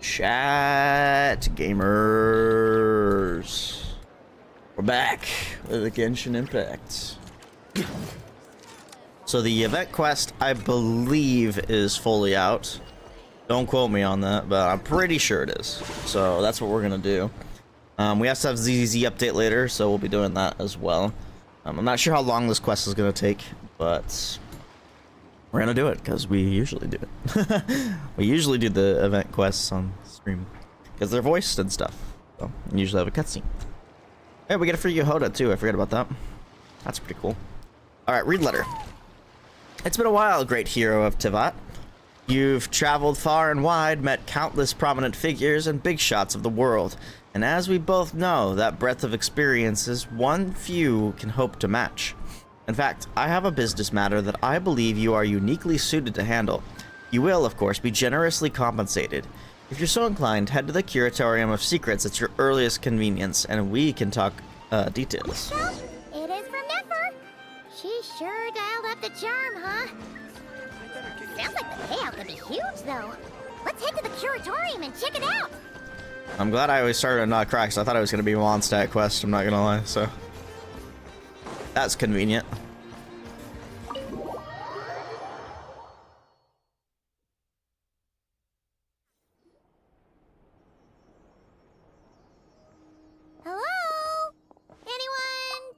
Chat gamers. We're back with the Genshin Impact. So the event quest, I believe, is fully out. Don't quote me on that, but I'm pretty sure it is. So that's what we're gonna do. We also have ZZ update later, so we'll be doing that as well. I'm not sure how long this quest is gonna take, but we're gonna do it because we usually do it. We usually do the event quests on stream because they're voiced and stuff. So we usually have a cutscene. Hey, we get a free Yehoda too. I forgot about that. That's pretty cool. All right, read letter. It's been a while, great hero of Teyvat. You've traveled far and wide, met countless prominent figures and big shots of the world. And as we both know, that breadth of experiences one few can hope to match. In fact, I have a business matter that I believe you are uniquely suited to handle. You will, of course, be generously compensated. If you're so inclined, head to the Curatorium of Secrets at your earliest convenience, and we can talk details. So, it is from Nefer. She sure dialed up the charm, huh? Sounds like the payout could be huge, though. Let's head to the Curatorium and check it out. I'm glad I always started on Not Cry, because I thought it was going to be a Mondstadt quest, I'm not going to lie, so... That's convenient. Hello? Anyone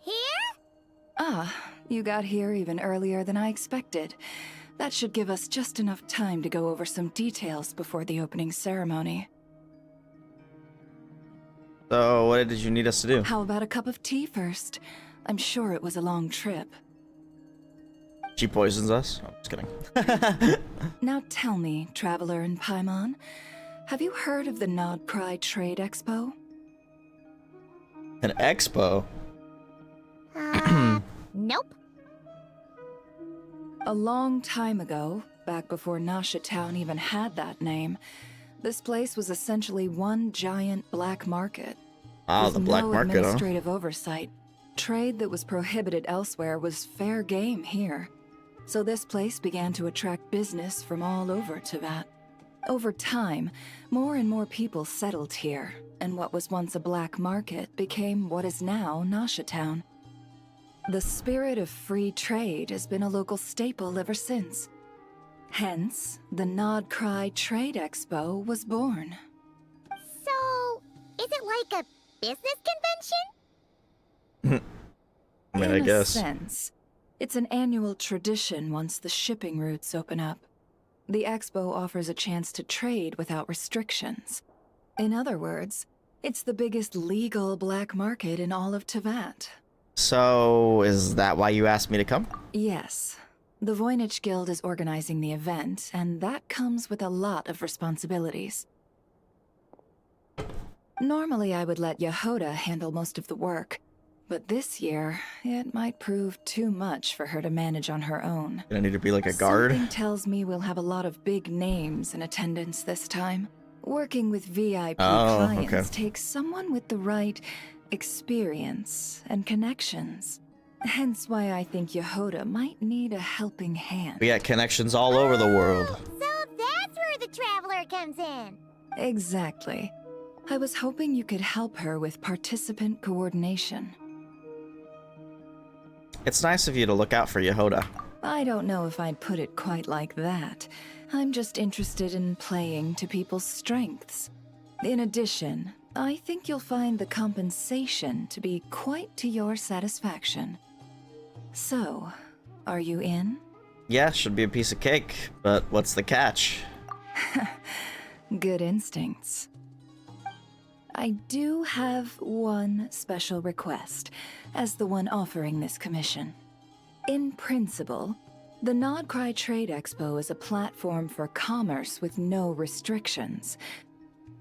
here? Ah, you got here even earlier than I expected. That should give us just enough time to go over some details before the opening ceremony. So, what did you need us to do? How about a cup of tea first? I'm sure it was a long trip. She poisons us? Oh, just kidding. Now tell me, Traveler in Paimon, have you heard of the Nod Cry Trade Expo? An expo? Nope. A long time ago, back before Nasha Town even had that name, this place was essentially one giant black market. Oh, the black no market, huh? administrative oversight. Trade that was prohibited elsewhere was fair game here. So this place began to attract business from all over Teyvat. Over time, more and more people settled here, and what was once a black market became what is now Nasha Town. The spirit of free trade has been a local staple ever since. Hence, the Nod Cry Trade Expo was born. So, is it like a business convention? I mean, I guess. In a sense, it's an annual tradition once the shipping routes open up. The expo offers a chance to trade without restrictions. In other words, it's the biggest legal black market in all of Teyvat. So, is that why you asked me to come? Yes. The Voynich Guild is organizing the event, and that comes with a lot of responsibilities. Normally, I would let Yehoda handle most of the work, but this year, it might prove too much for her to manage on her own. Gonna need to be like a guard? Something tells me we'll have a lot of big names in attendance this time. Working with VIP clients takes someone with the right experience and connections. Hence why I think Yehoda might need a helping hand. We got connections all over the world. So that's where the Traveler comes in. Exactly. I was hoping you could help her with participant coordination. It's nice of you to look out for Yehoda. I don't know if I'd put it quite like that. I'm just interested in playing to people's strengths. In addition, I think you'll find the compensation to be quite to your satisfaction. So, are you in? Yeah, should be a piece of cake, but what's the catch? Good instincts. I do have one special request, as the one offering this commission. In principle, the Nod Cry Trade Expo is a platform for commerce with no restrictions.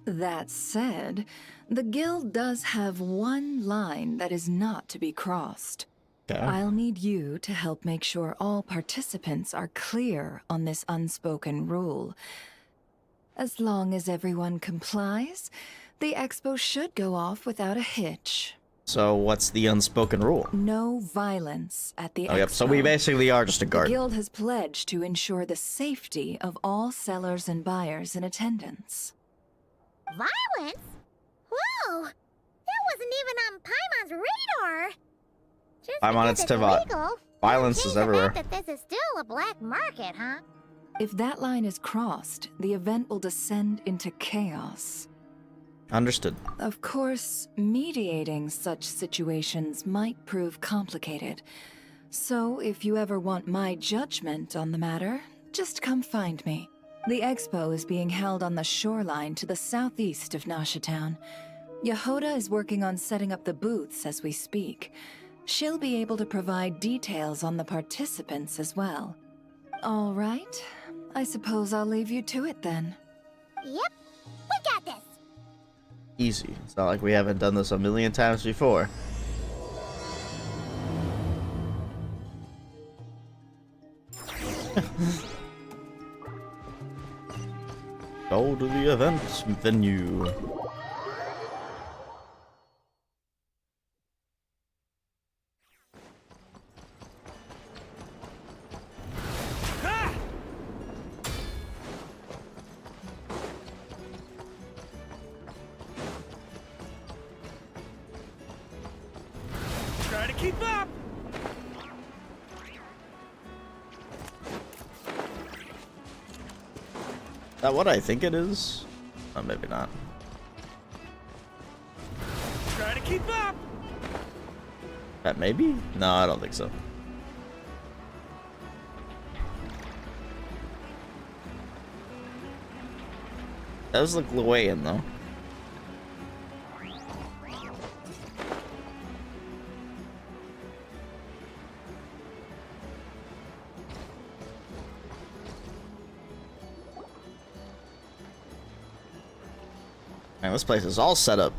That said, the guild does have one line that is not to be crossed. Okay. I'll need you to help make sure all participants are clear on this unspoken rule. As long as everyone complies, the expo should go off without a hitch. So what's the unspoken rule? No violence at the expo. Oh, yep. So we basically are just a guard. The guild has pledged to ensure the safety of all sellers and buyers in attendance. Violence? Whoa! That wasn't even on Paimon's radar! Just Paimon, because it's Teyvat. illegal, Violence doesn't is change the everywhere. fact that this is still a black market, huh? If that line is crossed, the event will descend into chaos. Understood. Of course, mediating such situations might prove complicated. So, if you ever want my judgment on the matter, just come find me. The expo is being held on the shoreline to the southeast of Nasha Town. Yehoda is working on setting up the booths as we speak. She'll be able to provide details on the participants as well. All right. I suppose I'll leave you to it then. Yep, we got this! Easy. It's not like we haven't done this a million times before. Go to the event venue. Try to keep up! Is that what I think it is? Oh, maybe not. Try to keep up! That maybe? No, I don't think so. That was like Luwayan though. Man, this place is all set up.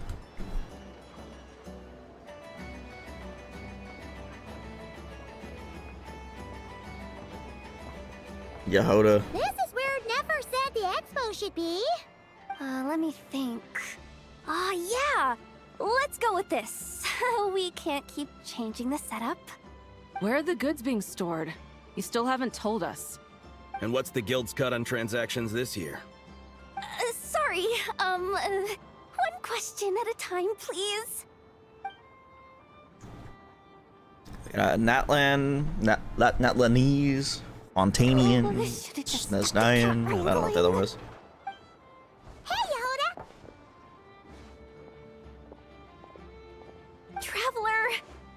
Yehoda. This is where Nefer said the expo should be. Let me think. Yeah! Let's go with this. We can't keep changing the setup. Where are the goods being stored? You still haven't told us. And what's the guild's cut on transactions this year? Sorry, one question at a time, please. Natlan, Natlanese, Fontanian, Oh, I should've just Snezdayan. I don't know what the other one was. Hey, Yehoda! Traveler!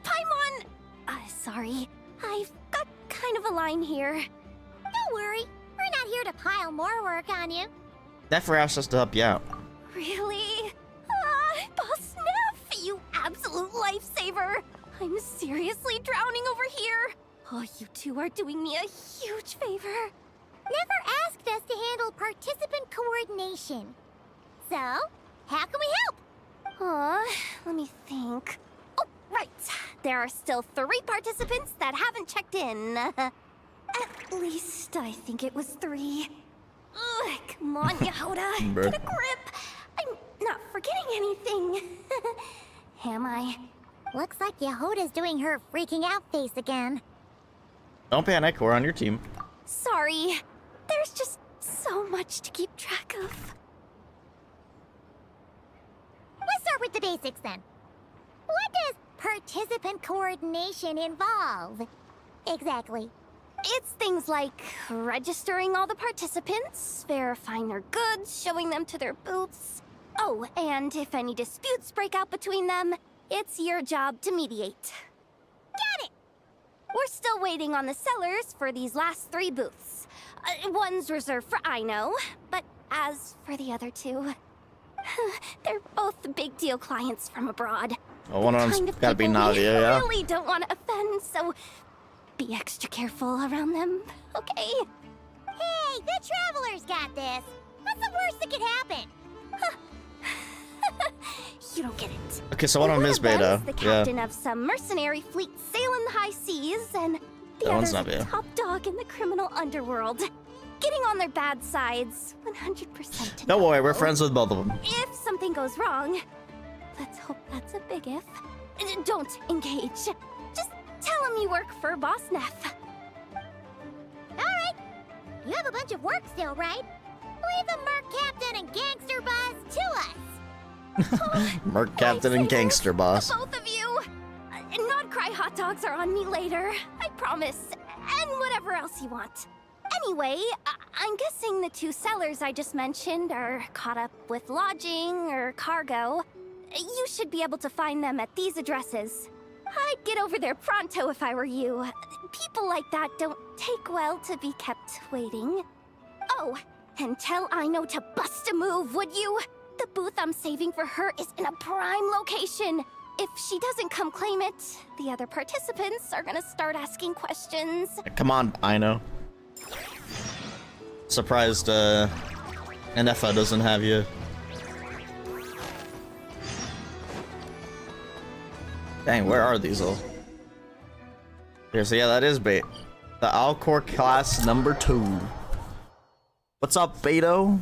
Paimon! Sorry. I've got kind of a line here. Don't worry, we're not here to pile more work on you. Nefer asked us to help you out. Really? Boss Neff, you absolute lifesaver! I'm seriously drowning over here. Oh, you two are doing me a huge favor. Nefer asked us to handle participant coordination. So, how can we help? Let me think. Oh, right. There are still 3 participants that haven't checked in. At least I think it was 3. Ugh, come on, Yehoda. Bruh. Get a grip. I'm not forgetting anything. Am I? Looks like Yehoda's doing her freaking out face again. Don't panic, we're on your team. Sorry. There's just so much to keep track of. Let's start with the basics then. What does participant coordination involve? Exactly. It's things like registering all the participants, verifying their goods, showing them to their booths. Oh, and if any disputes break out between them, it's your job to mediate. Got it! We're still waiting on the sellers for these last 3 booths. One's reserved for Aino, but as for the other 2, they're both big deal clients from abroad. Oh, one of The them's kind of gotta be people we Nadia, yeah? really don't want to offend, so be extra careful around them, okay? Hey, the Traveler's got this. What's the worst that could happen? You don't get it. Okay, so one of them is Beta. The Yeah. captain of some mercenary fleet sailing the high seas, and the That one's other's not a Beta. top dog in the criminal underworld. Getting on their bad sides, 100% to Don't worry, we're no. friends with both of them. If something goes wrong, let's hope that's a big if. Don't engage. Just tell him you work for Boss Neff. Alright. You have a bunch of work still, right? Leave the Merc Captain and Gangster Buzz to us. Merc Captain and Gangster Boss. Both of you! Not cry hot dogs are on me later. I promise. And whatever else you want. Anyway, I'm guessing the two sellers I just mentioned are caught up with lodging or cargo. You should be able to find them at these addresses. I'd get over there pronto if I were you. People like that don't take well to be kept waiting. Oh, and tell Aino to bust a move, would you? The booth I'm saving for her is in a prime location. If she doesn't come claim it, the other participants are gonna start asking questions. Come on, Aino. Surprised, NFA doesn't have you. Dang, where are these all? Here, so yeah, that is bait. The Alcor class number 2. What's up, Beto?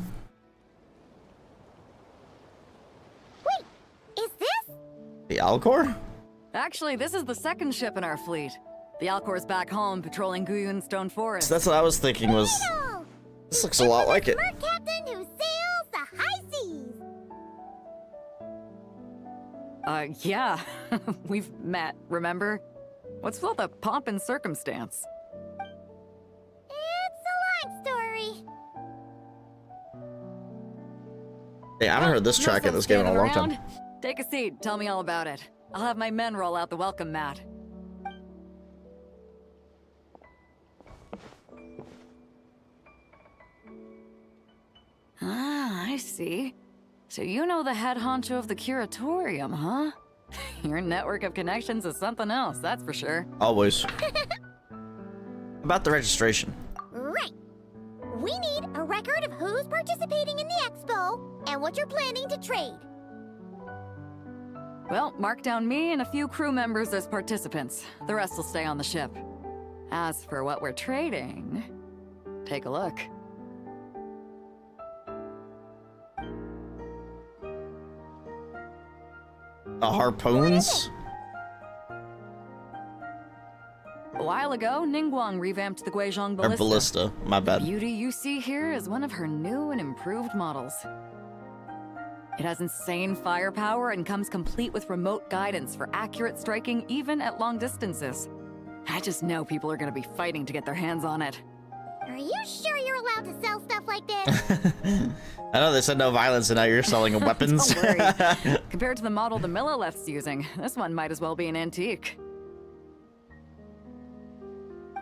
Wait, is this? The Alcor? Actually, this is the second ship in our fleet. The Alcor's back home patrolling Guyun Stone Forest. So that's what I was thinking was... No! This looks a lot like it. Merc captain who sails the high seas. Yeah. We've met, remember? What's with all the pomp and circumstance? It's a long story. Hey, I haven't heard this No track in sense this game in a standing long time. around. Take a seat, tell me all about it. I'll have my men roll out the welcome mat. Ah, I see. So you know the head honcho of the curatorium, huh? Your network of connections is something else, that's for sure. Always. About the registration. Right. We need a record of who's participating in the expo and what you're planning to trade. Well, mark down me and a few crew members as participants. The rest will stay on the ship. As for what we're trading, take a look. Harpoons? A while ago, Ningguang revamped the Guizhong Or Ballista. ballista. My The bad. beauty you see here is one of her new and improved models. It has insane firepower and comes complete with remote guidance for accurate striking even at long distances. I just know people are gonna be fighting to get their hands on it. Are you sure you're allowed to sell stuff like this? I know they said no violence and now you're selling weapons. Don't worry. Compared to the model the Millileth's using, this one might as well be an antique.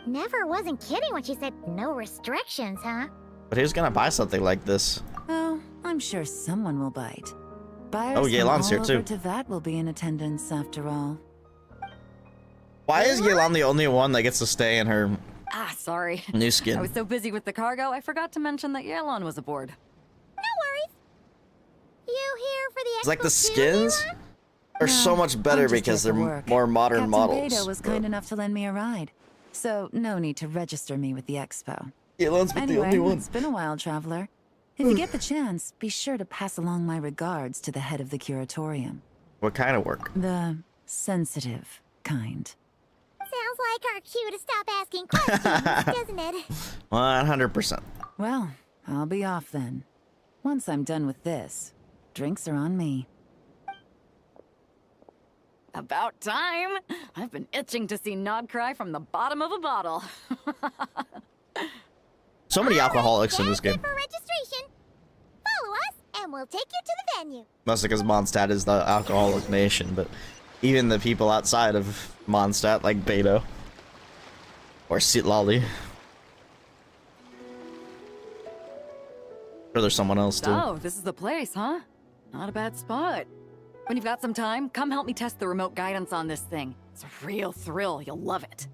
Never wasn't kidding when she said no restrictions, huh? But who's gonna buy something like this? Oh, I'm sure someone will bite. Buyers Oh, from Yelan's all here, too. over Teyvat will be in attendance after all. Why is Yelan the only one that gets to stay in her Ah, sorry. new I skin? was so busy with the cargo, I forgot to mention that Yelan was aboard. No worries. You here for the expo It's like the too, skins Yelan? are so much better I'm just because here they're for work. more modern Captain models. Beto was kind enough to lend me a ride, so no need to register me with the expo. Yelan's the Anyway, only one. it's been a while, traveler. If you get the chance, be sure to pass along my regards to the head of the curatorium. What kind of work? The sensitive kind. Sounds like our cue to stop asking questions, doesn't it? 100%. Well, I'll be off then. Once I'm done with this, drinks are on me. About time! I've been itching to see Nod cry from the bottom of a bottle. So many alcoholics in this That's game. it for registration. Follow us, and we'll take you to the venue. Mostly because Mondstadt is the alcoholic nation, but even the people outside of Mondstadt, like Beto or Sitlali. Sure, there's someone else too. Oh, this is the place, huh? Not a bad spot. When you've got some time, come help me test the remote guidance on this thing. It's a real thrill, you'll love it.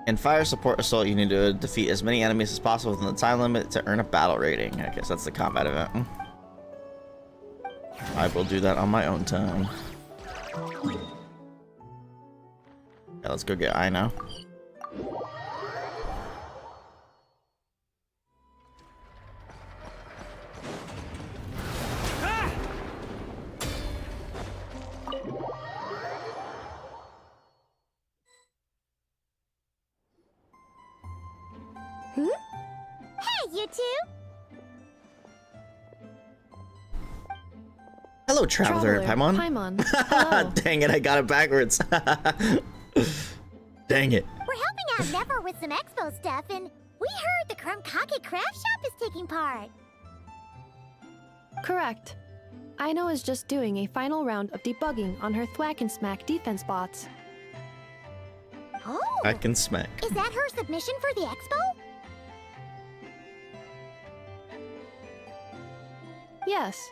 In Fire Support Assault, you need to defeat as many enemies as possible within the time limit to earn a battle rating. I guess that's the combat event. I will do that on my own time. Yeah, let's go get Aino. Hey, you two. Hello, Traveler Paimon. Paimon. Hello. Dang it, I got it backwards. Dang it. We're helping out Never with some expo stuff, and we heard the Krumkake craft shop is taking part. Correct. Aino is just doing a final round of debugging on her Thwack and Smack defense bots. Oh, I can smack. is that her submission for the expo? Yes.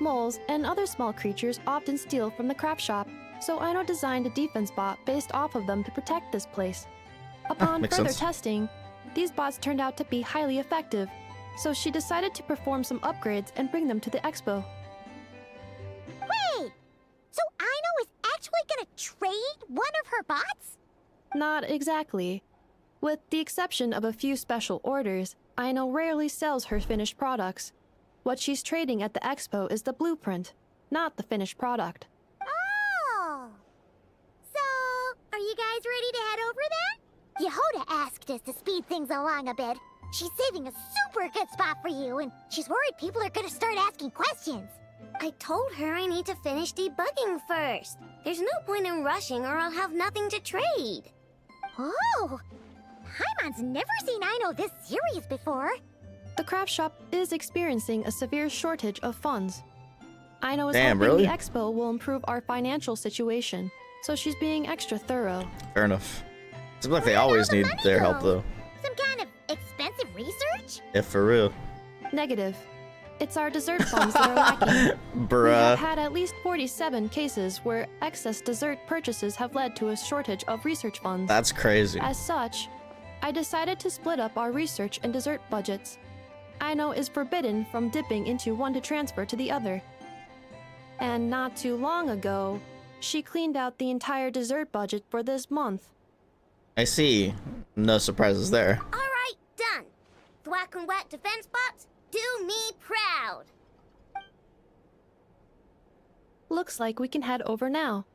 Moles and other small creatures often steal from the craft shop, so Aino designed a defense bot based off of them to protect this place. Upon makes further sense. testing, these bots turned out to be highly effective, so she decided to perform some upgrades and bring them to the expo. Wait, so Aino is actually gonna trade one of her bots? Not exactly. With the exception of a few special orders, Aino rarely sells her finished products. What she's trading at the expo is the blueprint, not the finished product. Oh. So, are you guys ready to head over there? Yehoda asked us to speed things along a bit. She's saving a super good spot for you, and she's worried people are gonna start asking questions. I told her I need to finish debugging first. There's no point in rushing or I'll have nothing to trade. Oh! Paimon's never seen Aino this serious before. The craft shop is experiencing a severe shortage of funds. Aino is Damn, hoping really? the expo will improve our financial situation, so she's being extra thorough. Fair enough. Seems like they Where'd all always the need money their go? help, though. Some kind of expensive research? If for real. Negative. It's our dessert funds that are lacking. We Bruh. have had at least 47 cases where excess dessert purchases have led to a shortage of research funds. That's crazy. As such, I decided to split up our research and dessert budgets. Aino is forbidden from dipping into one to transfer to the other. And not too long ago, she cleaned out the entire dessert budget for this month. I see. No surprises there. All right, done. Thwack and Whack defense bots, do me proud. Looks like we can head over now.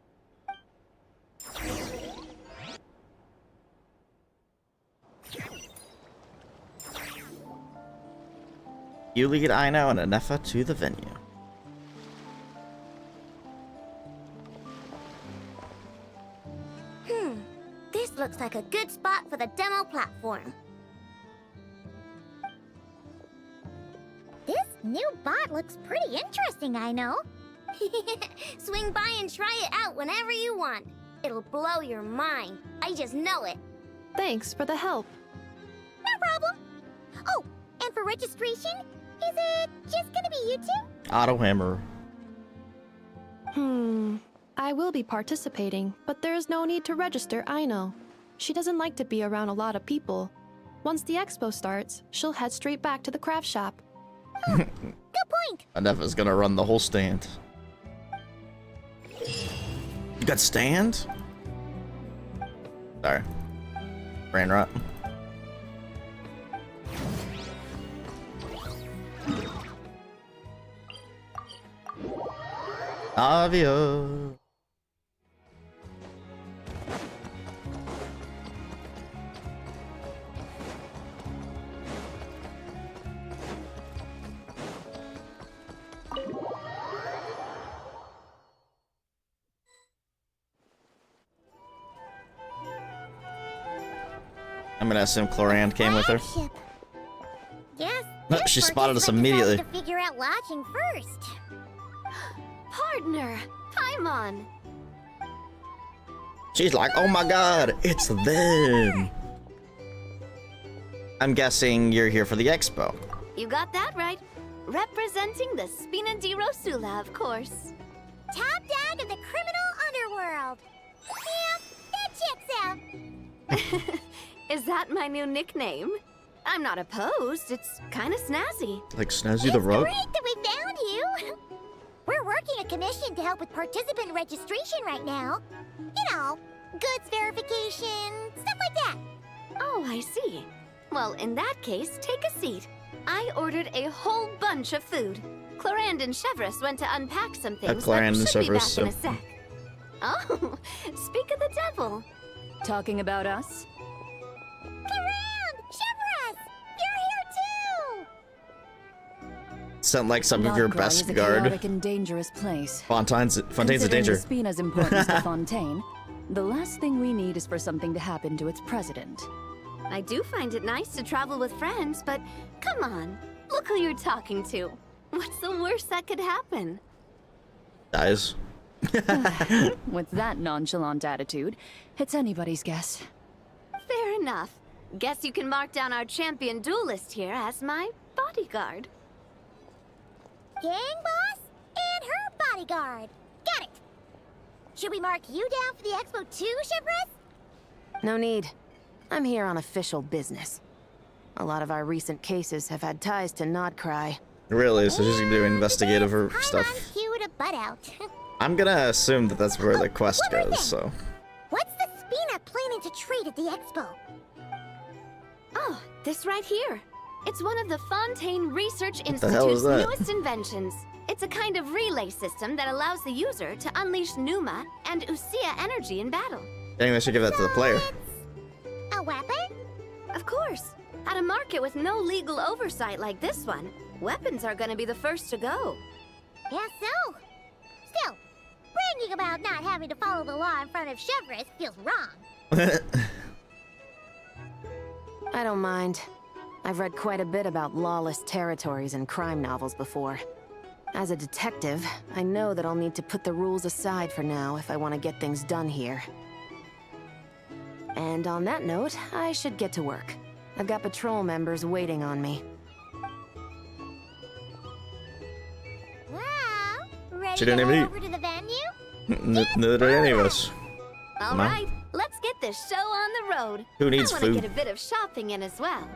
You lead Aino and Anefa to the venue. This looks like a good spot for the demo platform. This new bot looks pretty interesting, Aino. Swing by and try it out whenever you want. It'll blow your mind. I just know it. Thanks for the help. No problem. Oh, and for registration, is it just gonna be you two? Auto Hammer. I will be participating, but there is no need to register, Aino. She doesn't like to be around a lot of people. Once the expo starts, she'll head straight back to the craft shop. Good point. Anefa's gonna run the whole stand. You got stand? Sorry. Brain rot. Avio. I'm gonna assume Chlorand came with her. Flagship. Yes. Nope, this she person spotted us decided immediately. To figure out lodging first. Partner, Paimon. She's like, oh my god, it's them. I'm guessing you're here for the expo. You got that right. Representing the Spina di Rosula, of course. Top dog of the criminal underworld. Yeah, that checks out. Is that my new nickname? I'm not opposed. It's kind of snazzy. Like Snazzy the It's Rug? great that we found you. We're working a commission to help with participant registration right now. You know, goods verification, stuff like that. Oh, I see. Well, in that case, take a seat. I ordered a whole bunch of food. Chlorand and Chevreuse went to unpack some things, Chlorand and but should be back Chevreuse, in a so- sec. Oh, speak of the devil. Talking about us? Chlorand! Chevreuse! You're here too! Sent like some of your Notgrai best is a guard. chaotic and dangerous place. Fontaine's a Considering danger. Spina's importance to Fontaine, the last thing we need is for something to happen to its president. I do find it nice to travel with friends, but come on, look who you're talking to. What's the worst that could happen? Dies. With that nonchalant attitude, it's anybody's guess. Fair enough. Guess you can mark down our champion duelist here as my bodyguard. Gang boss and her bodyguard. Got it. Should we mark you down for the expo too, Chivress? No need. I'm here on official business. A lot of our recent cases have had ties to Notgrai. Really? So she's gonna do investigative or stuff. I'm cue to butt out. I'm gonna assume that that's where the quest One more goes. thing. So. What's the Spina planning to trade at the expo? Oh, this right here. It's one of the Fontaine Research the hell is Institute's that? newest inventions. It's a kind of relay system that allows the user to unleash Numa and Usia energy in battle. I think they should give that to the player. A weapon? Of course. At a market with no legal oversight like this one, weapons are gonna be the first to go. Yes, so. Still, bragging about not having to follow the law in front of Chivress feels wrong. I don't mind. I've read quite a bit about lawless territories and crime novels before. As a detective, I know that I'll need to put the rules aside for now if I want to get things done here. And on that note, I should get to work. I've got patrol members waiting on me. Well, ready She to didn't head even over to the venue? Neither did any of us. All No. right, let's get this show on the road. Who needs I want to food? get a bit of shopping in as well.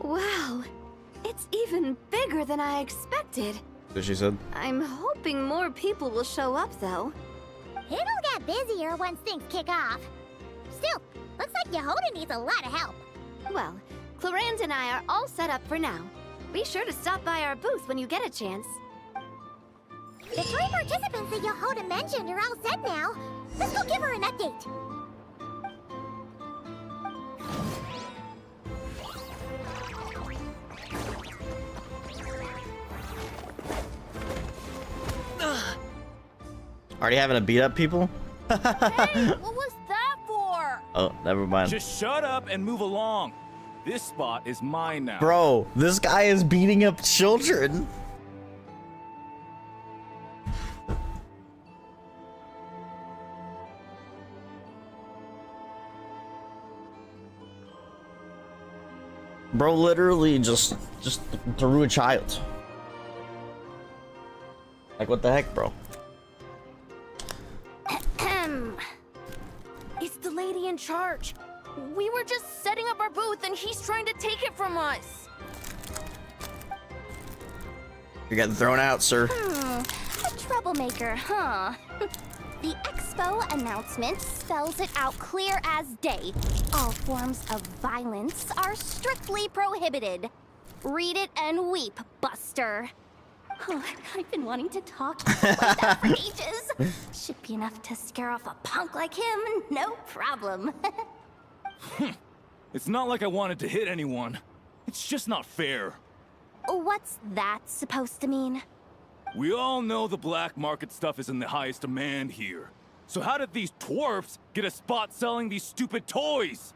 Wow, it's even bigger than I expected. So she said. I'm hoping more people will show up, though. It'll get busier once things kick off. Still, looks like Yehoda needs a lot of help. Well, Clarence and I are all set up for now. Be sure to stop by our booth when you get a chance. The 3 participants that Yehoda mentioned are all set now. Let's go give her an update. Already having to beat up people? Hey, what was that for? Oh, never mind. Just shut up and move along. This spot is mine now. Bro, this guy is beating up children. Bro literally just threw a child. Like, what the heck, bro? It's the lady in charge. We were just setting up our booth and he's trying to take it from us. You're getting thrown out, sir. A troublemaker, huh? The expo announcement spells it out clear as day. All forms of violence are strictly prohibited. Read it and weep, Buster. Oh, I've been wanting to talk like that for ages. Should be enough to scare off a punk like him, no problem. It's not like I wanted to hit anyone. It's just not fair. What's that supposed to mean? We all know the black market stuff is in the highest demand here. So how did these twerps get a spot selling these stupid toys?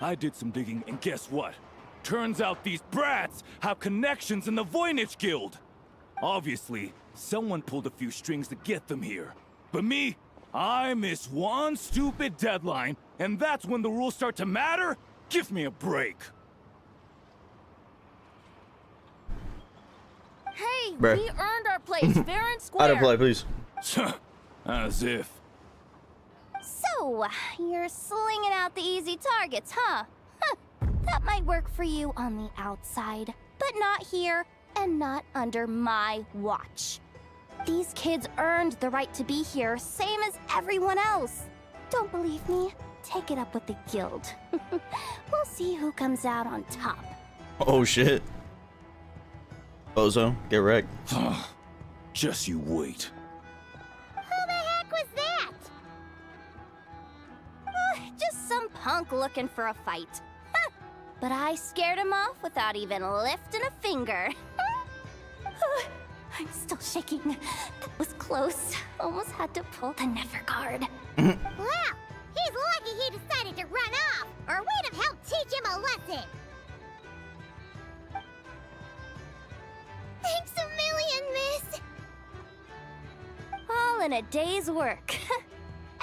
I did some digging, and guess what? Turns out these brats have connections in the Voynich Guild. Obviously, someone pulled a few strings to get them here. But me, I miss one stupid deadline, and that's when the rules start to matter? Give me a break. Hey, Bruh. we earned our place fair and square. Out of play, please. As if. So, you're slinging out the easy targets, huh? That might work for you on the outside, but not here and not under my watch. These kids earned the right to be here, same as everyone else. Don't believe me? take it up with the guild. We'll see who comes out on top. Oh shit. Bozo, get wrecked. Just you wait. Who the heck was that? Just some punk looking for a fight. But I scared him off without even lifting a finger. I'm still shaking. That was close. Almost had to pull the Never guard. Well, he's lucky he decided to run off, or we'd have helped teach him a lesson. Thanks a million, miss. All in a day's work.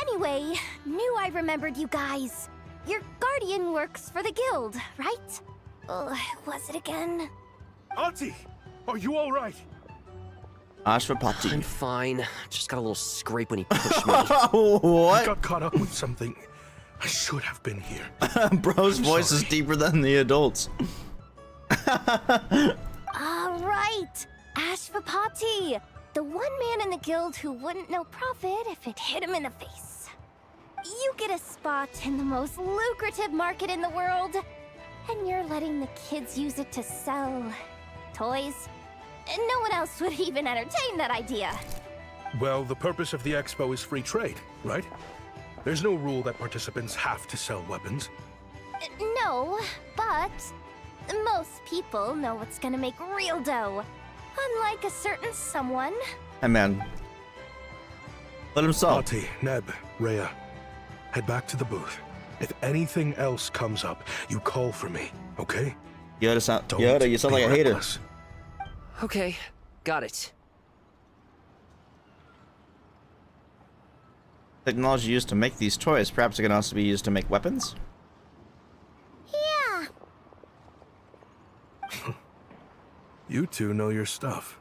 Anyway, knew I remembered you guys. Your guardian works for the guild, right? Was it again? Auntie, are you all right? Ashwapati. I'm fine. Just got a little scrape when he pushed me. I What? got caught up with something. I should have been here. Bro's I'm voice sorry. is deeper than the adults. All right, Ashwapati, the one man in the guild who wouldn't know profit if it hit him in the face. You get a spot in the most lucrative market in the world, and you're letting the kids use it to sell toys. And no one else would even entertain that idea. Well, the purpose of the expo is free trade, right? There's no rule that participants have to sell weapons. No, but most people know what's gonna make real dough. Unlike a certain someone. Hey man. Let him sell. Auntie, Neb, Rhea, head back to the booth. If anything else comes up, you call for me, okay? Yoda, you sound be like a hater. reckless. Okay, got it. Technology used to make these toys, perhaps it can also be used to make weapons? Yeah. You two know your stuff.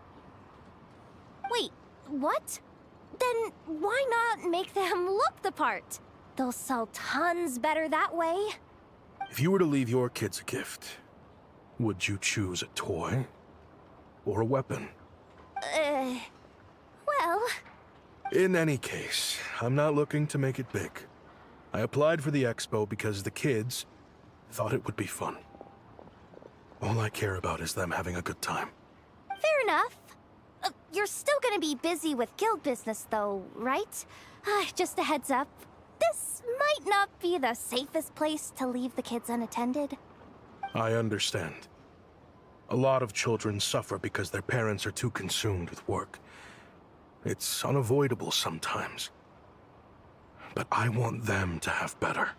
Wait, what? Then why not make them look the part? They'll sell tons better that way. If you were to leave your kids a gift, would you choose a toy or a weapon? Well... In any case, I'm not looking to make it big. I applied for the expo because the kids thought it would be fun. All I care about is them having a good time. Fair enough. You're still gonna be busy with guild business though, right? Just a heads up. This might not be the safest place to leave the kids unattended. I understand. A lot of children suffer because their parents are too consumed with work. It's unavoidable sometimes. But I want them to have better.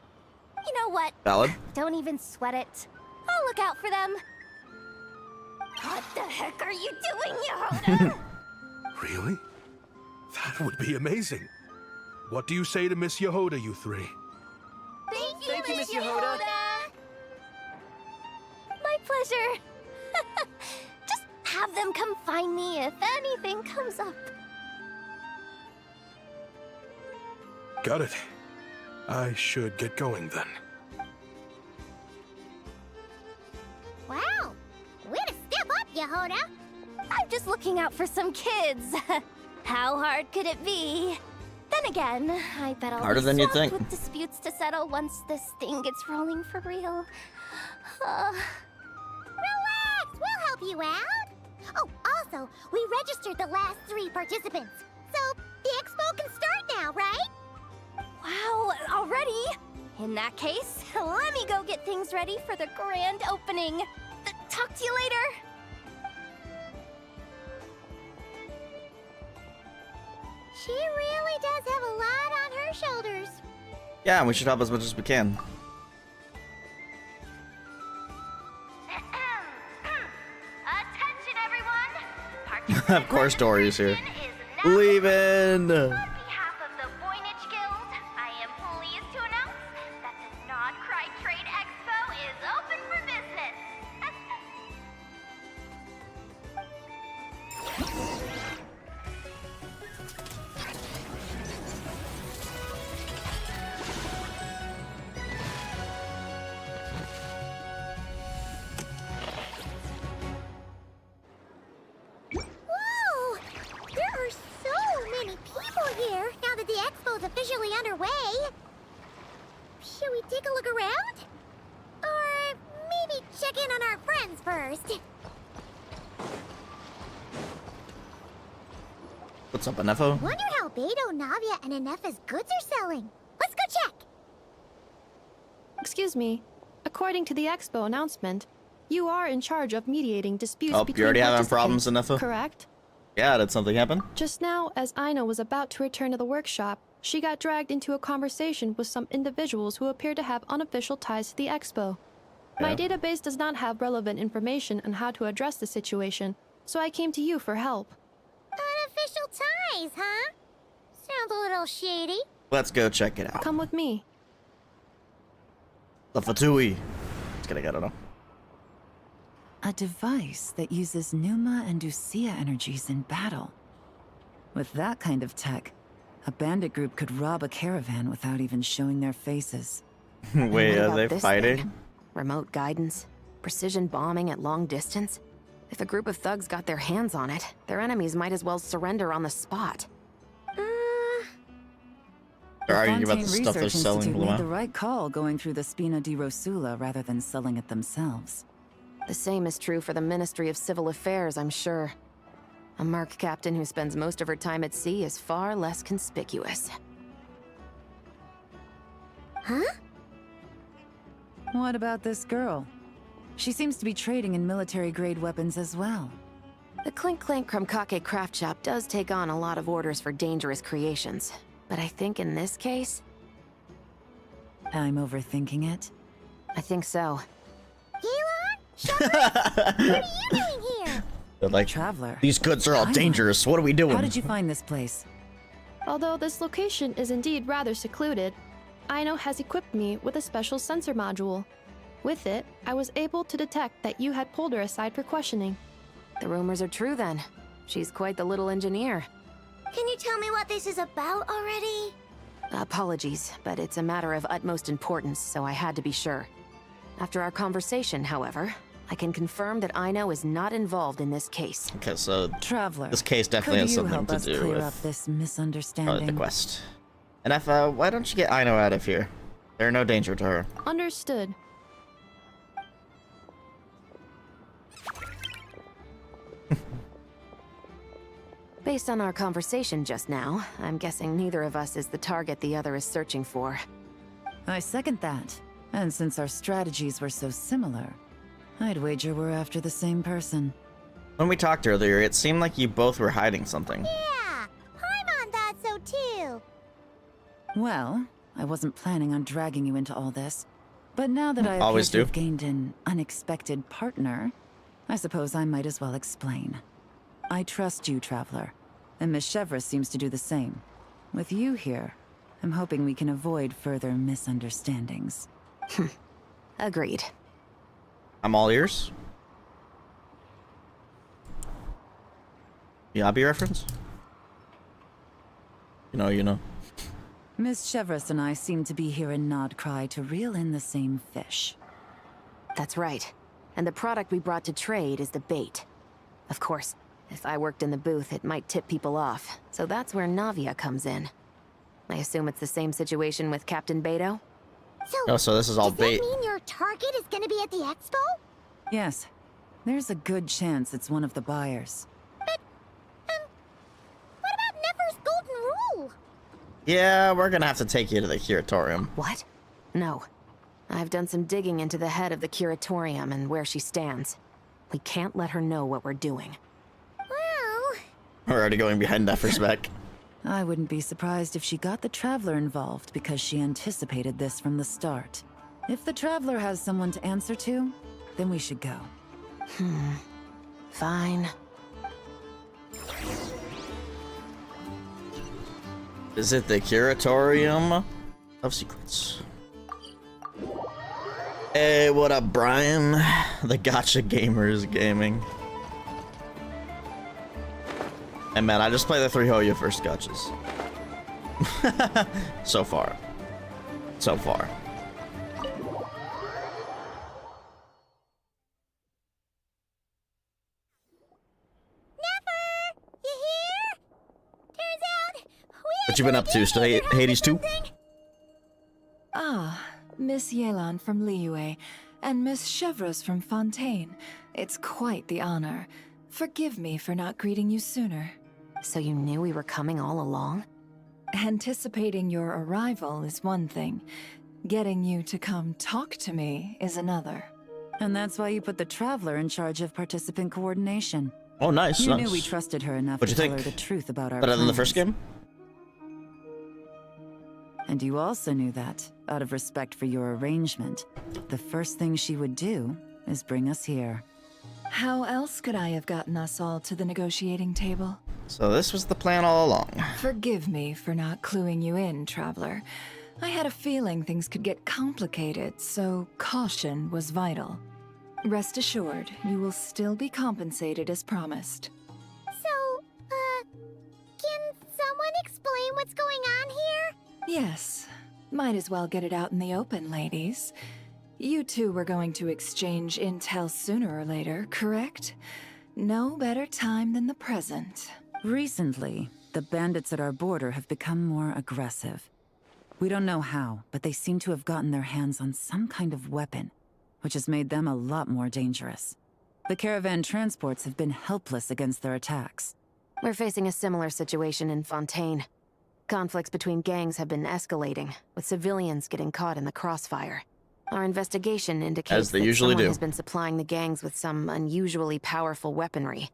You know what? Valid. Don't even sweat it. I'll look out for them. What the heck are you doing, Yehoda? Really? That would be amazing. What do you say to Miss Yehoda, you three? Thank you, Miss Yehoda. My pleasure. Just have them come find me if anything comes up. Got it. I should get going then. Wow. Way to step up, Yehoda. I'm just looking out for some kids. How hard could it be? Then again, I bet I'll Harder be than you'd swamped think. with disputes to settle once this thing gets rolling for real. Relax, we'll help you out. Oh, also, we registered the last 3 participants. So, the expo can start now, right? Wow, already? In that case, let me go get things ready for the grand opening. Talk to you later. She really does have a lot on her shoulders. Yeah, we should help as much as we can. Attention, everyone. Of course Dory is here. Registration is now Leaving! On behalf of the Voynich Guild, I am pleased to announce that the Nod Cry Trade Expo is open for business. Whoa! There are so many people here! Should we take a look around? Or maybe check in on our friends first? What's up, Anefo? Wonder how Beto, Navia, and Anefa's goods are selling. Let's go check! Excuse me. According to the expo announcement, you are in charge of mediating disputes Oh, between you already having problems, participants, Anefa? correct? Yeah, did something happen? Just now, as Aina was about to return to the workshop, she got dragged into a conversation with some individuals who appear to have unofficial ties to the expo. My database does not have relevant information on how to address the situation, so I came to you for help. Unofficial ties, huh? Sounds a little shady. Let's go check it out. Come with me. The Fatui. It's gonna get it. A device that uses Numa and Usia energies in battle. With that kind of tech, a bandit group could rob a caravan without even showing their faces. Wait, What are about they this fighting? thing? Remote guidance? Precision bombing at long distance? If a group of thugs got their hands on it, their enemies might as well surrender on the spot. They're arguing about Fontaine the stuff they're Research selling, Institute made the Bluma. right call going through the Spina di Rosula rather than selling it themselves. The same is true for the Ministry of Civil Affairs, I'm sure. A merc captain who spends most of her time at sea is far less conspicuous. Huh? What about this girl? She seems to be trading in military-grade weapons as well. The Clink Clank Krumkake craft shop does take on a lot of orders for dangerous creations. But I think in this case... I'm overthinking it. I think so. Galen? What are you doing here? They're like, Traveler. these goods are all Aina. dangerous. What are we doing? How did you find this place? Although this location is indeed rather secluded, Aino has equipped me with a special sensor module. With it, I was able to detect that you had pulled her aside for questioning. The rumors are true then. She's quite the little engineer. Can you tell me what this is about already? Apologies, but it's a matter of utmost importance, so I had to be sure. After our conversation, however, I can confirm that Aino is not involved in this case. Okay, so Traveler. this case definitely could has you something help to us do clear with up this probably misunderstanding? the quest. And if, why don't you get Aino out of here? They're no danger to her. Understood. Based on our conversation just now, I'm guessing neither of us is the target the other is searching for. I second that. And since our strategies were so similar, I'd wager we're after the same person. When we talked earlier, it seemed like you both were hiding something. Yeah, Paimon thought so too. Well, I wasn't planning on dragging you into all this. But now that I appear Always to do. have gained an unexpected partner, I suppose I might as well explain. I trust you, Traveler, and Miss Chevra seems to do the same. With you here, I'm hoping we can avoid further misunderstandings. Agreed. I'm all ears. Yabi reference? You know. Miss Chevras and I seem to be here in Nodcry to reel in the same fish. That's right. And the product we brought to trade is the bait. Of course, if I worked in the booth, it might tip people off. So that's where Navia comes in. I assume it's the same situation with Captain Beto? So this is all does bait. that mean your target is gonna be at the expo? Yes, there's a good chance it's one of the buyers. But, what about Nefer's golden rule? Yeah, we're gonna have to take you to the curatorium. What? No. I've done some digging into the head of the curatorium and where she stands. We can't let her know what we're doing. Well, We're already going behind Nefer's back. I wouldn't be surprised if she got the Traveler involved because she anticipated this from the start. If the Traveler has someone to answer to, then we should go. Fine. Visit the curatorium of secrets. Hey, what up, Brian? The Gotcha Gamers Gaming. And man, I just play the 3 Hoya first gotchas. So far. So far. Nefer, you here? Turns out we What you been up to? Still Hades 2? Ah, Miss Yelan from Liyue, and Miss Chevreuse from Fontaine. It's quite the honor. Forgive me for not greeting you sooner. So you knew we were coming all along? Anticipating your arrival is one thing. Getting you to come talk to me is another. And that's why you put the Traveler in charge of participant coordination. Oh, nice. You nice. knew we trusted her enough What'd to you tell her think? the truth about our Better than the first plans. game? And you also knew that, out of respect for your arrangement, the first thing she would do is bring us here. How else could I have gotten us all to the negotiating table? So this was the plan all along. Forgive me for not cluing you in, Traveler. I had a feeling things could get complicated, so caution was vital. Rest assured, you will still be compensated as promised. So, can someone explain what's going on here? Yes. Might as well get it out in the open, ladies. You two were going to exchange intel sooner or later, correct? No better time than the present. Recently, the bandits at our border have become more aggressive. We don't know how, but they seem to have gotten their hands on some kind of weapon, which has made them a lot more dangerous. The caravan transports have been helpless against their attacks. We're facing a similar situation in Fontaine. Conflicts between gangs have been escalating, with civilians getting caught in the crossfire. Our investigation indicates As they that usually someone do. has been supplying the gangs with some unusually powerful weaponry.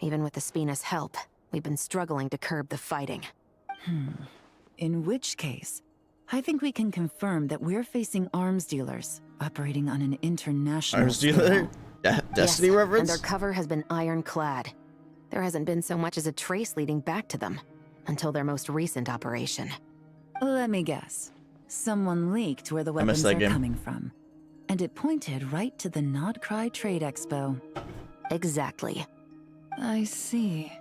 Even with the Spina's help, we've been struggling to curb the fighting. In which case, I think we can confirm that we're facing arms dealers operating on an international Arms dealer? Destiny yes, reference? and their cover has been ironclad. There hasn't been so much as a trace leading back to them, until their most recent operation. Let me guess. Someone leaked where the I missed weapons that are game. coming from. And it pointed right to the Nodcry Trade Expo. Exactly. I see.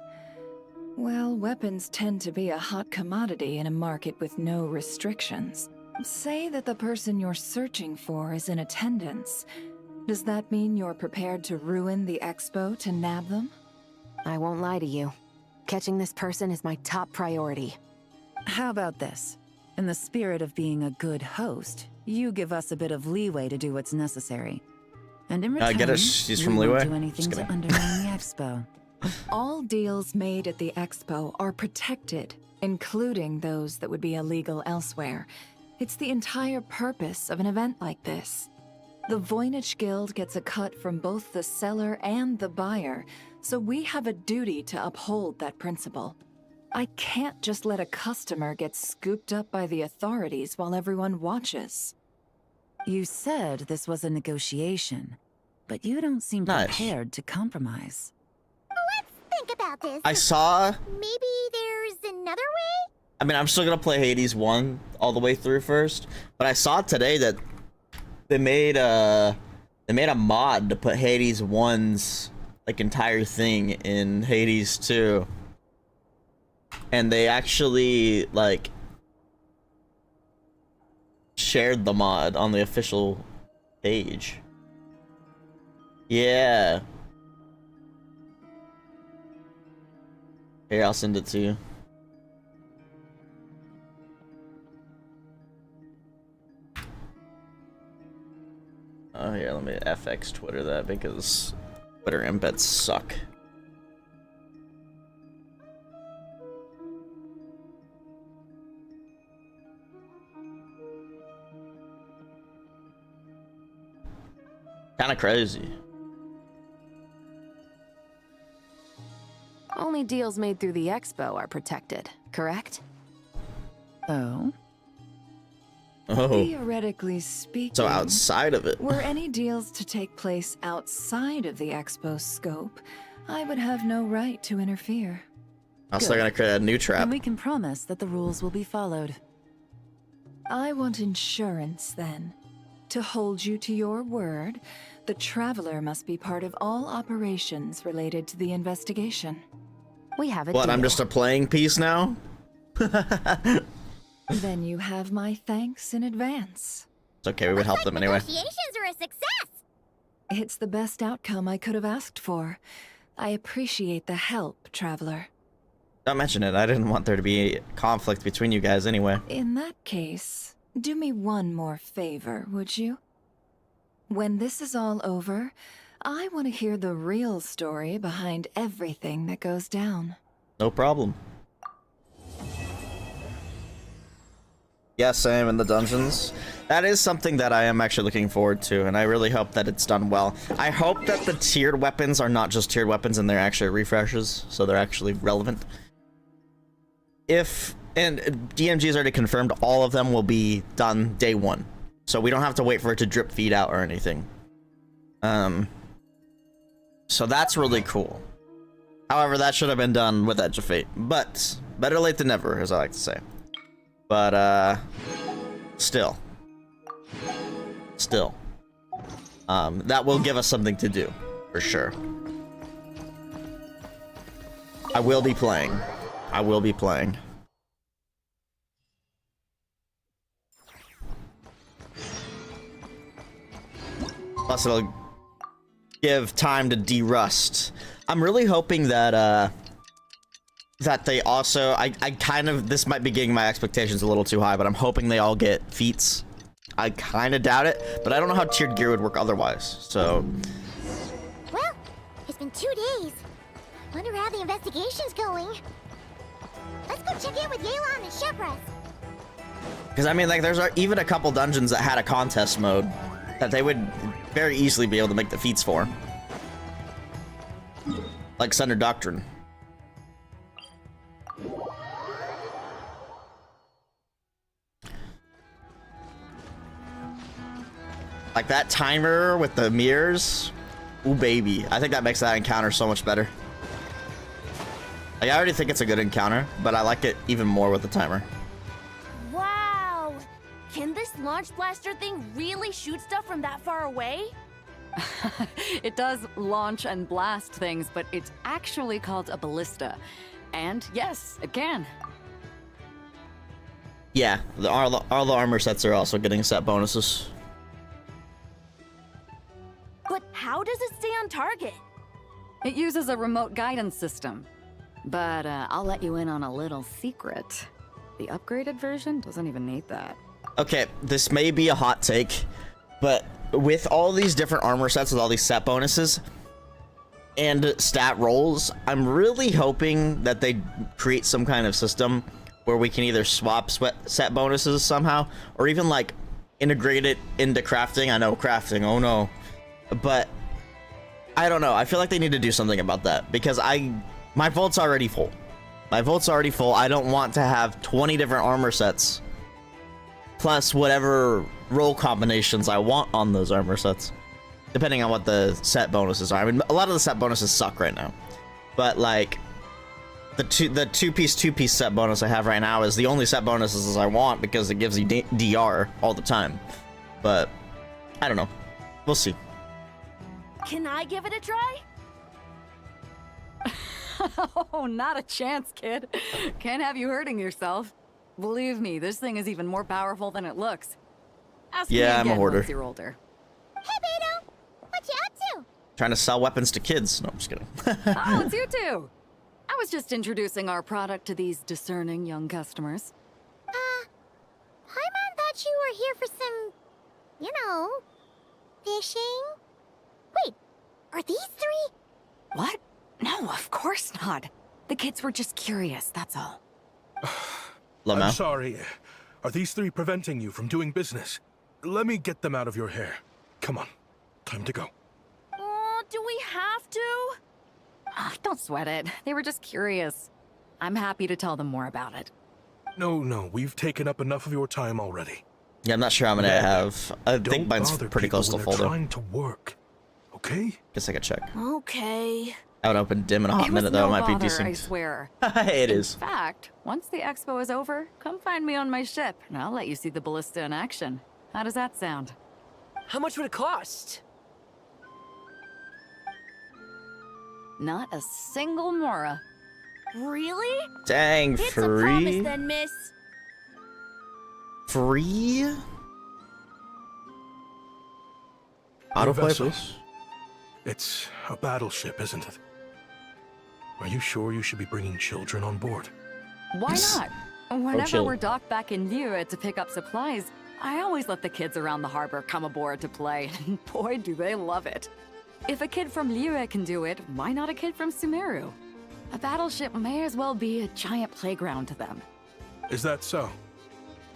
Well, weapons tend to be a hot commodity in a market with no restrictions. Say that the person you're searching for is in attendance. Does that mean you're prepared to ruin the expo to nab them? I won't lie to you. Catching this person is my top priority. How about this? In the spirit of being a good host, you give us a bit of leeway to do what's necessary. And in return, I get it. She's we from won't Leeway. do anything Just to kidding. undermine the expo. All deals made at the expo are protected, including those that would be illegal elsewhere. It's the entire purpose of an event like this. The Voynich Guild gets a cut from both the seller and the buyer, so we have a duty to uphold that principle. I can't just let a customer get scooped up by the authorities while everyone watches. You said this was a negotiation, but you don't seem Nice. prepared to compromise. Let's think about this. I saw... Maybe there's another way? I mean, I'm still gonna play Hades 1 all the way through first, but I saw today that they made a mod to put Hades 1's like entire thing in Hades 2. And they actually like shared the mod on the official page. Yeah. Here, I'll send it to you. Oh, here, let me FX Twitter that because Twitter embeds suck. Kinda crazy. Only deals made through the expo are protected, correct? Oh? Oh, Theoretically speaking, so outside of it. were any deals to take place outside of the expo's scope, I would have no right to interfere. I'm still gonna create a new trap. And we can promise that the rules will be followed. I want insurance, then. To hold you to your word, the Traveler must be part of all operations related to the investigation. We have a What, deal. I'm just a playing piece now? Then you have my thanks in advance. It's okay, we would help them anyway. Negotiations are a success! It's the best outcome I could have asked for. I appreciate the help, Traveler. Don't mention it, I didn't want there to be conflict between you guys anyway. In that case, Do me one more favor, would you? When this is all over, I want to hear the real story behind everything that goes down. No problem. Yes, I am in the dungeons. That is something that I am actually looking forward to, and I really hope that it's done well. I hope that the tiered weapons are not just tiered weapons and they're actually refreshes, so they're actually relevant. And DMG's already confirmed all of them will be done day one, so we don't have to wait for it to drip feed out or anything. So that's really cool. However, that should have been done with Edge of Fate, but better late than never, as I like to say. But still, that will give us something to do for sure. I will be playing. Plus, it'll give time to derust. I'm really hoping that that they also, I kind of, this might be getting my expectations a little too high, but I'm hoping they all get feats. I kind of doubt it, but I don't know how tiered gear would work otherwise, so. Well, it's been 2 days. Wonder how the investigation's going. Let's go check in with Yelan and Shepras. Because I mean, like, there's even a couple dungeons that had a contest mode that they would very easily be able to make the feats for. Like Sunder Doctrine. Like that timer with the mirrors. Ooh, baby. I think that makes that encounter so much better. Like, I already think it's a good encounter, but I like it even more with the timer. Wow! Can this launch blaster thing really shoot stuff from that far away? It does launch and blast things, but it's actually called a ballista. And yes, it can. Yeah, all the armor sets are also getting set bonuses. But how does it stay on target? It uses a remote guidance system. But I'll let you in on a little secret. The upgraded version doesn't even need that. Okay, this may be a hot take, but with all these different armor sets with all these set bonuses and stat rolls, I'm really hoping that they create some kind of system where we can either swap set bonuses somehow, or even like integrate it into crafting. I know crafting, oh no. But I don't know. I feel like they need to do something about that, because my vault's already full. I don't want to have 20 different armor sets plus whatever roll combinations I want on those armor sets, depending on what the set bonuses are. I mean, a lot of the set bonuses suck right now, but like the two-piece set bonus I have right now is the only set bonuses I want, because it gives you DR all the time. But I don't know. We'll see. Can I give it a try? Oh, not a chance, kid. Can't have you hurting yourself. Believe me, this thing is even more powerful than it looks. Ask me I'm a again hoarder. once you're older. Hey, Beto! What you up to? Trying to sell weapons to kids. No, I'm just kidding. Oh, it's you too. I was just introducing our product to these discerning young customers. Paimon thought you were here for some, you know, fishing? Wait, are these three? What? No, of course not. The kids were just curious, that's all. I'm sorry. Are these three preventing you from doing business? Let me get them out of your hair. Come on. Time to go. Do we have to? Don't sweat it. They were just curious. I'm happy to tell them more about it. No, we've taken up enough of your time already. Yeah, I'm not sure how many I have. I think mine's pretty close to full though. Trying to work, okay? Guess I could check. Okay. I would open dim in a hot minute though. It might be decent. I swear. It is. In fact, once the expo is over, come find me on my ship, and I'll let you see the ballista in action. How does that sound? How much would it cost? Not a single mora. Really? Dang, It's a promise free? then, miss. Free? Your Autoplay, vessel. please. It's a battleship, isn't it? Are you sure you should be bringing children on board? Why not? Whenever chill. we're docked back in view to pick up supplies, I always let the kids around the harbor come aboard to play, and boy, do they love it. If a kid from Liyue can do it, why not a kid from Sumeru? A battleship may as well be a giant playground to them. Is that so?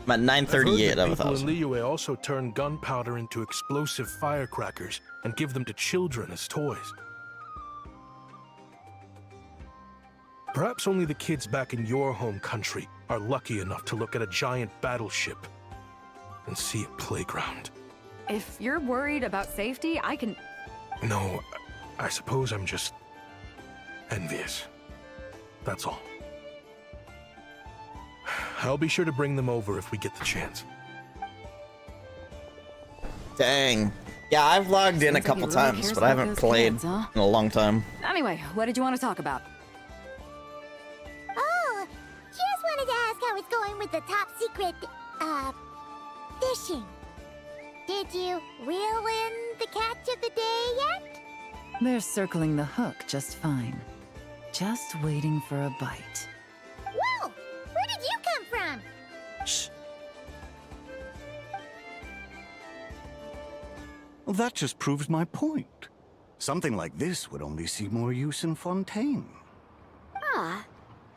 I'm at 938 out of People in 1,000. Liyue also turn gunpowder into explosive firecrackers and give them to children as toys. Perhaps only the kids back in your home country are lucky enough to look at a giant battleship and see a playground. If you're worried about safety, I can... No, I suppose I'm just envious. That's all. I'll be sure to bring them over if we get the chance. Dang. Yeah, I've logged in a Seems like couple he really times, cares but I about haven't those played kids, huh? in a long time. Anyway, what did you want to talk about? Oh, just wanted to ask how it's going with the top secret, fishing. Did you reel in the catch of the day yet? They're circling the hook just fine. Just waiting for a bite. Whoa! Where did you come from? Shh. Well, that just proves my point. Something like this would only see more use in Fontaine. Ah,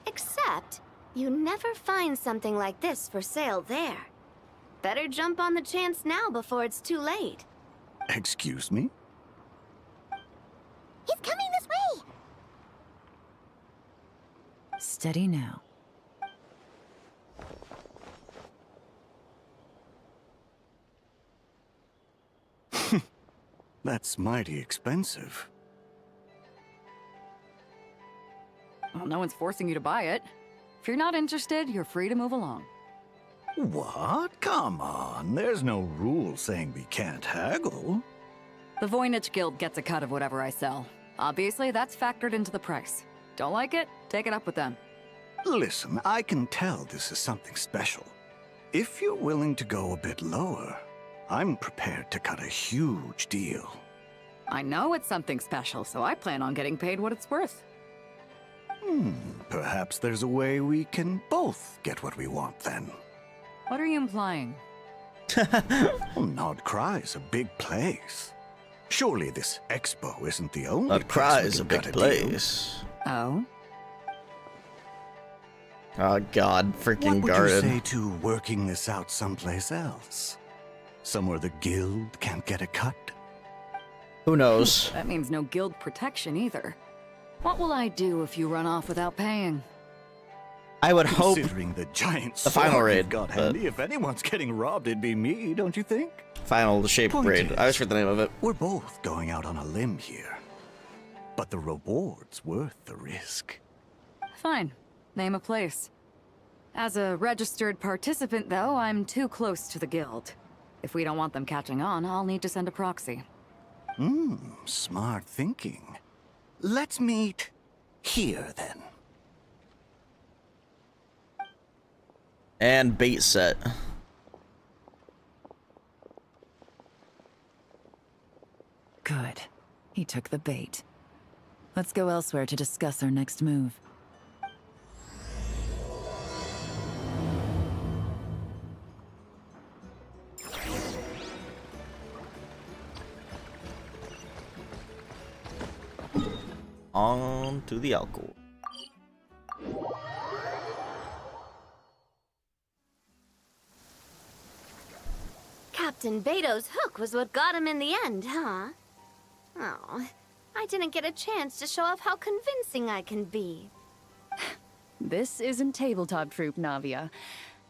except you never find something like this for sale there. Better jump on the chance now before it's too late. Excuse me? He's coming this way! Steady now. That's mighty expensive. Well, no one's forcing you to buy it. If you're not interested, you're free to move along. What? Come on, there's no rule saying we can't haggle. The Voynich Guild gets a cut of whatever I sell. Obviously, that's factored into the price. Don't like it? Take it up with them. Listen, I can tell this is something special. If you're willing to go a bit lower, I'm prepared to cut a huge deal. I know it's something special, so I plan on getting paid what it's worth. Perhaps there's a way we can both get what we want then. What are you implying? Well, Nod Cry is a big place. Surely this expo isn't the only Nod Cry place we is a can big cut deal. place. Oh? Oh god, freaking What would guarded. you say to working this out someplace else? Somewhere the guild can't get a cut? Who knows? That means no guild protection either. What will I do if you run off without paying? I would hope Considering the giant the final sword raid, you've got but- handy, if anyone's getting robbed, it'd be me, don't you think? final shape Point raid. is, I always forget the name of it. We're both going out on a limb here. But the reward's worth the risk. Fine. Name a place. As a registered participant, though, I'm too close to the guild. If we don't want them catching on, I'll need to send a proxy. Smart thinking. Let's meet here, then. And bait set. Good. He took the bait. Let's go elsewhere to discuss our next move. On to the alcohol. Captain Beto's hook was what got him in the end, huh? Oh, I didn't get a chance to show off how convincing I can be. This isn't tabletop troop, Navia.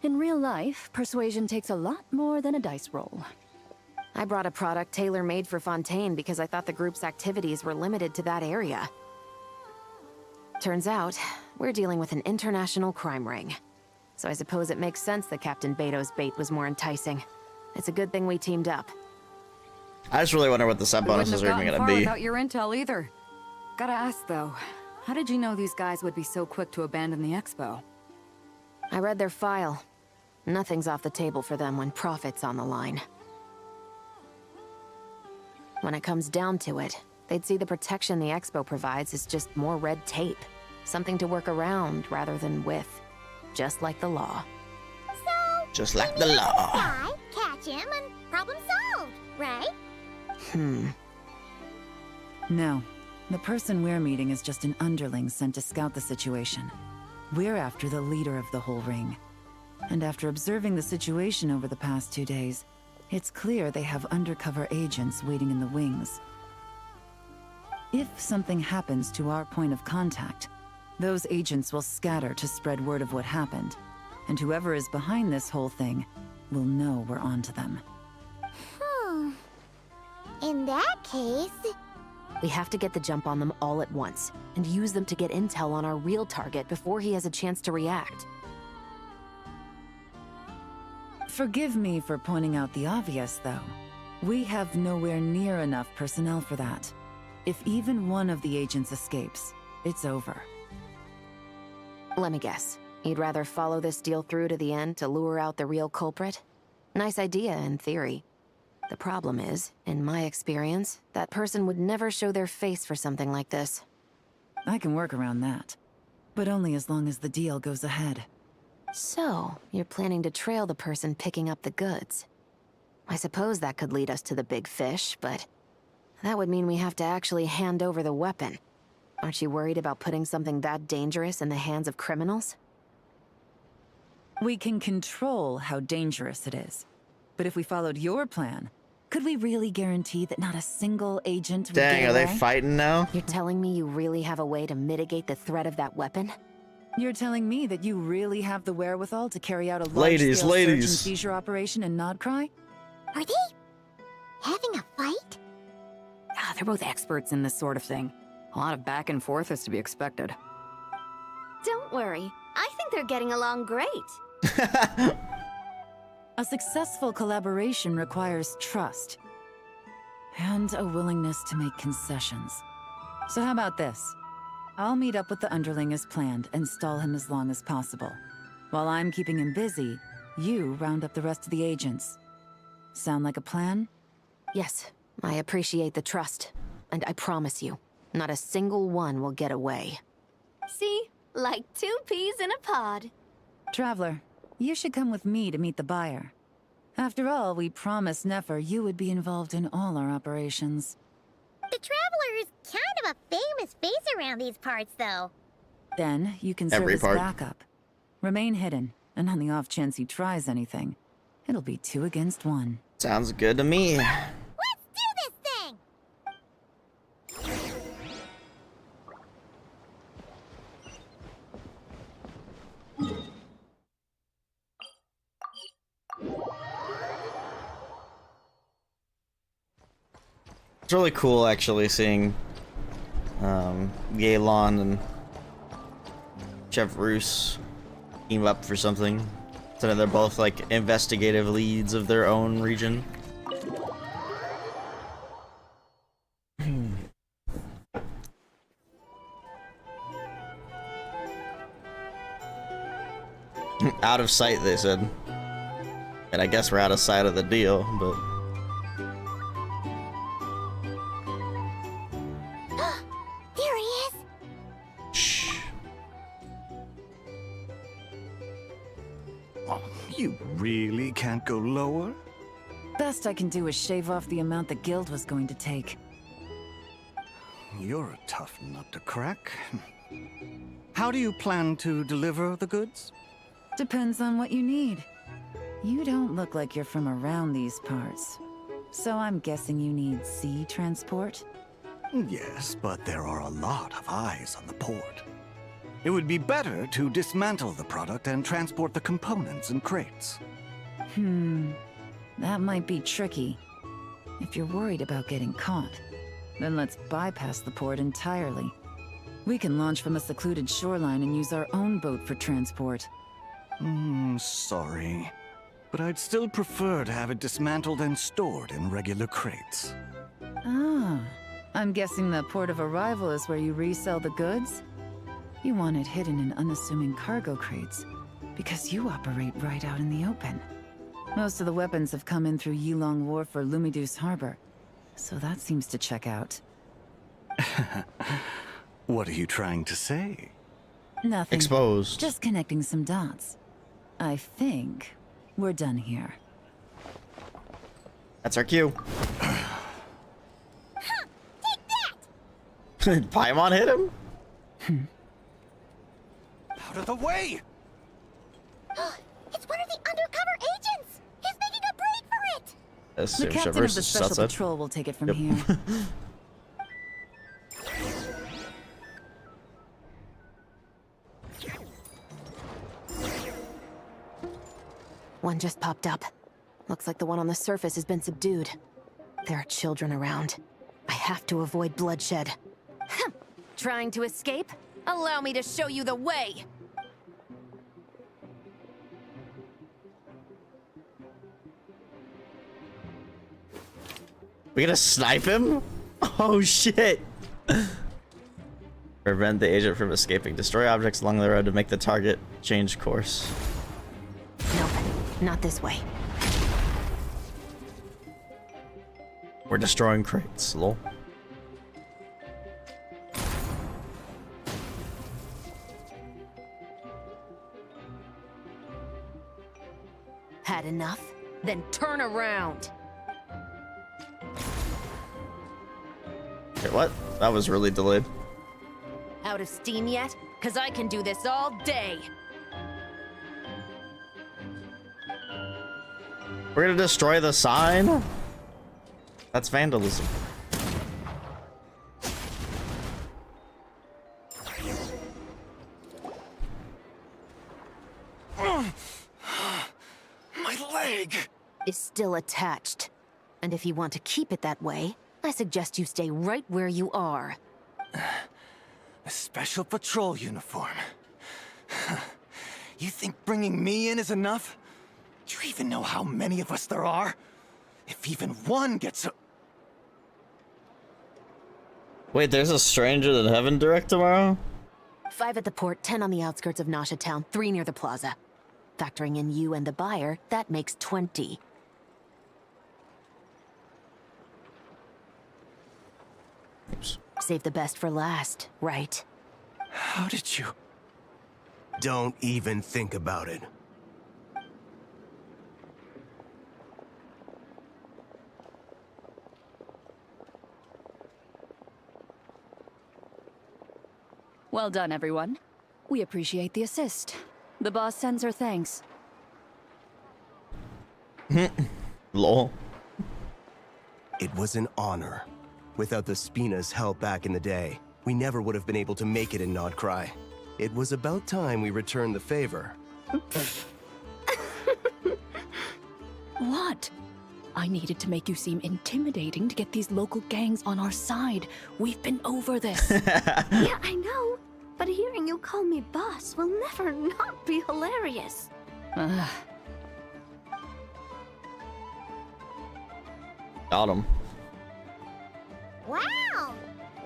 In real life, persuasion takes a lot more than a dice roll. I brought a product tailor-made for Fontaine because I thought the group's activities were limited to that area. Turns out, we're dealing with an international crime ring. So I suppose it makes sense that Captain Beto's bait was more enticing. It's a good thing we teamed up. I just really wonder what the sub We wouldn't bonuses have are even gotten gonna far be. without your intel either. Gotta ask though, how did you know these guys would be so quick to abandon the expo? I read their file. Nothing's off the table for them when profit's on the line. When it comes down to it, they'd see the protection the expo provides as just more red tape. Something to work around rather than with. Just like the law. So, Just like the law. guy catch catch him and problem solved, right? No. The person we're meeting is just an underling sent to scout the situation. We're after the leader of the whole ring. And after observing the situation over the past 2 days, it's clear they have undercover agents waiting in the wings. If something happens to our point of contact, those agents will scatter to spread word of what happened, and whoever is behind this whole thing will know we're onto them. In that case... We have to get the jump on them all at once, and use them to get intel on our real target before he has a chance to react. Forgive me for pointing out the obvious, though. We have nowhere near enough personnel for that. If even one of the agents escapes, it's over. Let me guess. You'd rather follow this deal through to the end to lure out the real culprit? Nice idea, in theory. The problem is, in my experience, that person would never show their face for something like this. I can work around that. But only as long as the deal goes ahead. So, you're planning to trail the person picking up the goods. I suppose that could lead us to the big fish, but... that would mean we have to actually hand over the weapon. Aren't you worried about putting something that dangerous in the hands of criminals? We can control how dangerous it is. But if we followed your plan, could we really guarantee that not a single agent would Dang, get are they away? fighting now? You're telling me you really have a way to mitigate the threat of that weapon? You're telling me that you really have the wherewithal to carry out a Ladies, large-scale search and ladies. seizure operation in Nodcry? Are they having a fight? They're both experts in this sort of thing. A lot of back and forth is to be expected. Don't worry. I think they're getting along great. A successful collaboration requires trust. And a willingness to make concessions. So how about this? I'll meet up with the underling as planned and stall him as long as possible. While I'm keeping him busy, you round up the rest of the agents. Sound like a plan? Yes, I appreciate the trust. And I promise you, not a single one will get away. See? Like 2 peas in a pod. Traveler, you should come with me to meet the buyer. After all, we promised Nefer you would be involved in all our operations. The Traveler is kind of a famous face around these parts, though. Then you can serve Every as part. backup. Remain hidden, and on the off chance he tries anything, it'll be 2 against 1. Sounds good to me. Let's do this thing! It's really cool actually seeing Yelan and Chef Roos team up for something. So they're both like investigative leads of their own region. Out of sight, they said. And I guess we're out of sight of the deal, but... There he is! Shh. Oh, you really can't go lower? Best I can do is shave off the amount the guild was going to take. You're a tough nut to crack. How do you plan to deliver the goods? Depends on what you need. You don't look like you're from around these parts. So I'm guessing you need sea transport? Yes, but there are a lot of eyes on the port. It would be better to dismantle the product and transport the components in crates. That might be tricky. If you're worried about getting caught, then let's bypass the port entirely. We can launch from a secluded shoreline and use our own boat for transport. Sorry. But I'd still prefer to have it dismantled and stored in regular crates. Ah, I'm guessing the port of arrival is where you resell the goods? You want it hidden in unassuming cargo crates, because you operate right out in the open. Most of the weapons have come in through Yilong Wharf or Lumidus Harbor, so that seems to check out. What are you trying to say? Nothing. Exposed. Just connecting some dots. I think we're done here. That's our cue. Take that! Paimon hit him? Out of the way! It's one of the undercover agents! He's making a break for it! The captain of the special patrol will take it from here. One just popped up. Looks like the one on the surface has been subdued. There are children around. I have to avoid bloodshed. Trying to escape? Allow me to show you the way! We gonna snipe him? Oh shit! Prevent the agent from escaping. Destroy objects along the road to make the target change course. Nope, not this way. We're destroying crates, lol. Had enough? Then turn around! Wait, what? That was really delayed. Out of steam yet? 'Cause I can do this all day! We're gonna destroy the sign? That's vandalism. My leg! Is still attached. And if you want to keep it that way, I suggest you stay right where you are. A special patrol uniform. You think bringing me in is enough? Do you even know how many of us there are? If even one gets a... Wait, there's a Stranger Than Heaven direct tomorrow? 5 at the port, 10 on the outskirts of Nasha Town, 3 near the plaza. Factoring in you and the buyer, that makes 20. Oops. Save the best for last, right? How did you... Don't even think about it. Well done, everyone. We appreciate the assist. The boss sends her thanks. Lol. It was an honor. Without the Spina's help back in the day, we never would have been able to make it in Nodcry. It was about time we returned the favor. What? I needed to make you seem intimidating to get these local gangs on our side. We've been over this. Yeah, I know. But hearing you call me boss will never not be hilarious. Got him. Wow!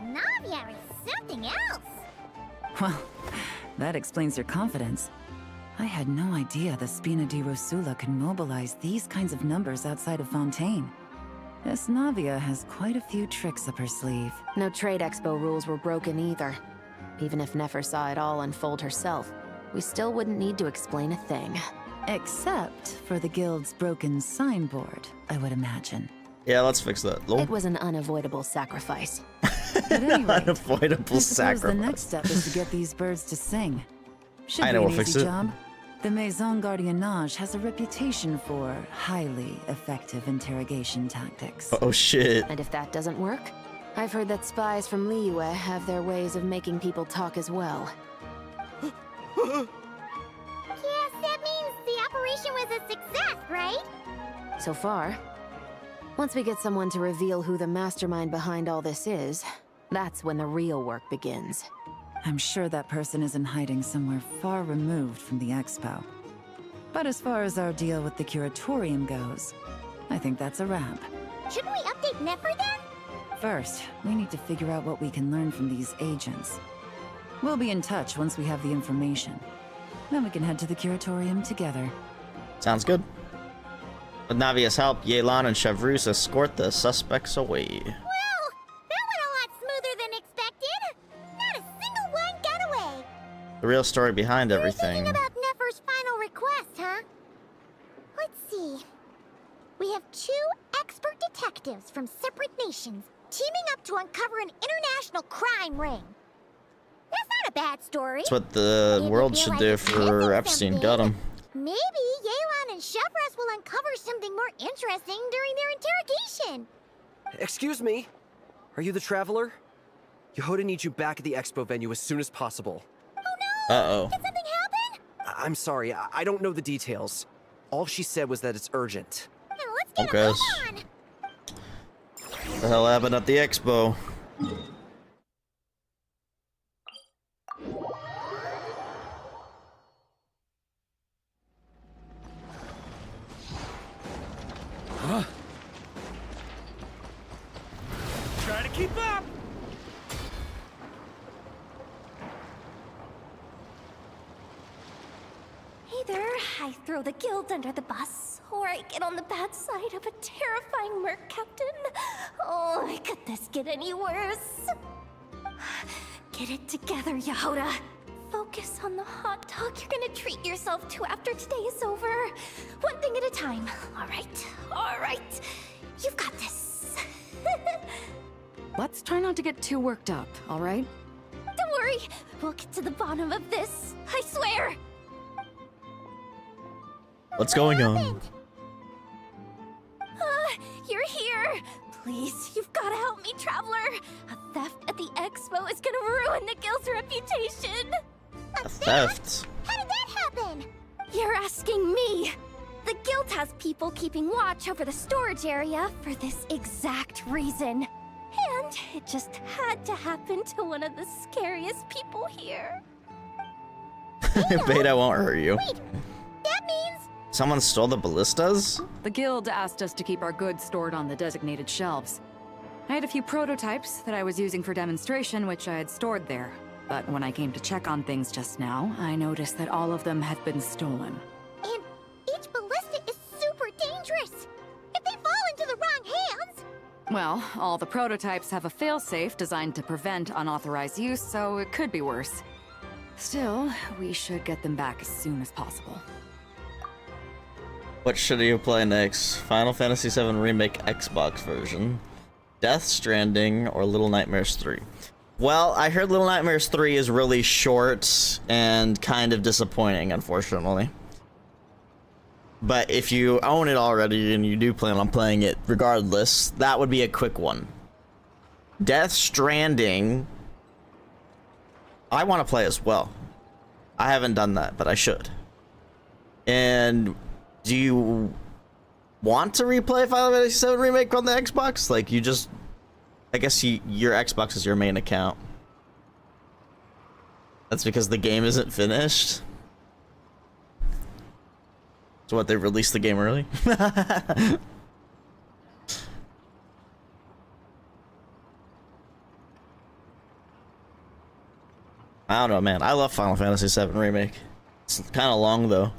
Navia is something else! Well, that explains your confidence. I had no idea the Spina di Rosula could mobilize these kinds of numbers outside of Fontaine. This Navia has quite a few tricks up her sleeve. No trade expo rules were broken either. Even if Nefer saw it all unfold herself, we still wouldn't need to explain a thing. Except for the guild's broken signboard, I would imagine. Yeah, let's fix that. Lol. It was an unavoidable sacrifice. At any rate, Unavoidable I suppose sacrifice. the next step is to get these birds to sing. Should I be know, an we'll fix easy it. job. The Maison Gardiennage has a reputation for highly effective interrogation tactics. Oh shit. And if that doesn't work, I've heard that spies from Liyue have their ways of making people talk as well. Yes, that means the operation was a success, right? So far. Once we get someone to reveal who the mastermind behind all this is, that's when the real work begins. I'm sure that person is in hiding somewhere far removed from the expo. But as far as our deal with the curatorium goes, I think that's a wrap. Shouldn't we update Nefer then? First, we need to figure out what we can learn from these agents. We'll be in touch once we have the information. Then we can head to the curatorium together. Sounds good. With Navia's help, Yelan and Chevrus escort the suspects away. Well, that went a lot smoother than expected. Not a single one got away. The real story behind everything. Thinking about Nefer's final request, huh? Let's see. We have 2 expert from separate nations, teaming up to uncover an international crime ring. That's not a bad story. That's what the It world would be should like do it's for missing Epstein. something. Got him. Maybe Yelan and Chevros will uncover something more interesting during their interrogation. Excuse me? Are you the Traveler? Yehoda needs you back at the expo venue as soon as possible. Uh-oh. Did something happen? I'm sorry, I don't know the details. All she said was that it's urgent. Now let's get Okay. a move on. What the hell happened at the expo? Huh? Try to keep up! Either I throw the guild under the bus, or I get on the bad side of a terrifying merc captain. Oh, could this get any worse? Get it together, Yehoda. Focus on the hot dog you're gonna treat yourself to after today is over. One thing at a time. All right. You've got this. Let's try not to get too worked up, all right? Don't worry, we'll get to the bottom of this. I swear. What's going on? You're here. Please, you've got to help me, Traveler. A theft at the expo is gonna ruin the guild's reputation. A theft? How did that happen? You're asking me. The guild has people keeping watch over the storage area for this exact reason. And it just had to happen to one of the scariest people here. Beta won't hurt you. Wait, that means... Someone stole the ballistas? The guild asked us to keep our goods stored on the designated shelves. I had a few prototypes that I was using for demonstration, which I had stored there. But when I came to check on things just now, I noticed that all of them had been stolen. And each ballista is super dangerous. If they fall into the wrong hands... Well, all the prototypes have a failsafe designed to prevent unauthorized use, so it could be worse. Still, we should get them back as soon as possible. What should you play next? Final Fantasy VII Remake Xbox version, Death Stranding, or Little Nightmares 3? Well, I heard Little Nightmares 3 is really short and kind of disappointing, unfortunately. But if you own it already and you do plan on playing it regardless, that would be a quick one. Death Stranding, I want to play as well. I haven't done that, but I should. And do you want to replay Final Fantasy VII Remake on the Xbox? Like, you just... I guess your Xbox is your main account. That's because the game isn't finished? So what, they released the game early? I don't know, man. I love Final Fantasy VII Remake. It's kind of long, though.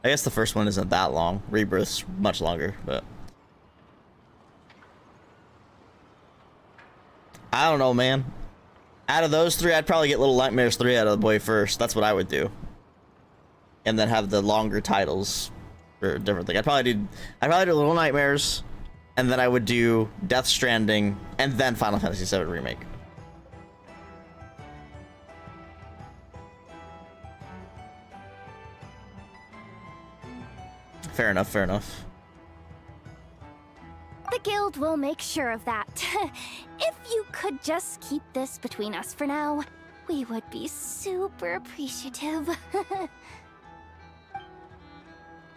I guess the first one isn't that long. Rebirth's much longer, but... I don't know, man. Out of those three, I'd probably get Little Nightmares 3 out of the way first. That's what I would do. And then have the longer titles for a different thing. I'd probably do Little Nightmares, and then I would do Death Stranding, and then Final Fantasy VII Remake. Fair enough, fair enough. The guild will make sure of that. If you could just keep this between us for now, we would be super appreciative.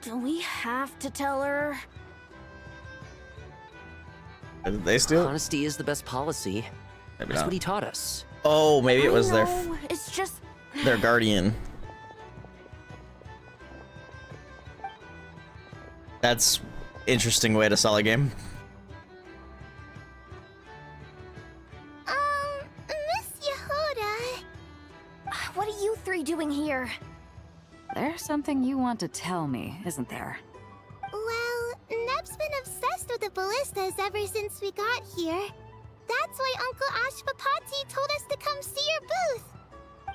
Do we have to tell her? Did they steal? Honesty is the best policy. Maybe That's not. what he taught us. Oh, maybe it was their It's just... their guardian. That's interesting way to sell a game. Miss Yehoda... What are you three doing here? There's something you want to tell me, isn't there? Well, Neb's been obsessed with the ballistas ever since we got here. That's why Uncle Ashpapati told us to come see your booth.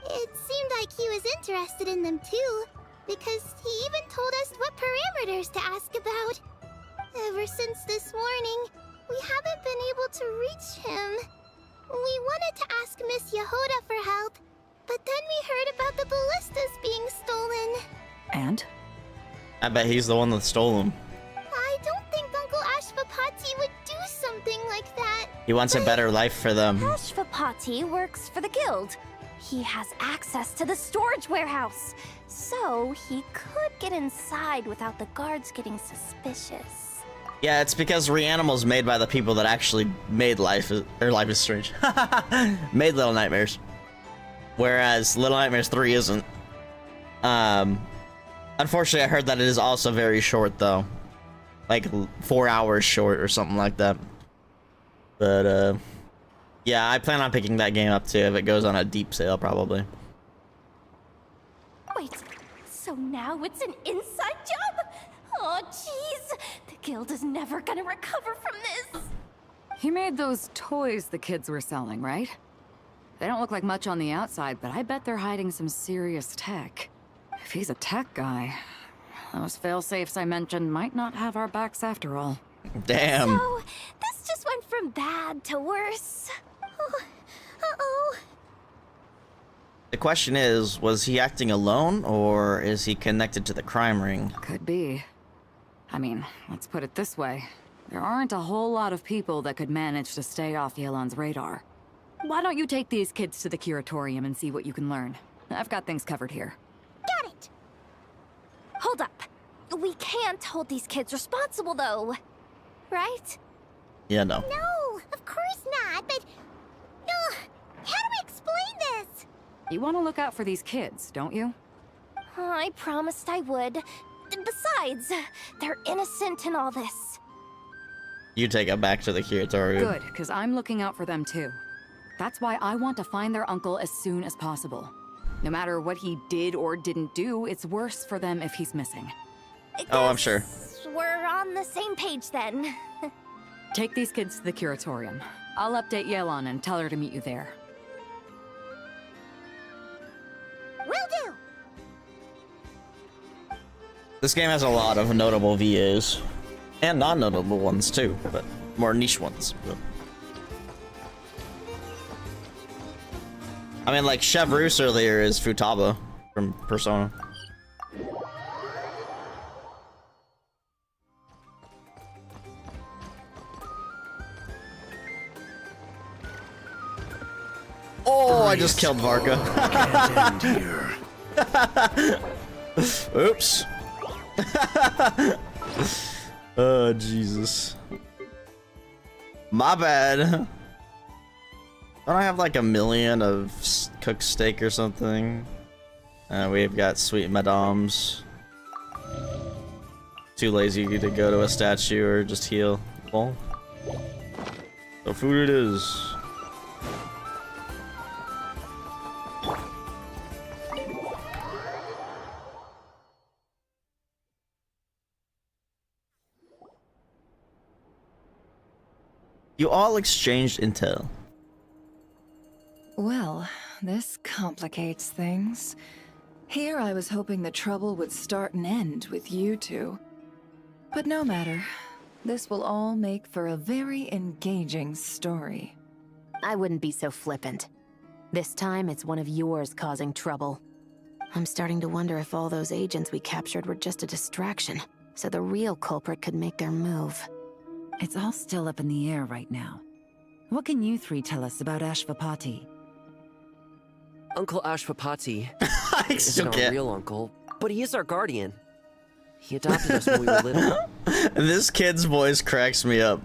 It seemed like he was interested in them too, because he even told us what parameters to ask about. Ever since this morning, we haven't been able to reach him. We wanted to ask Miss Yehoda for help, but then we heard about the ballistas being stolen. And? I bet he's the one that stole them. I don't think Uncle Ashvapati would do something like that. He wants a better life for them. Ashvapati works for the guild. He has access to the storage warehouse, so he could get inside without the guards getting suspicious. Yeah, it's because Reanimal's made by the people that actually made Life is Strange. Made Little Nightmares. Whereas Little Nightmares 3 isn't. Unfortunately, I heard that it is also very short, though. Like, 4 hours short or something like that. But, yeah, I plan on picking that game up, too, if it goes on a deep sale, probably. Wait, so now it's an inside job? Oh, jeez. The guild is never gonna recover from this. He made those toys the kids were selling, right? They don't look like much on the outside, but I bet they're hiding some serious tech. If he's a tech guy, those fail-safes I mentioned might not have our backs after all. Damn. So, this just went from bad to worse. Oh, uh-oh. The question is, was he acting alone, or is he connected to the crime ring? Could be. I mean, let's put it this way. There aren't a whole lot of people that could manage to stay off Yelan's radar. Why don't you take these kids to the curatorium and see what you can learn? I've got things covered here. Got it. Hold up. We can't hold these kids responsible, though. Right? Yeah, no. No, of course not, but... how do I explain this? You want to look out for these kids, don't you? I promised I would. Besides, they're innocent in all this. You take it back to the curatorium. Good, because I'm looking out for them too. That's why I want to find their uncle as soon as possible. No matter what he did or didn't do, it's worse for them if he's missing. Oh, I'm sure. We're on the same page then. Take these kids to the curatorium. I'll update Yelan and tell her to meet you there. Will do. This game has a lot of notable VAs. And non-notable ones, too. But more niche ones. But... I mean, like, Chevreuse earlier is Futaba from Persona. Oh, I just killed Varka. Oops. Oh, Jesus. My bad. Don't I have like 1 million of cooked steak or something? We've got sweet madames. Too lazy to go to a statue or just heal. Well, so food it is. You all exchanged intel. Well, this complicates things. Here I was hoping the trouble would start and end with you two. But no matter. This will all make for a very engaging story. I wouldn't be so flippant. This time, it's one of yours causing trouble. I'm starting to wonder if all those agents we captured were just a distraction, so the real culprit could make their move. It's all still up in the air right now. What can you three tell us about Ashvapati? Uncle Ashvapati isn't still our can't. real uncle, but he is our guardian. He adopted us when we were little. This kid's voice cracks me up.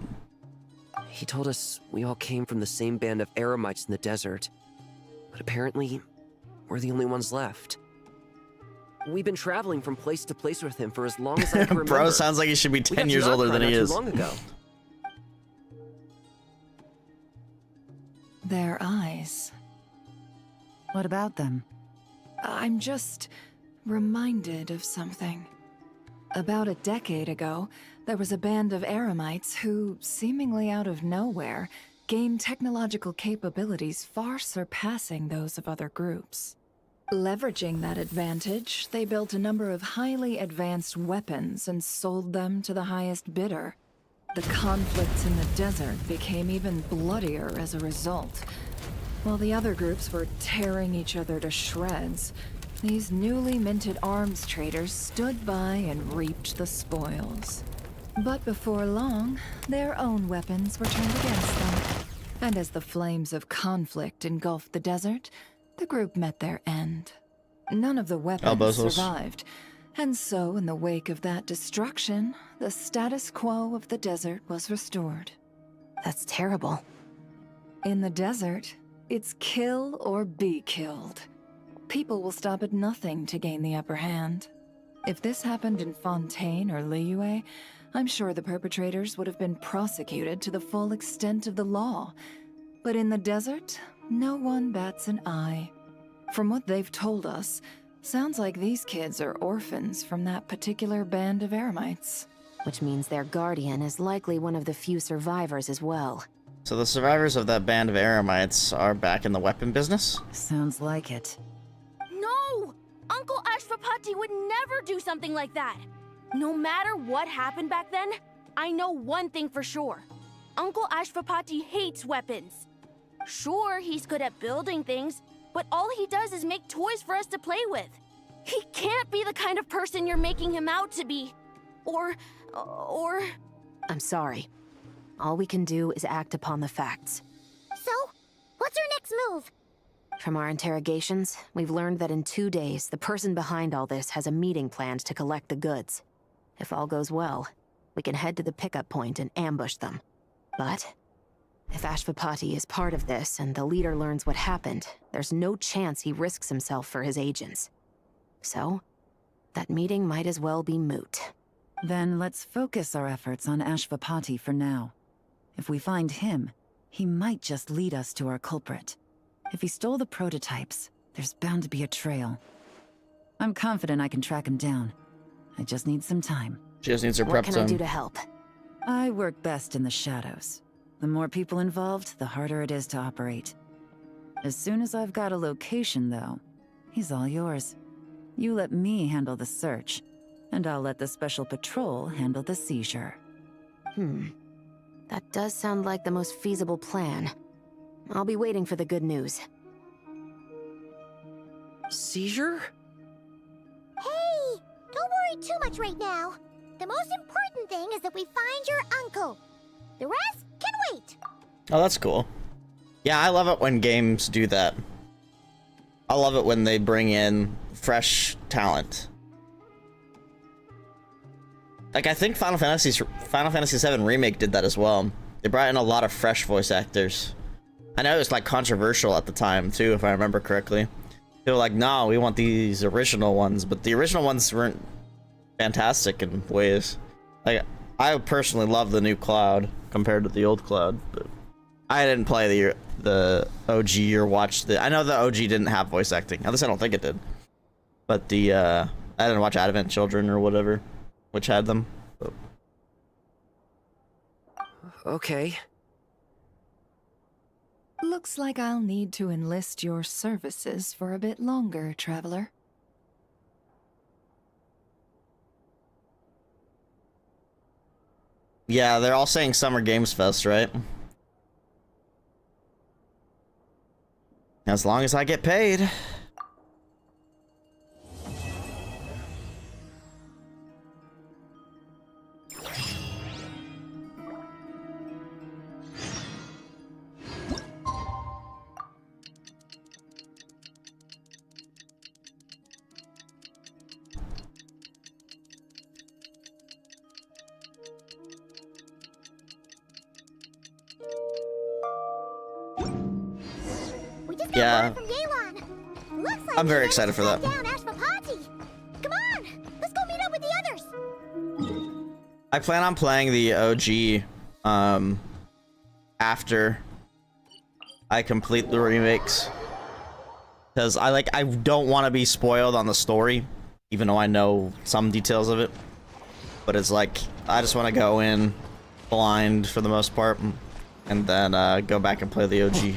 He told us we all came from the same band of Eremites in the desert. But apparently, we're the only ones left. We've been traveling from place to place with him for as long as I can remember. Bro sounds like he should be 10 years older than he is. Long ago. Their eyes. What about them? I'm just reminded of something. About a decade ago, there was a band of Eremites who, seemingly out of nowhere, gained technological capabilities far surpassing those of other groups. Leveraging that advantage, they built a number of highly advanced weapons and sold them to the highest bidder. The conflicts in the desert became even bloodier as a result. While the other groups were tearing each other to shreds, these newly minted arms traders stood by and reaped the spoils. But before long, their own weapons were turned against them. And as the flames of conflict engulfed the desert, the group met their end. None of the weapons survived. And so, in the wake of that destruction, the status quo of the desert was restored. That's terrible. In the desert, it's kill or be killed. People will stop at nothing to gain the upper hand. If this happened in Fontaine or Liyue, I'm sure the perpetrators would have been prosecuted to the full extent of the law. But in the desert, no one bats an eye. From what they've told us, sounds like these kids are orphans from that particular band of Eremites. Which means their guardian is likely one of the few survivors as well. So the survivors of that band of Eremites are back in the weapon business? Sounds like it. No! Uncle Ashvapati would never do something like that! No matter what happened back then, I know one thing for sure. Uncle Ashvapati hates weapons. Sure, he's good at building things, but all he does is make toys for us to play with. He can't be the kind of person you're making him out to be. Or... I'm sorry. All we can do is act upon the facts. So, what's our next move? From our interrogations, we've learned that in 2 days, the person behind all this has a meeting planned to collect the goods. If all goes well, we can head to the pickup point and ambush them. But if Ashvapati is part of this and the leader learns what happened, there's no chance he risks himself for his agents. So, that meeting might as well be moot. Then let's focus our efforts on Ashvapati for now. If we find him, he might just lead us to our culprit. If he stole the prototypes, there's bound to be a trail. I'm confident I can track him down. I just need some time. She just needs her prep time. What can I do to help? I work best in the shadows. The more people involved, the harder it is to operate. As soon as I've got a location, though, he's all yours. You let me handle the search, and I'll let the special patrol handle the seizure. That does sound like the most feasible plan. I'll be waiting for the good news. Seizure? Hey! Don't worry too much right now. The most important thing is that we find your uncle. The rest can wait. Oh, that's cool. Yeah, I love it when games do that. I love it when they bring in fresh talent. Like, I think Final Fantasy VII Remake did that as well. They brought in a lot of fresh voice actors. I know it was like controversial at the time too, if I remember correctly. They were like, no, we want these original ones, but the original ones weren't fantastic in ways. Like, I personally love the new Cloud compared to the old Cloud, but I didn't play the OG or watch the... I know the OG didn't have voice acting. At least I don't think it did. But the, I didn't watch Advent Children or whatever, which had them. But... Okay. Looks like I'll need to enlist your services for a bit longer, Traveler. Yeah, they're all saying Summer Games Fest, right? As long as I get paid. Yeah, I'm very excited for that. Come on, let's go meet up with the others. I plan on playing the OG after I complete the remakes, because I don't want to be spoiled on the story, even though I know some details of it. But it's like I just want to go in blind for the most part, and then go back and play the OG.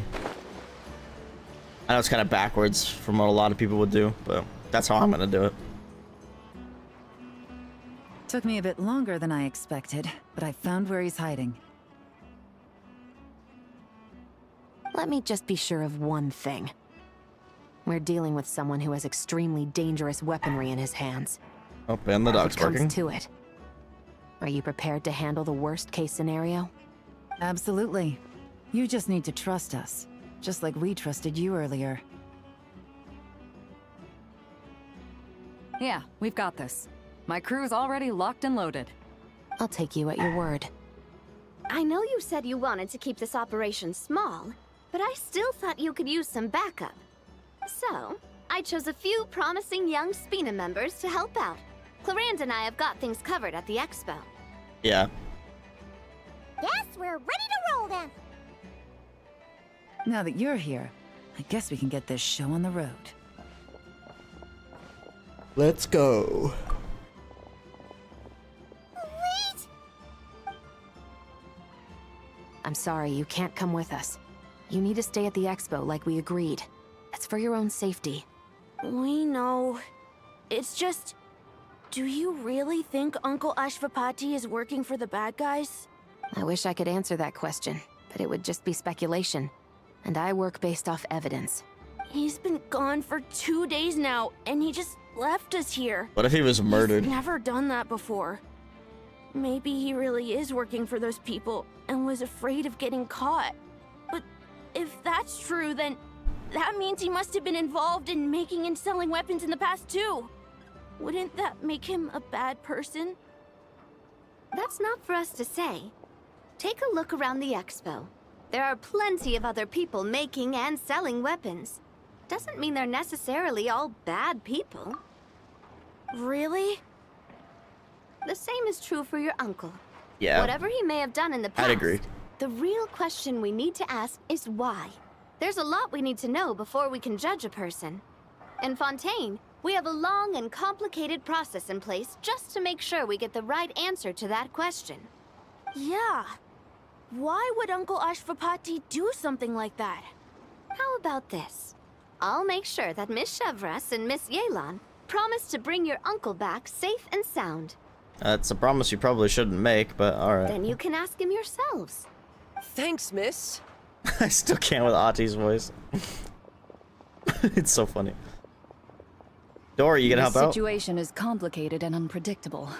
I know it's kind of backwards from what a lot of people would do, but that's how I'm gonna do it. Took me a bit longer than I expected, but I found where he's hiding. Let me just be sure of one thing. We're dealing with someone who has extremely dangerous weaponry in his hands. Oh, and the dog's If it barking. comes to it, are you prepared to handle the worst-case scenario? Absolutely. You just need to trust us, just like we trusted you earlier. Yeah, we've got this. My crew's already locked and loaded. I'll take you at your word. I know you said you wanted to keep this operation small, but I still thought you could use some backup. So, I chose a few promising young Spina members to help out. Clarand and I have got things covered at the expo. Yeah. Yes, we're ready to roll then. Now that you're here, I guess we can get this show on the road. Let's go. Wait! I'm sorry, you can't come with us. You need to stay at the expo like we agreed. It's for your own safety. We know. It's just... Do you really think Uncle Ashvapati is working for the bad guys? I wish I could answer that question, but it would just be speculation. And I work based off evidence. He's been gone for 2 days now, and he just left us here. What if he was murdered? He's never done that before. Maybe he really is working for those people and was afraid of getting caught. But if that's true, then that means he must have been involved in making and selling weapons in the past too. Wouldn't that make him a bad person? That's not for us to say. Take a look around the expo. There are plenty of other people making and selling weapons. Doesn't mean they're necessarily all bad people. Really? The same is true for your uncle. Yeah. Whatever he may have done in the past, I'd agree. the real question we need to ask is why. There's a lot we need to know before we can judge a person. In Fontaine, we have a long and complicated process in place just to make sure we get the right answer to that question. Yeah. Why would Uncle Ashvapati do something like that? How about this? I'll make sure that Miss Chevras and Miss Yelan promise to bring your uncle back safe and sound. That's a promise you probably shouldn't make, but alright. Then you can ask him yourselves. Thanks, miss. I still can't with Ati's voice. It's so funny. Dory, you gonna help The out? situation is complicated and unpredictable.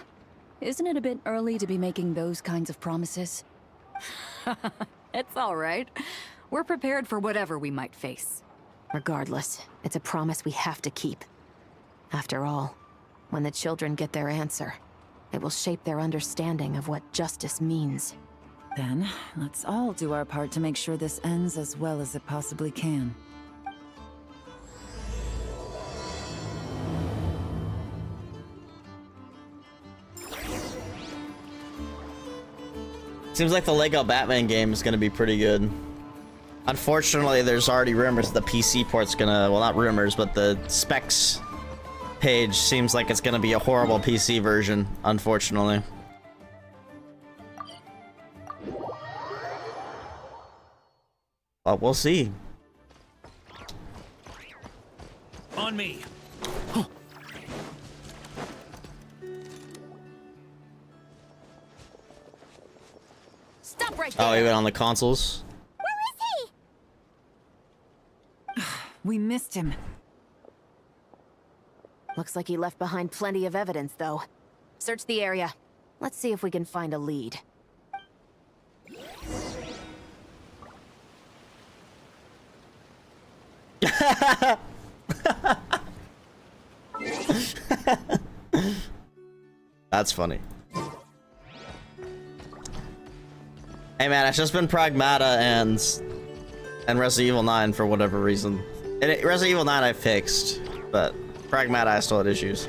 Isn't it a bit early to be making those kinds of promises? It's all right. We're prepared for whatever we might face. Regardless, it's a promise we have to keep. After all, when the children get their answer, it will shape their understanding of what justice means. Then, let's all do our part to make sure this ends as well as it possibly can. Seems like the Lego Batman game is gonna be pretty good. Unfortunately, there's already rumors the PC port's gonna, well, not rumors, but the specs page seems like it's gonna be a horrible PC version, unfortunately. But we'll see. On me. Stop right there! Oh, even on the consoles? Where is he? We missed him. Looks like he left behind plenty of evidence, though. Search the area. Let's see if we can find a lead. That's funny. Hey man, it's just been Pragmata and Resident Evil 9 for whatever reason. Resident Evil 9 I fixed, but Pragmata I still had issues.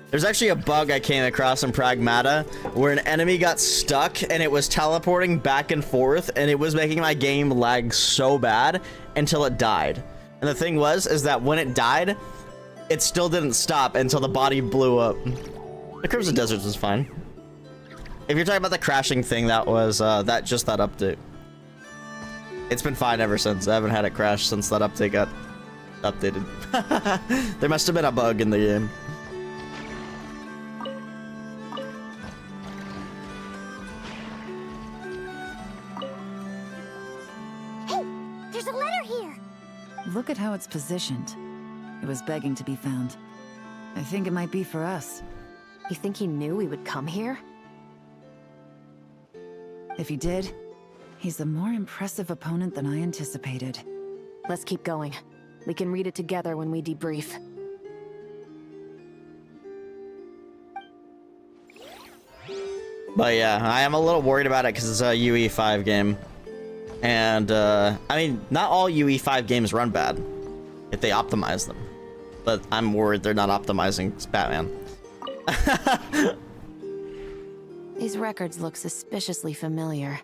There's actually a bug I came across in Pragmata where an enemy got stuck and it was teleporting back and forth and it was making my game lag so bad until it died. And the thing is that when it died, it still didn't stop until the body blew up. The Crimson Deserts was fine. If you're talking about the crashing thing, that was that update. It's been fine ever since. I haven't had it crash since that update got updated. There must have been a bug in the game. There's a letter here. Look at how it's positioned. It was begging to be found. I think it might be for us. You think he knew we would come here? If he did, he's a more impressive opponent than I anticipated. Let's keep going. We can read it together when we debrief. But yeah, I am a little worried about it because it's a UE5 game. And, I mean, not all UE5 games run bad if they optimize them. But I'm worried they're not optimizing Batman. These records look suspiciously familiar.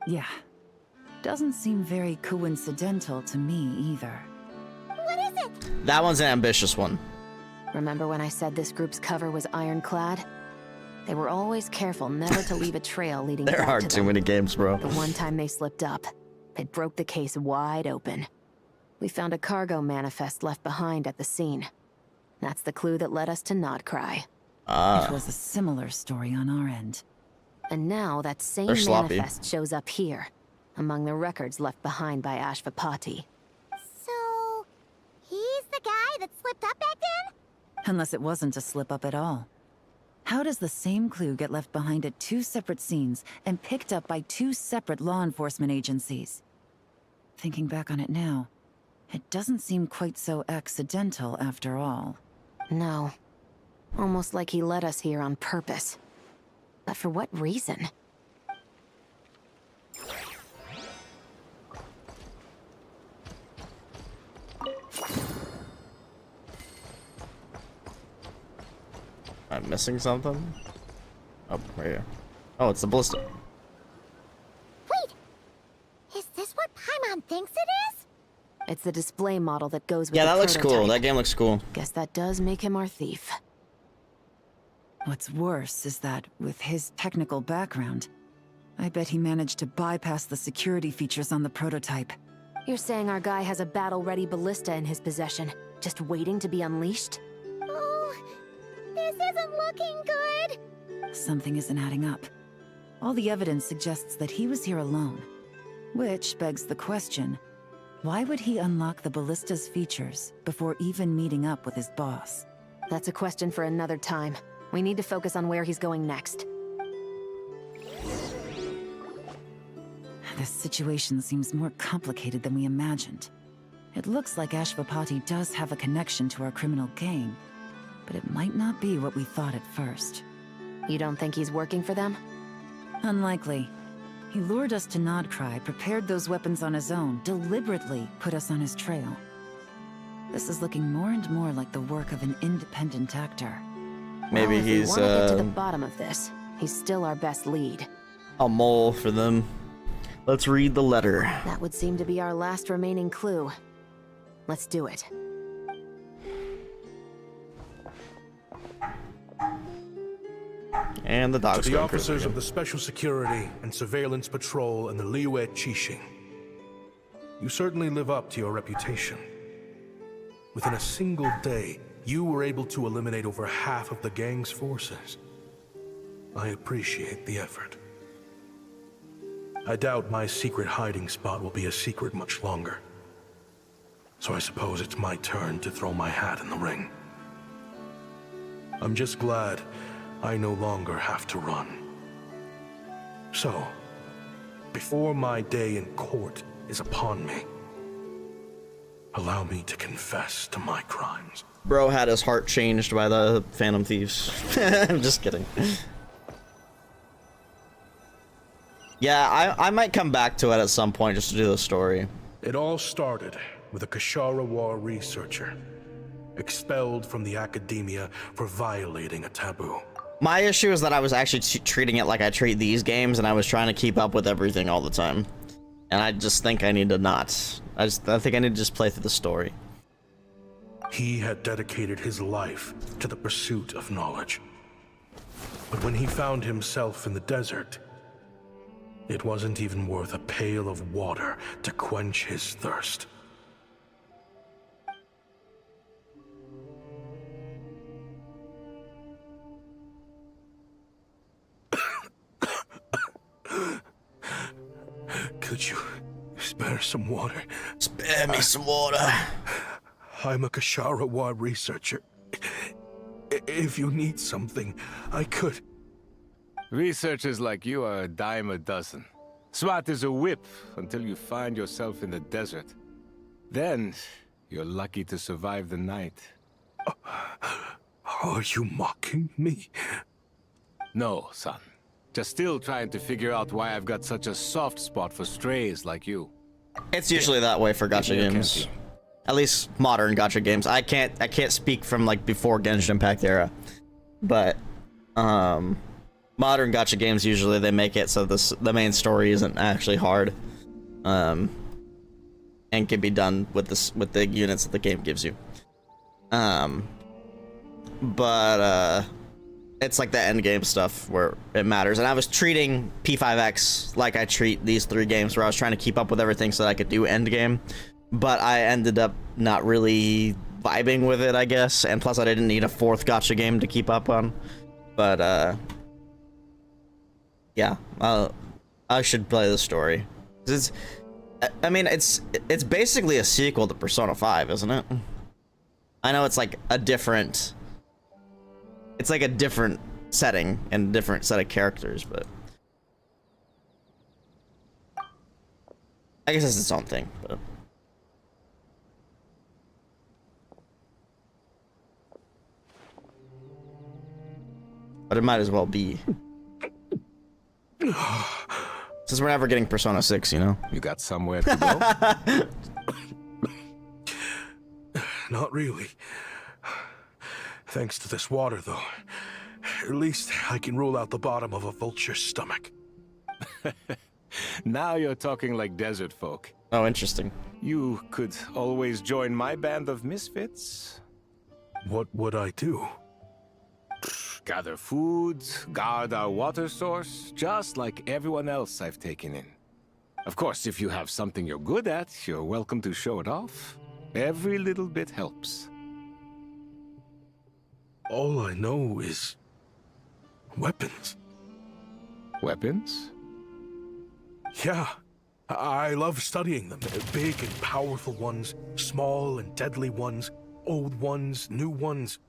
Yeah. Doesn't seem very coincidental to me either. What is it? That one's an ambitious one. Remember when I said this group's cover was ironclad? They were always careful never to leave a trail leading back to them. There are too many games, bro. The one time they slipped up, it broke the case wide open. We found a cargo manifest left behind at the scene. That's the clue that led us to Nodcry. It was a similar story on our end. And now that same manifest shows up here, among the records left behind by Ashvapati. So, he's the guy that slipped up back then? Unless it wasn't a slip-up at all. How does the same clue get left behind at two separate scenes and picked up by two separate law enforcement agencies? Thinking back on it now, it doesn't seem quite so accidental after all. No. Almost like he led us here on purpose. But for what reason? I'm missing something? Oh, right here. Oh, it's the ballista. Wait! Is this what Paimon thinks it is? It's the display model that goes with Yeah, the that looks cool. prototype. That game looks cool. Guess that does make him our thief. What's worse is that, with his technical background, I bet he managed to bypass the security features on the prototype. You're saying our guy has a battle-ready ballista in his possession, just waiting to be unleashed? Oh, this isn't looking good. Something isn't adding up. All the evidence suggests that he was here alone. Which begs the question, why would he unlock the ballista's features before even meeting up with his boss? That's a question for another time. We need to focus on where he's going next. This situation seems more complicated than we imagined. It looks like Ashvapati does have a connection to our criminal gang, but it might not be what we thought at first. You don't think he's working for them? Unlikely. He lured us to Nodcry, prepared those weapons on his own, deliberately put us on his trail. This is looking more and more like the work of an independent actor. Maybe well, if he's we want to get to the bottom of this, he's still our best lead. a mole for them. Let's read the letter. That would seem to be our last remaining clue. Let's do it. And the dog's To the going crazy officers again. of the Special Security and Surveillance Patrol and the Liyue Qixing, you certainly live up to your reputation. Within a single day, you were able to eliminate over half of the gang's forces. I appreciate the effort. I doubt my secret hiding spot will be a secret much longer. So I suppose it's my turn to throw my hat in the ring. I'm just glad I no longer have to run. So, before my day in court is upon me, allow me to confess to my crimes. Bro had his heart changed by the Phantom Thieves. I'm just kidding. Yeah, I might come back to it at some point just to do the story. It all started with a Kashara War researcher, expelled from the academia for violating a taboo. My issue is that I was actually treating it like I treat these games, and I was trying to keep up with everything all the time. And I just think I need to not. I think I need to just play through the story. He had dedicated his life to the pursuit of knowledge. But when he found himself in the desert, it wasn't even worth a pail of water to quench his thirst. Spare some water. Spare me some water. I'm a Kasharawa researcher. If you need something, I could. Researchers like you are a dime a dozen. Smart as a whip until you find yourself in the desert. Then, you're lucky to survive the night. Are you mocking me? No, son. Just still trying to figure out why I've got such a soft spot for strays like you. It's usually that way for gacha games. At least modern gacha games. I can't speak from like before Genshin Impact era. But modern gacha games usually they make it so the main story isn't actually hard. And can be done with the units that the game gives you. But it's like the end game stuff where it matters. And I was treating P5X like I treat these 3 games, where I was trying to keep up with everything so that I could do end game. But I ended up not really vibing with it, I guess. And plus I didn't need a 4th gacha game to keep up on. But yeah, I should play the story. I mean, it's basically a sequel to Persona 5, isn't it? I know it's like a different... It's like a different setting and a different set of characters, but... I guess it's its own thing, but... But it might as well be. Since we're never getting Persona 6, you know? You got somewhere to go? Not really. Thanks to this water, though. At least I can rule out the bottom of a vulture's stomach. Now you're talking like desert folk. Oh, interesting. You could always join my band of misfits. What would I do? Gather food, guard our water source, just like everyone else I've taken in. Of course, if you have something you're good at, you're welcome to show it off. Every little bit helps. All I know is... weapons. Weapons? Yeah. I love studying them. Big and powerful ones, small and deadly ones, old ones, new ones.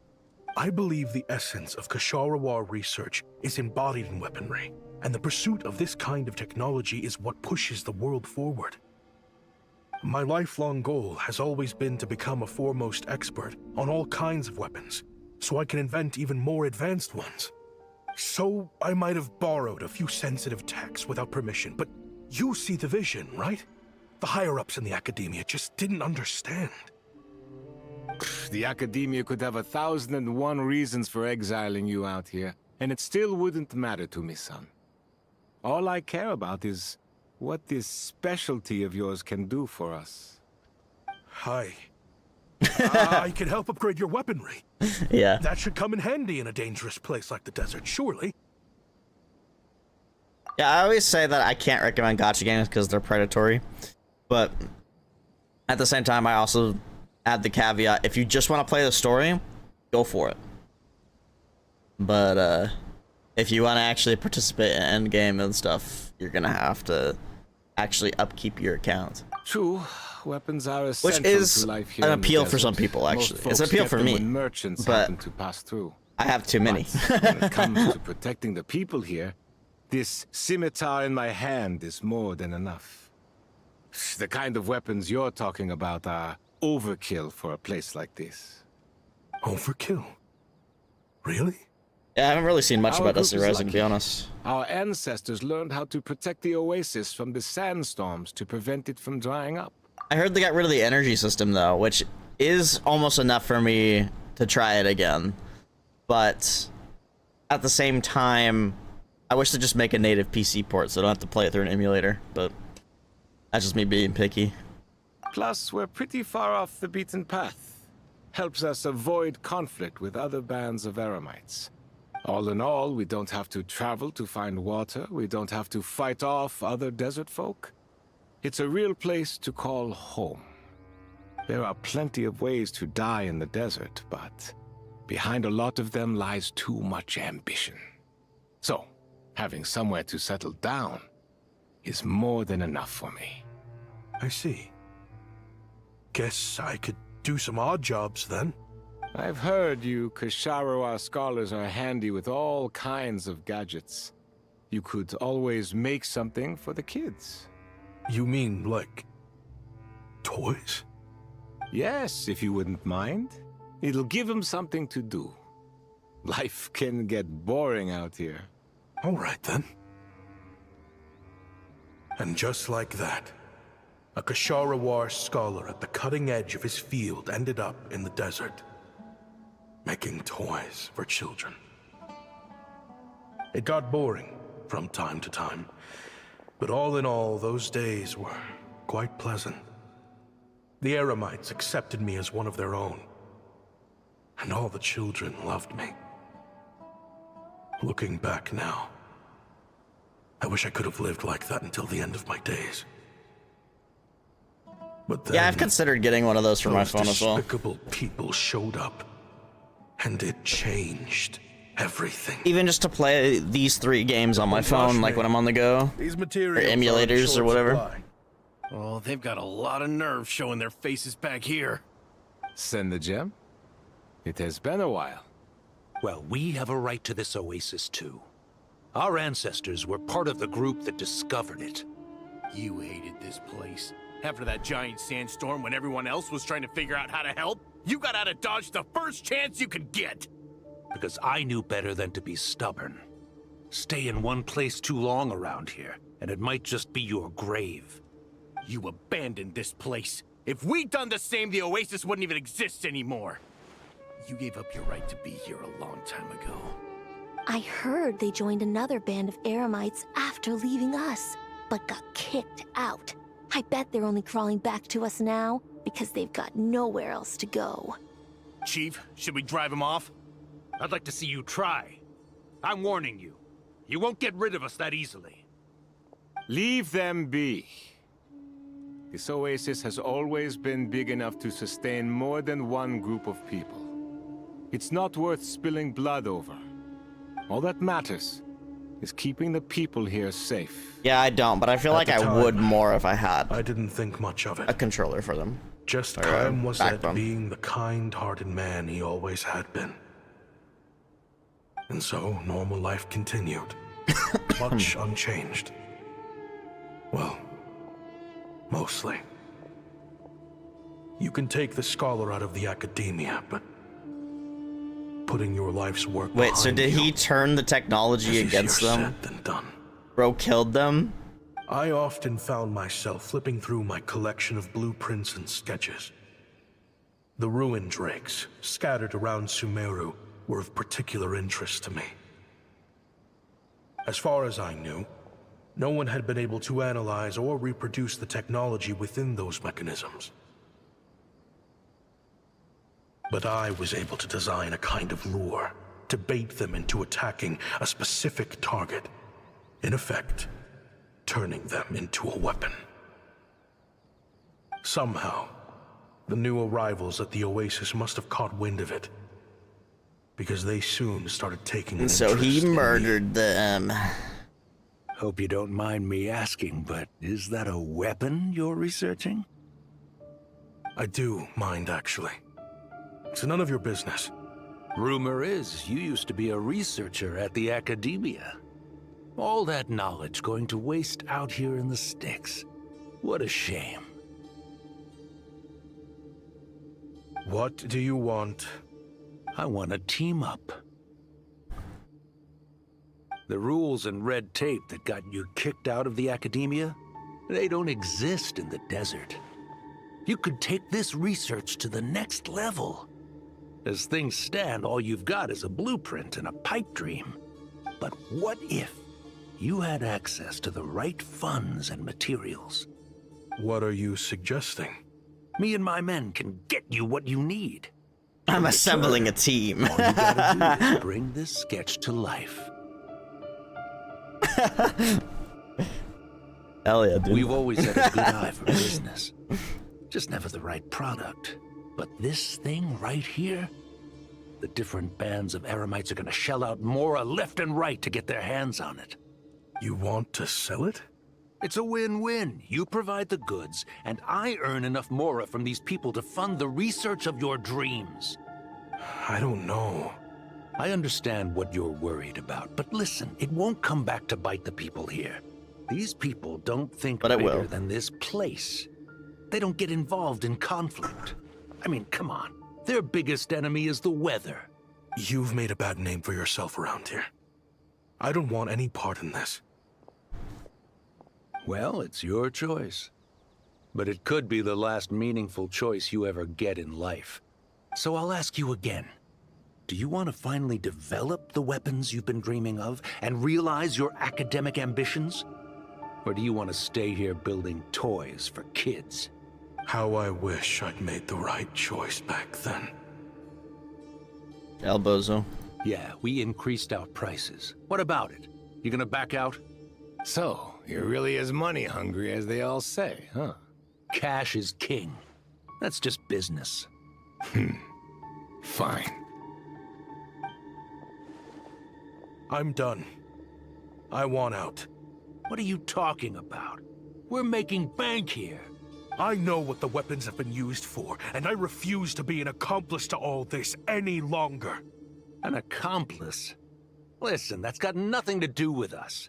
I believe the essence of Kasharawa research is embodied in weaponry, and the pursuit of this kind of technology is what pushes the world forward. My lifelong goal has always been to become a foremost expert on all kinds of weapons, so I can invent even more advanced ones. So I might have borrowed a few sensitive techs without permission, but you see the vision, right? The higher-ups in the academia just didn't understand. The academia could have 1,001 reasons for exiling you out here, and it still wouldn't matter to me, son. All I care about is what this specialty of yours can do for us. Hi. I can help upgrade your weaponry. Yeah. That should come in handy in a dangerous place like the desert, surely. Yeah, I always say that I can't recommend gacha games because they're predatory. But at the same time, I also add the caveat, if you just want to play the story, go for it. But if you want to actually participate in endgame and stuff, you're going to have to actually upkeep your account. True. Weapons are essential which is to life here an in the appeal for desert. some people, actually. Most It's an folks appeal get for them me, when merchants but happen to pass through. I have too many. But when it comes to protecting the people here, this scimitar in my hand is more than enough. The kind of weapons you're talking about are overkill for a place like this. Overkill? Really? Yeah, I haven't really seen much Our about group Dusty is Rising, to lucky. be honest. Our ancestors learned how to protect the oasis from the sandstorms to prevent it from drying up. I heard they got rid of the energy system, though, which is almost enough for me to try it again. But at the same time, I wish they'd just make a native PC port so I don't have to play it through an emulator. But that's just me being picky. Plus, we're pretty far off the beaten path. Helps us avoid conflict with other bands of Eremites. All in all, we don't have to travel to find water. We don't have to fight off other desert folk. It's a real place to call home. There are plenty of ways to die in the desert, but behind a lot of them lies too much ambition. So, having somewhere to settle down is more than enough for me. I see. Guess I could do some odd jobs then. I've heard you Kasharawa scholars are handy with all kinds of gadgets. You could always make something for the kids. You mean, like, toys? Yes, if you wouldn't mind. It'll give them something to do. Life can get boring out here. All right, then. And just like that, a Kasharawar scholar at the cutting edge of his field ended up in the desert, making toys for children. It got boring from time to time, but all in all, those days were quite pleasant. The Eremites accepted me as one of their own, and all the children loved me. Looking back now, I wish I could have lived like that until the end of my days. But then, yeah, I've considered getting one of those for my phone as well. Despicable people showed up, and it changed everything. Even just to play these 3 games on my phone, like when I'm on the go, These or materials emulators or whatever. supply. Oh, they've got a lot of nerve showing their faces back here. Send the gem? It has been a while. Well, we have a right to this oasis too. Our ancestors were part of the group that discovered it. You hated this place. After that giant sandstorm when everyone else was trying to figure out how to help, you got out of Dodge the first chance you could get. Because I knew better than to be stubborn. Stay in one place too long around here, and it might just be your grave. You abandoned this place. If we'd done the same, the oasis wouldn't even exist anymore. You gave up your right to be here a long time ago. I heard they joined another band of Eremites after leaving us, but got kicked out. I bet they're only crawling back to us now because they've got nowhere else to go. Chief, should we drive him off? I'd like to see you try. I'm warning you. You won't get rid of us that easily. Leave them be. This oasis has always been big enough to sustain more than one group of people. It's not worth spilling blood over. All that matters is keeping the people here safe. Yeah, I don't, but I feel like I would more if I had. I didn't think much of it. A controller for them. Just Or, time was at backbone. being the kind-hearted man he always had been. And so, normal life continued. Much unchanged. Well, mostly. You can take the scholar out of the academia, but putting your life's work Wait, so behind did you he turn the technology is against easier them? said than done. Bro killed them? I often found myself flipping through my collection of blueprints and sketches. The ruin drakes, scattered around Sumeru, were of particular interest to me. As far as I knew, no one had been able to analyze or reproduce the technology within those mechanisms. But I was able to design a kind of lure to bait them into attacking a specific target. In effect, turning them into a weapon. Somehow, the new arrivals at the Oasis must have caught wind of it, because they soon started taking an And so he interest in me. murdered them. Hope you don't mind me asking, but is that a weapon you're researching? I do mind, actually. It's none of your business. Rumor is you used to be a researcher at the academia. All that knowledge going to waste out here in the sticks. What a shame. What do you want? I want to team up. The rules and red tape that got you kicked out of the academia, they don't exist in the desert. You could take this research to the next level. As things stand, all you've got is a blueprint and a pipe dream. But what if you had access to the right funds and materials? What are you suggesting? Me and my men can get you what you need. I'm assembling a team. All you gotta do is bring this sketch to life. Hell yeah, dude. We've always had a good eye for business. Just never the right product. But this thing right here, the different bands of Eremites are gonna shell out more left and right to get their hands on it. You want to sell it? It's a win-win. You provide the goods, and I earn enough mora from these people to fund the research of your dreams. I don't know. I understand what you're worried about, but listen, it won't come back to bite the people here. These people don't think bigger than this place. They don't get involved in conflict. I mean, come on. Their biggest enemy is the weather. You've made a bad name for yourself around here. I don't want any part in this. Well, it's your choice. But it could be the last meaningful choice you ever get in life. So I'll ask you again. Do you want to finally develop the weapons you've been dreaming of and realize your academic ambitions? Or do you want to stay here building toys for kids? How I wish I'd made the right choice back then. Elbozo. Yeah, we increased our prices. What about it? You gonna back out? So, you're really as money hungry as they all say, huh? Cash is king. That's just business. Fine. I'm done. I want out. What are you talking about? We're making bank here. I know what the weapons have been used for, and I refuse to be an accomplice to all this any longer. An accomplice? Listen, that's got nothing to do with us.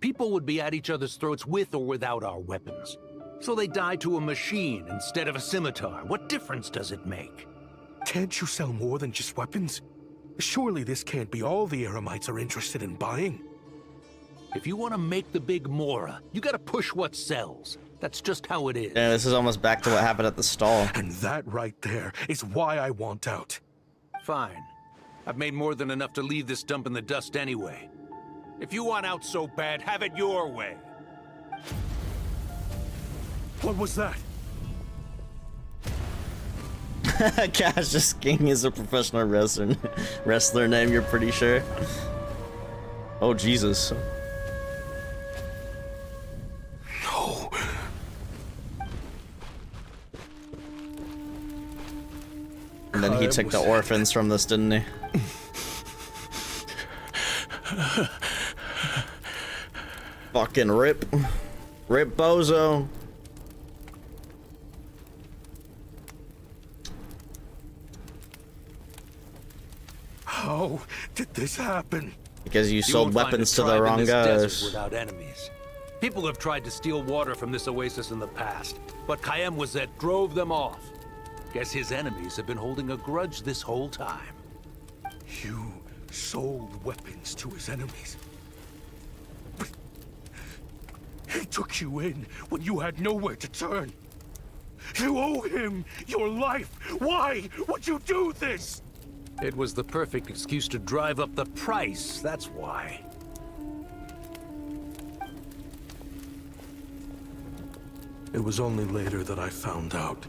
People would be at each other's throats with or without our weapons. So they die to a machine instead of a scimitar. What difference does it make? Can't you sell more than just weapons? Surely this can't be all the Eremites are interested in buying. If you want to make the big mora, you gotta push what sells. That's just how it is. Yeah, this is almost back to what happened at the stall. And that right there is why I want out. Fine. I've made more than enough to leave this dump in the dust anyway. If you want out so bad, have it your way. What was that? Cash just King is a professional wrestler name, you're pretty sure? Oh, Jesus. No. And then he took the orphans from this, didn't he? Fucking rip. Rip Bozo. How did this happen? Because you sold weapons to the wrong guys. Without enemies. People have tried to steal water from this oasis in the past, but Kayem Wazet drove them off. Guess his enemies have been holding a grudge this whole time. You sold weapons to his enemies? But he took you in when you had nowhere to turn. You owe him your life. Why would you do this? It was the perfect excuse to drive up the price, that's why. It was only later that I found out.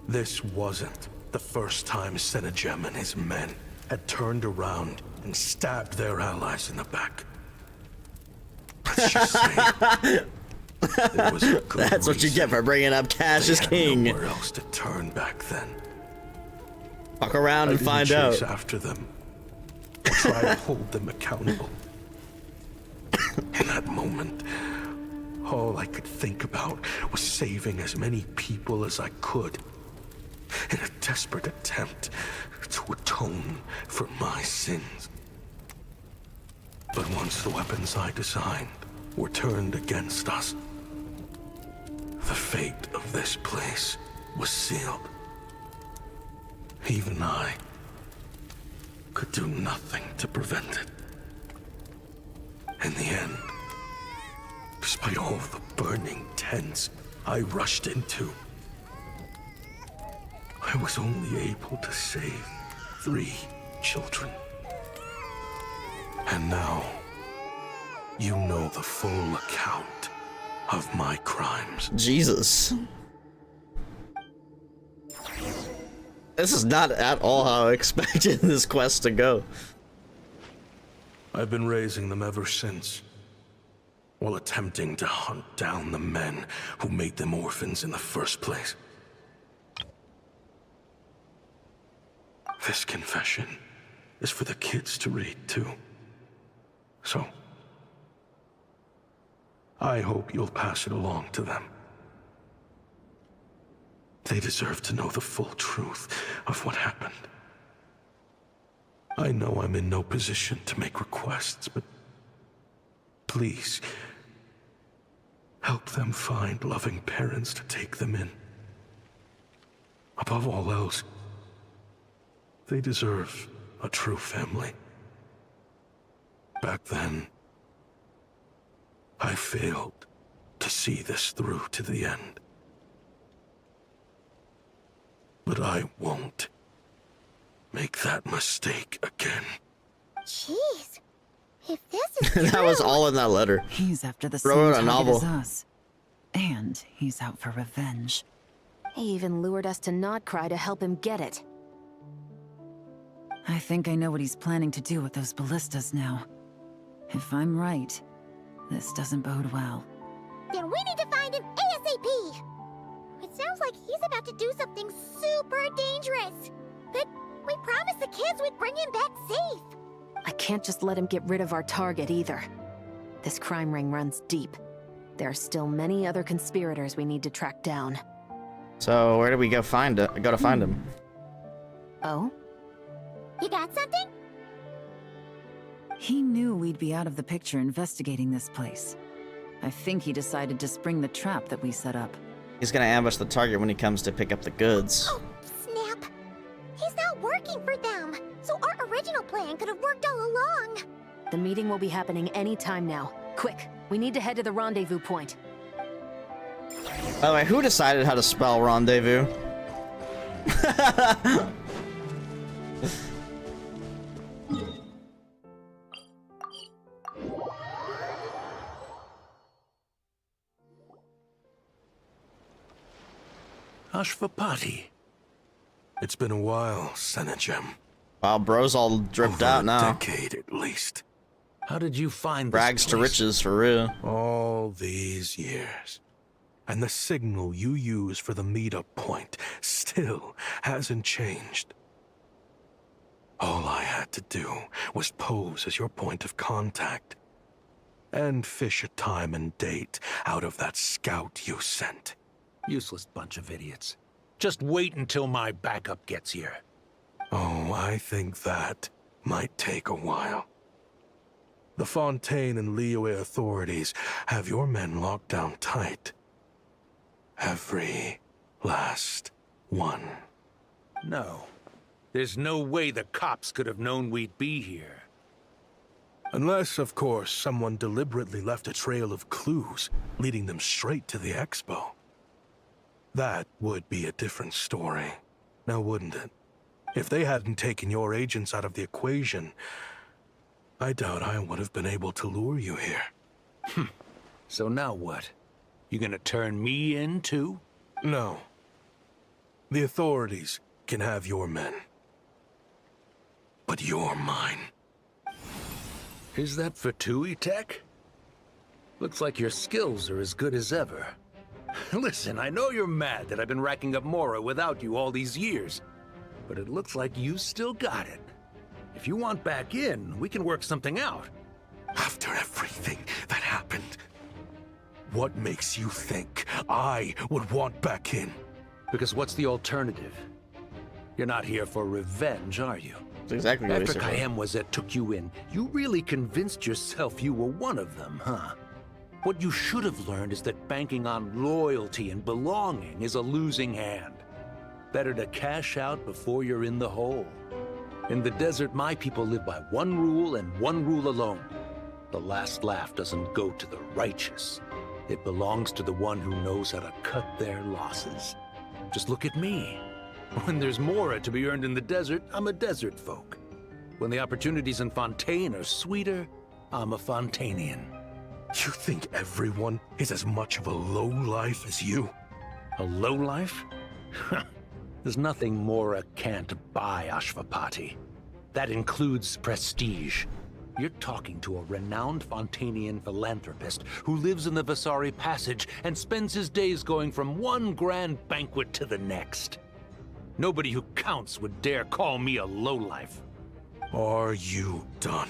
This wasn't the first time Senegem and his men had turned around and stabbed their allies in the back. Let's just say, there was a good That's what you get for bringing up Cash as King. Nowhere else to turn back then. Fuck around and find out. I didn't chase after them. Try to hold them accountable. In that moment, all I could think about was saving as many people as I could in a desperate attempt to atone for my sins. But once the weapons I designed were turned against us, the fate of this place was sealed. Even I could do nothing to prevent it. In the end, despite all the burning tents I rushed into, I was only able to save 3 children. And now, you know the full account of my crimes. Jesus. This is not at all how I expected this quest to go. I've been raising them ever since, while attempting to hunt down the men who made them orphans in the first place. This confession is for the kids to read too. So, I hope you'll pass it along to them. They deserve to know the full truth of what happened. I know I'm in no position to make requests, but please, help them find loving parents to take them in. Above all else, they deserve a true family. Back then, I failed to see this through to the end. But I won't make that mistake again. Jeez. If this is That was all in that letter. He's after the Wrote same a target novel. as us. And he's out for revenge. He even lured us to Notcry to help him get it. I think I know what he's planning to do with those ballistas now. If I'm right, this doesn't bode well. Then we need to find him ASAP. It sounds like he's about to do something super dangerous. But we promised the kids we'd bring him back safe. I can't just let him get rid of our target either. This crime ring runs deep. There are still many other conspirators we need to track down. So where do we go find it? Go to find him. Oh? You got something? He knew we'd be out of the picture investigating this place. I think he decided to spring the trap that we set up. He's gonna ambush the target when he comes to pick up the goods. Oh, snap. He's not working for them. So our original plan could have worked all along. The meeting will be happening any time now. Quick, we need to head to the rendezvous point. By the way, who decided how to spell rendezvous? Ashvapati. It's been a while, Senegem. Wow, bro's all dripped out now. A decade at least. How did you find Rags this to place? riches, for real. All these years. And the signal you use for the meetup point still hasn't changed. All I had to do was pose as your point of contact. And fish a time and date out of that scout you sent. Useless bunch of idiots. Just wait until my backup gets here. Oh, I think that might take a while. The Fontaine and Liyue authorities have your men locked down tight. Every last one. No. There's no way the cops could have known we'd be here. Unless, of course, someone deliberately left a trail of clues, leading them straight to the expo. That would be a different story, now wouldn't it? If they hadn't taken your agents out of the equation, I doubt I would have been able to lure you here. So now what? You gonna turn me in, too? No. The authorities can have your men. But you're mine. Is that Fatui tech? Looks like your skills are as good as ever. Listen, I know you're mad that I've been racking up Mora without you all these years, but it looks like you still got it. If you want back in, we can work something out. After everything that happened, what makes you think I would want back in? Because what's the alternative? You're not here for revenge, are you? That's exactly what he After said. Kayemwazet took you in, you really convinced yourself you were one of them, huh? What you should have learned is that banking on loyalty and belonging is a losing hand. Better to cash out before you're in the hole. In the desert, my people live by one rule and one rule alone. The last laugh doesn't go to the righteous. It belongs to the one who knows how to cut their losses. Just look at me. When there's Mora to be earned in the desert, I'm a desert folk. When the opportunities in Fontaine are sweeter, I'm a Fontainian. You think everyone is as much of a lowlife as you? A lowlife? There's nothing Mora can't buy, Ashvapati. That includes prestige. You're talking to a renowned Fontainian philanthropist who lives in the Vasari Passage and spends his days going from one grand banquet to the next. Nobody who counts would dare call me a lowlife. Are you done?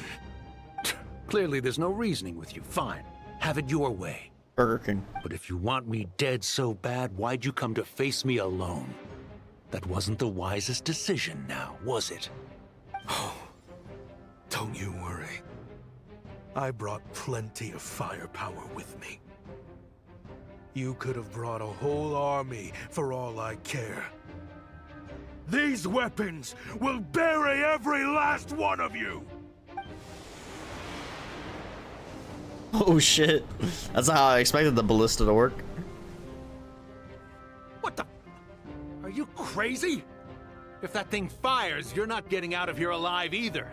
Clearly there's no reasoning with you. Fine. Have it your way. Burger King. But if you want me dead so bad, why'd you come to face me alone? That wasn't the wisest decision now, was it? Oh, don't you worry. I brought plenty of firepower with me. You could have brought a whole army for all I care. These weapons will bury every last one of you! Oh shit. That's how I expected the ballista to work. What the? Are you crazy? If that thing fires, you're not getting out of here alive either.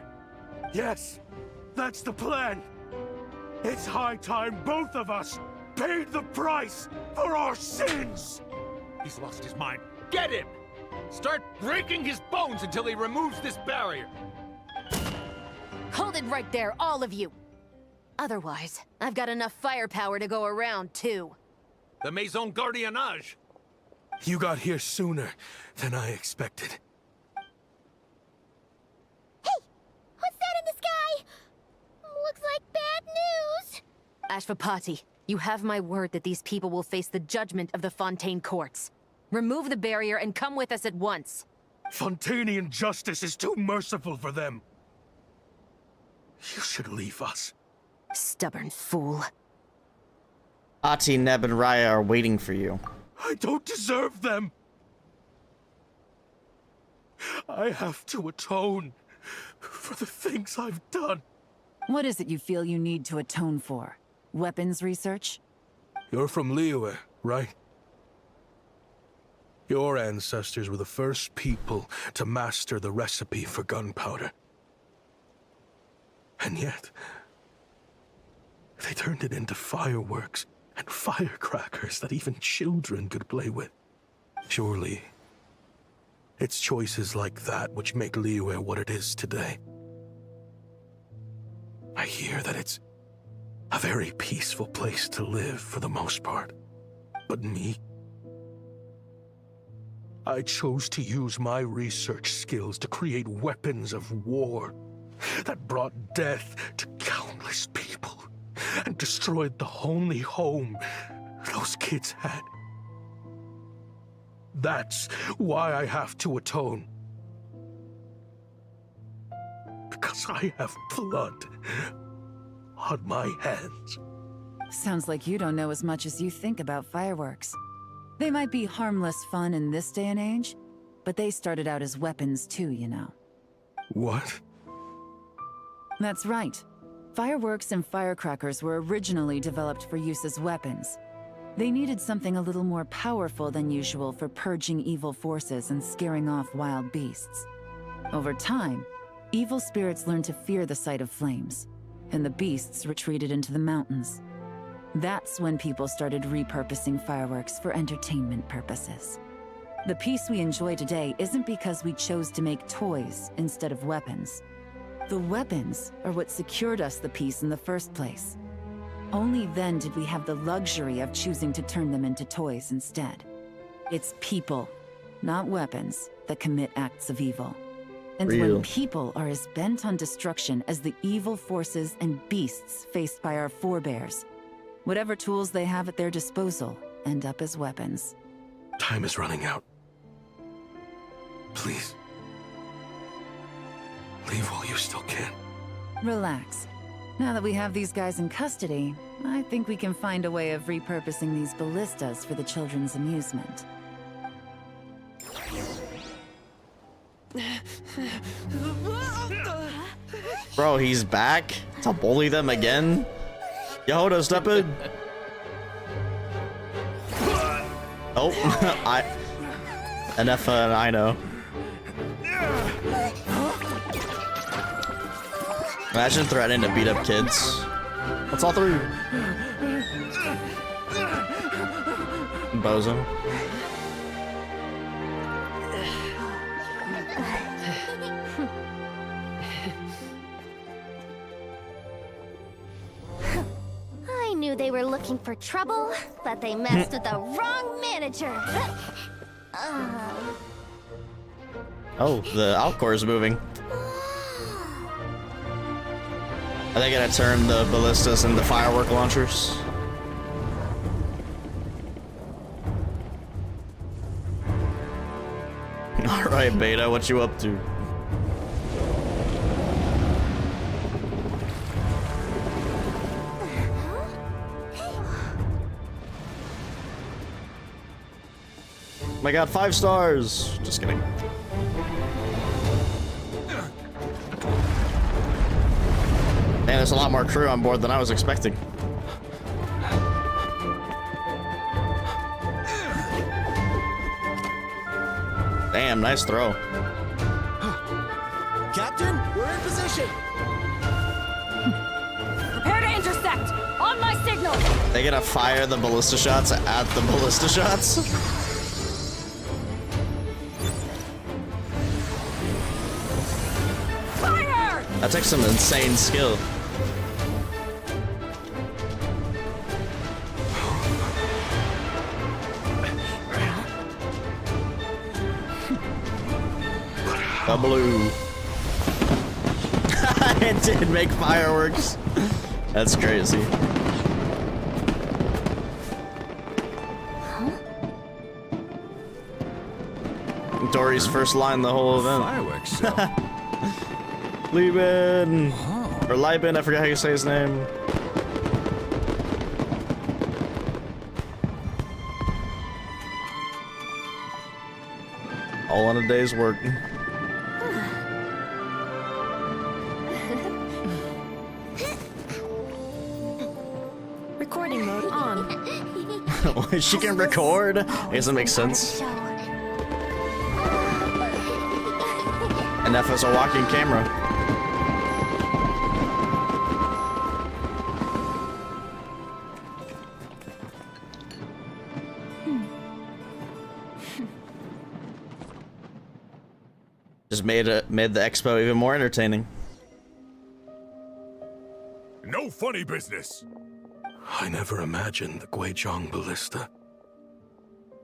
Yes, that's the plan. It's high time both of us paid the price for our sins! He's lost his mind. Get him! Start breaking his bones until he removes this barrier. Hold it right there, all of you! Otherwise, I've got enough firepower to go around, too. The Maison Gardiennage! You got here sooner than I expected. Hey! What's that in the sky? Looks like bad news! Ashvapati, you have my word that these people will face the judgment of the Fontaine courts. Remove the barrier and come with us at once. Fontainian justice is too merciful for them. You should leave us. Stubborn fool. Ati, Neb, and Raya are waiting for you. I don't deserve them. I have to atone for the things I've done. What is it you feel you need to atone for? Weapons research? You're from Liyue, right? Your ancestors were the first people to master the recipe for gunpowder. And yet, they turned it into fireworks and firecrackers that even children could play with. Surely, it's choices like that which make Liyue what it is today. I hear that it's a very peaceful place to live for the most part. But me, I chose to use my research skills to create weapons of war that brought death to countless people and destroyed the only home those kids had. That's why I have to atone. Because I have blood on my hands. Sounds like you don't know as much as you think about fireworks. They might be harmless fun in this day and age, but they started out as weapons too, you know. What? That's right. Fireworks and firecrackers were originally developed for use as weapons. They needed something a little more powerful than usual for purging evil forces and scaring off wild beasts. Over time, evil spirits learned to fear the sight of flames, and the beasts retreated into the mountains. That's when people started repurposing fireworks for entertainment purposes. The peace we enjoy today isn't because we chose to make toys instead of weapons. The weapons are what secured us the peace in the first place. Only then did we have the luxury of choosing to turn them into toys instead. It's people, not weapons, that commit acts of evil. And when people are as bent on destruction as the evil forces and beasts faced by our forebears, whatever tools they have at their disposal end up as weapons. Time is running out. Please. Leave while you still can. Relax. Now that we have these guys in custody, I think we can find a way of repurposing these ballistas for the children's amusement. Bro, he's back to bully them again? Yehoda, step in. Oh, Enough and I know. Imagine threatening to beat up kids. What's all through? Bozo. I knew they were looking for trouble, but they messed with the wrong manager. Oh, the Alcor is moving. Are they gonna turn the ballistas into firework launchers? Alright, Beta, what you up to? My god, 5 stars! Just kidding. Man, there's a lot more crew on board than I was expecting. Damn, nice throw. Captain, we're in position. Prepare to intersect! On my signal! They gonna fire the ballista shots at the ballista shots? Fire! That takes some insane skill. The blue. It did make fireworks. That's crazy. Dory's first line the whole event. Fireworks. Lieben. Or Lieben, I forget how you say his name. All in a day's work. Recording mode on. She can record? I guess that makes sense. And F is a walking camera. Just made the expo even more entertaining. No funny business. I never imagined the Guizhong ballista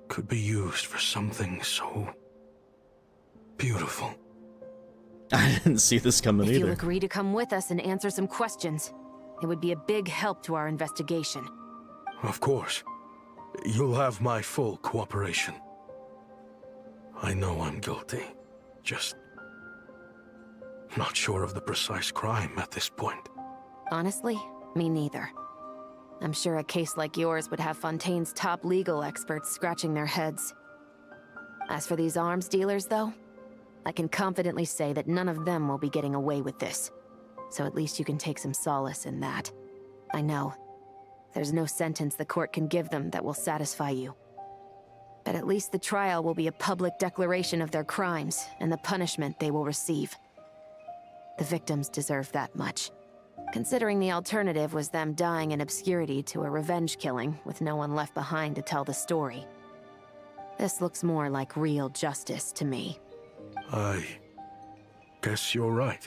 could be used for something so beautiful. I didn't see this coming If either. you'll agree to come with us and answer some questions, it would be a big help to our investigation. Of course. You'll have my full cooperation. I know I'm guilty. Just not sure of the precise crime at this point. Honestly, me neither. I'm sure a case like yours would have Fontaine's top legal experts scratching their heads. As for these arms dealers, though, I can confidently say that none of them will be getting away with this. So at least you can take some solace in that. I know. There's no sentence the court can give them that will satisfy you. But at least the trial will be a public declaration of their crimes and the punishment they will receive. The victims deserve that much, considering the alternative was them dying in obscurity to a revenge killing with no one left behind to tell the story. This looks more like real justice to me. I guess you're right.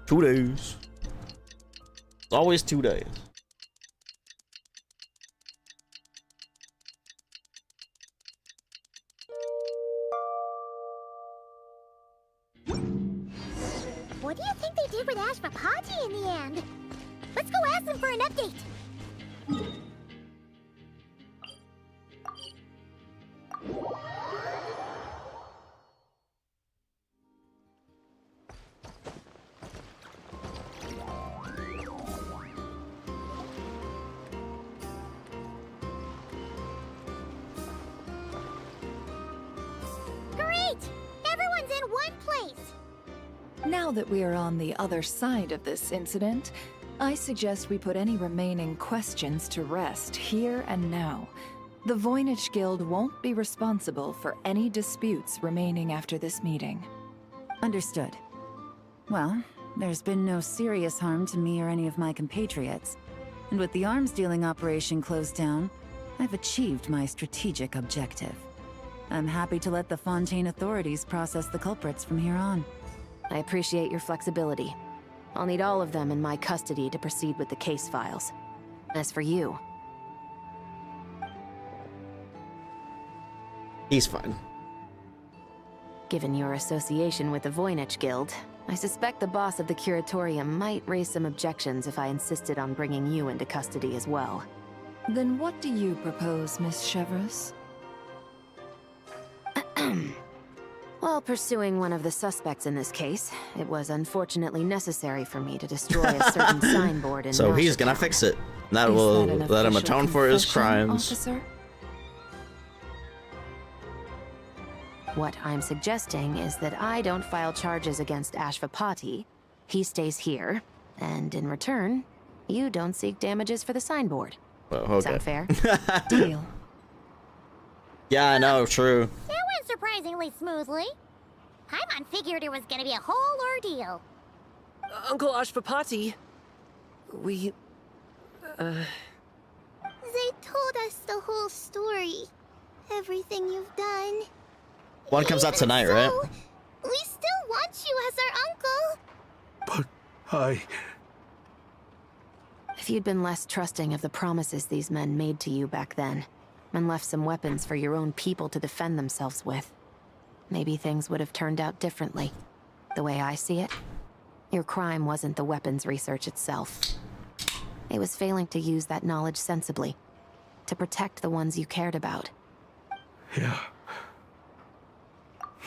Two days. It's always 2 days. What do you think they did with Ashvapati in the end? Let's go ask them for an update. Great! Everyone's in one place! Now that we are on the other side of this incident, I suggest we put any remaining questions to rest here and now. The Voynich Guild won't be responsible for any disputes remaining after this meeting. Understood. Well, there's been no serious harm to me or any of my compatriots. And with the arms dealing operation closed down, I've achieved my strategic objective. I'm happy to let the Fontaine authorities process the culprits from here on. I appreciate your flexibility. I'll need all of them in my custody to proceed with the case files. As for you... He's fine. Given your association with the Voynich Guild, I suspect the boss of the Curatorium might raise some objections if I insisted on bringing you into custody as well. Then what do you propose, Miss Chevreuse? While pursuing one of the suspects in this case, it was unfortunately necessary for me to destroy a certain signboard in So he's gonna Nashatown. fix it. That will let him atone for his crimes. Officer? What I'm suggesting is that I don't file charges against Ashvapati. He stays here, and in return, you don't seek damages for the signboard. Well, okay. Sound fair? Deal. Yeah, I know, true. That went surprisingly smoothly. Paimon figured it was gonna be a whole ordeal. Uncle Ashvapati, we... They told us the whole story. Everything you've done. One comes out tonight, right? We still want you as our uncle. I... If you'd been less trusting of the promises these men made to you back then, and left some weapons for your own people to defend themselves with, maybe things would have turned out differently. The way I see it, your crime wasn't the weapons research itself. It was failing to use that knowledge sensibly, to protect the ones you cared about. Yeah.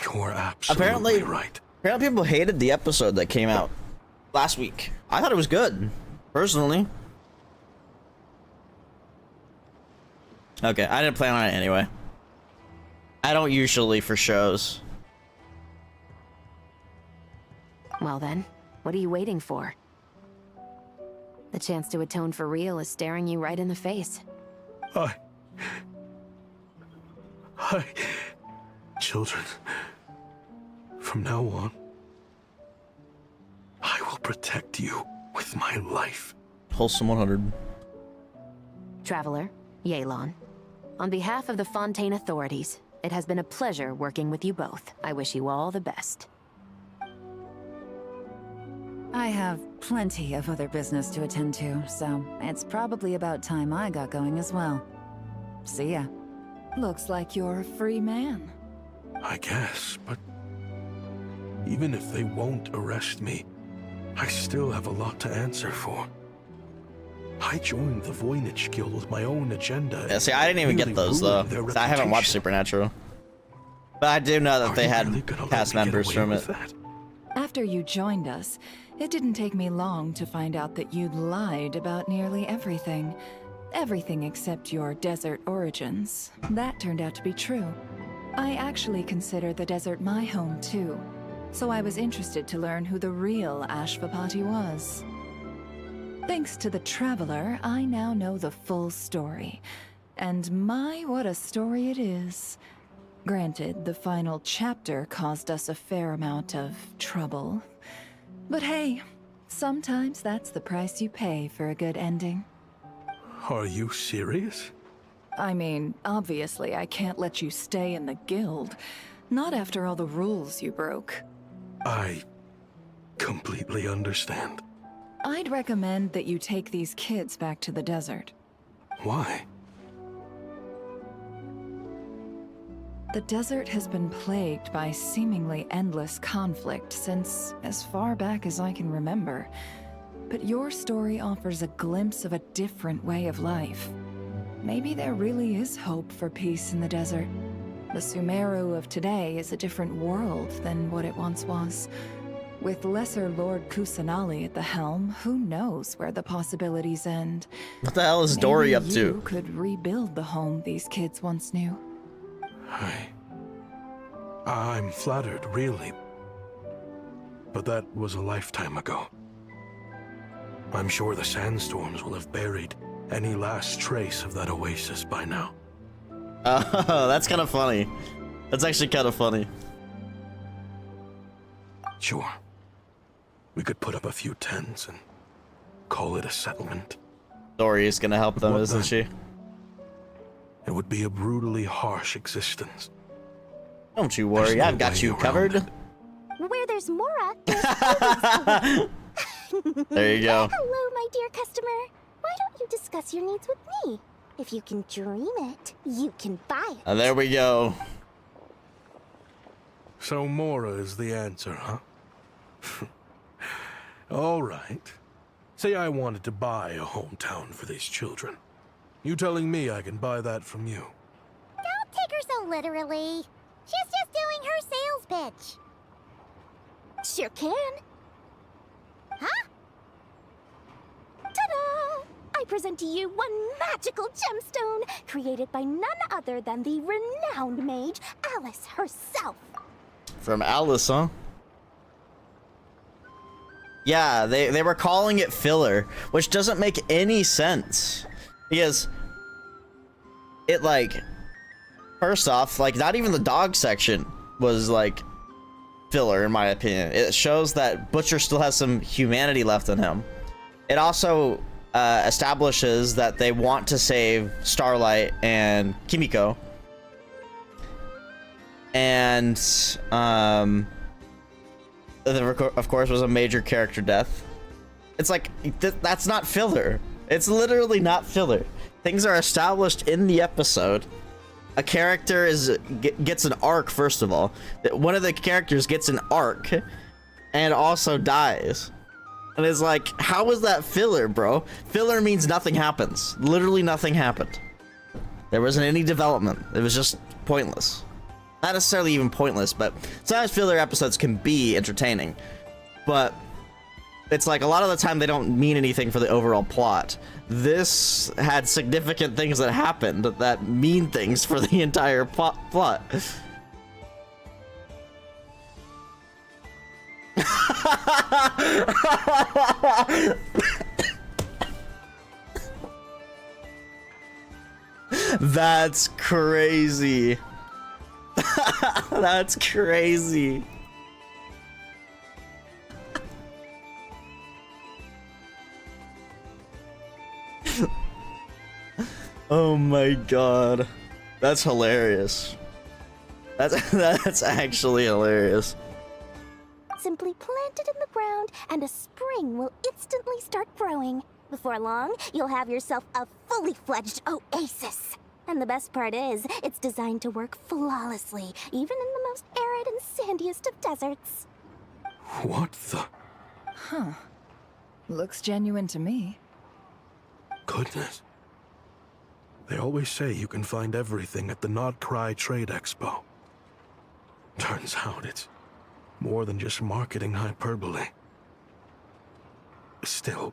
You're absolutely right. Apparently people hated the episode that came out last week. I thought it was good, personally. Okay, I didn't plan on it anyway. I don't usually for shows. Well then, what are you waiting for? The chance to atone for real is staring you right in the face. Children, from now on, I will protect you with my life. Wholesome 100. Traveler, Yelan, on behalf of the Fontaine authorities, it has been a pleasure working with you both. I wish you all the best. I have plenty of other business to attend to, so it's probably about time I got going as well. See ya. Looks like you're a free man. I guess, but even if they won't arrest me, I still have a lot to answer for. I joined the Voynich Guild with my own agenda. Yeah, see, I didn't even get those though. I haven't watched Supernatural, but I do know that they had cast members from it. After you joined us, it didn't take me long to find out that you'd lied about nearly everything. Everything except your desert origins. That turned out to be true. I actually consider the desert my home too, so I was interested to learn who the real Ashvapati was. Thanks to the Traveler, I now know the full story. And my, what a story it is. Granted, the final chapter caused us a fair amount of trouble. But hey, sometimes that's the price you pay for a good ending. Are you serious? I mean, obviously I can't let you stay in the guild. Not after all the rules you broke. I completely understand. I'd recommend that you take these kids back to the desert. Why? The desert has been plagued by seemingly endless conflict since as far back as I can remember. But your story offers a glimpse of a different way of life. Maybe there really is hope for peace in the desert. The Sumeru of today is a different world than what it once was. With Lesser Lord Kusanali at the helm, who knows where the possibilities end? What the hell is Dory up to? You could rebuild the home these kids once knew. I'm flattered, really. But that was a lifetime ago. I'm sure the sandstorms will have buried any last trace of that oasis by now. Oh, that's kind of funny. That's actually kind of funny. Sure. We could put up a few tents and call it a settlement. Dory is gonna help them, isn't she? It would be a brutally harsh existence. Don't you worry, I've got you covered. Where there's Mora, there's always There you go. Hello, my dear customer. Why don't you discuss your needs with me? If you can dream it, you can buy it. There we go. So Mora is the answer, huh? All right. Say I wanted to buy a hometown for these children. You telling me I can buy that from you? Don't take her so literally. She's just doing her sales pitch. Sure can. Huh? Ta-da! I present to you one magical gemstone created by none other than the renowned mage Alice herself. From Alice, huh? Yeah, they were calling it filler, which doesn't make any sense. Because it, like, first off, like, not even the dog section was, like, filler, in my opinion. It shows that Butcher still has some humanity left in him. It also establishes that they want to save Starlight and Kimiko. And, there, of course, was a major character death. It's like, that's not filler. It's literally not filler. Things are established in the episode. A character gets an arc, first of all. One of the characters gets an arc and also dies. And it's like, how is that filler, bro? Filler means nothing happens. Literally nothing happened. There wasn't any development. It was just pointless. Not necessarily even pointless, but sometimes filler episodes can be entertaining. But it's like a lot of the time they don't mean anything for the overall plot. This had significant things that happened that mean things for the entire plot. That's crazy. That's crazy. Oh my god. That's hilarious. That's actually hilarious. Simply plant it in the ground, and a spring will instantly start growing. Before long, you'll have yourself a fully fledged oasis. And the best part is, it's designed to work flawlessly, even in the most arid and sandiest of deserts. What the? Huh. Looks genuine to me. Goodness. They always say you can find everything at the Not Cry Trade Expo. Turns out it's more than just marketing hyperbole. Still,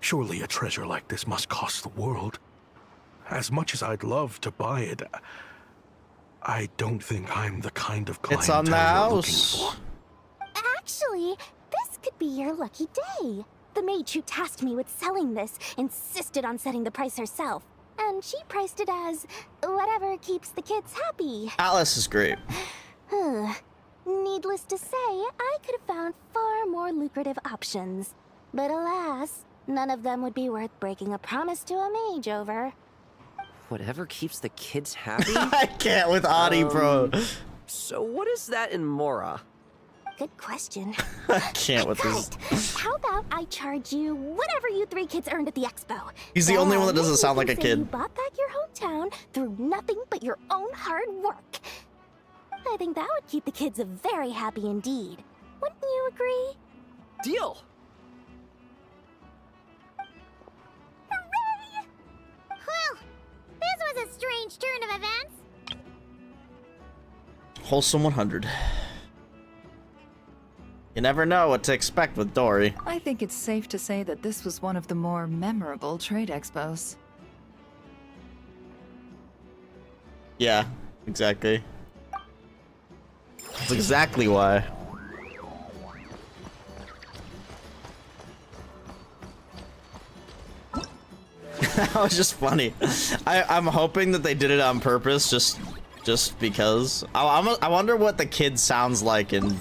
surely a treasure like this must cost the world. As much as I'd love to buy it, I don't think I'm the kind of clientele It's on the house. you're looking for. Actually, this could be your lucky day. The mage who tasked me with selling this insisted on setting the price herself. And she priced it as whatever keeps the kids happy. Alice is great. Needless to say, I could have found far more lucrative options. But alas, none of them would be worth breaking a promise to a mage over. Whatever keeps the kids happy? I can't with Adi, bro. So what is that in Mora? Good question. I can't with this. How about I charge you whatever you three kids earned at the expo? He's the only one that doesn't Then sound you like a can say kid. You bought back your hometown through nothing but your own hard work. I think that would keep the kids very happy indeed. Wouldn't you agree? Deal! Hooray! Well, this was a strange turn of events. Wholesome 100. You never know what to expect with Dory. I think it's safe to say that this was one of the more memorable trade expos. Yeah, exactly. That's exactly why. That was just funny. I'm hoping that they did it on purpose, just because. I wonder what the kid sounds like in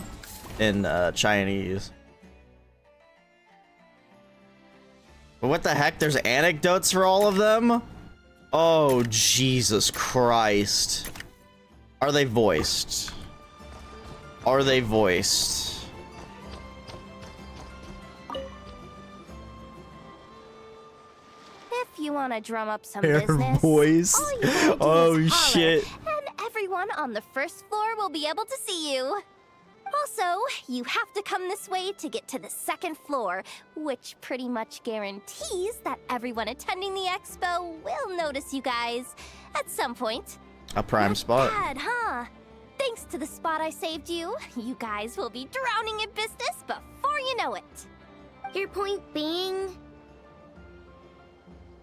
Chinese. But what the heck? There's anecdotes for all of them? Oh, Jesus Christ. Are they voiced? Are they voiced? If you want to drum up some They're business, voiced? all you gotta do Oh, is holler, shit. and everyone on the first floor will be able to see you. Also, you have to come this way to get to the second floor, which pretty much guarantees that everyone attending the expo will notice you guys at some point. A prime spot. Bad, huh? Thanks to the spot I saved you, you guys will be drowning in business before you know it. Your point being?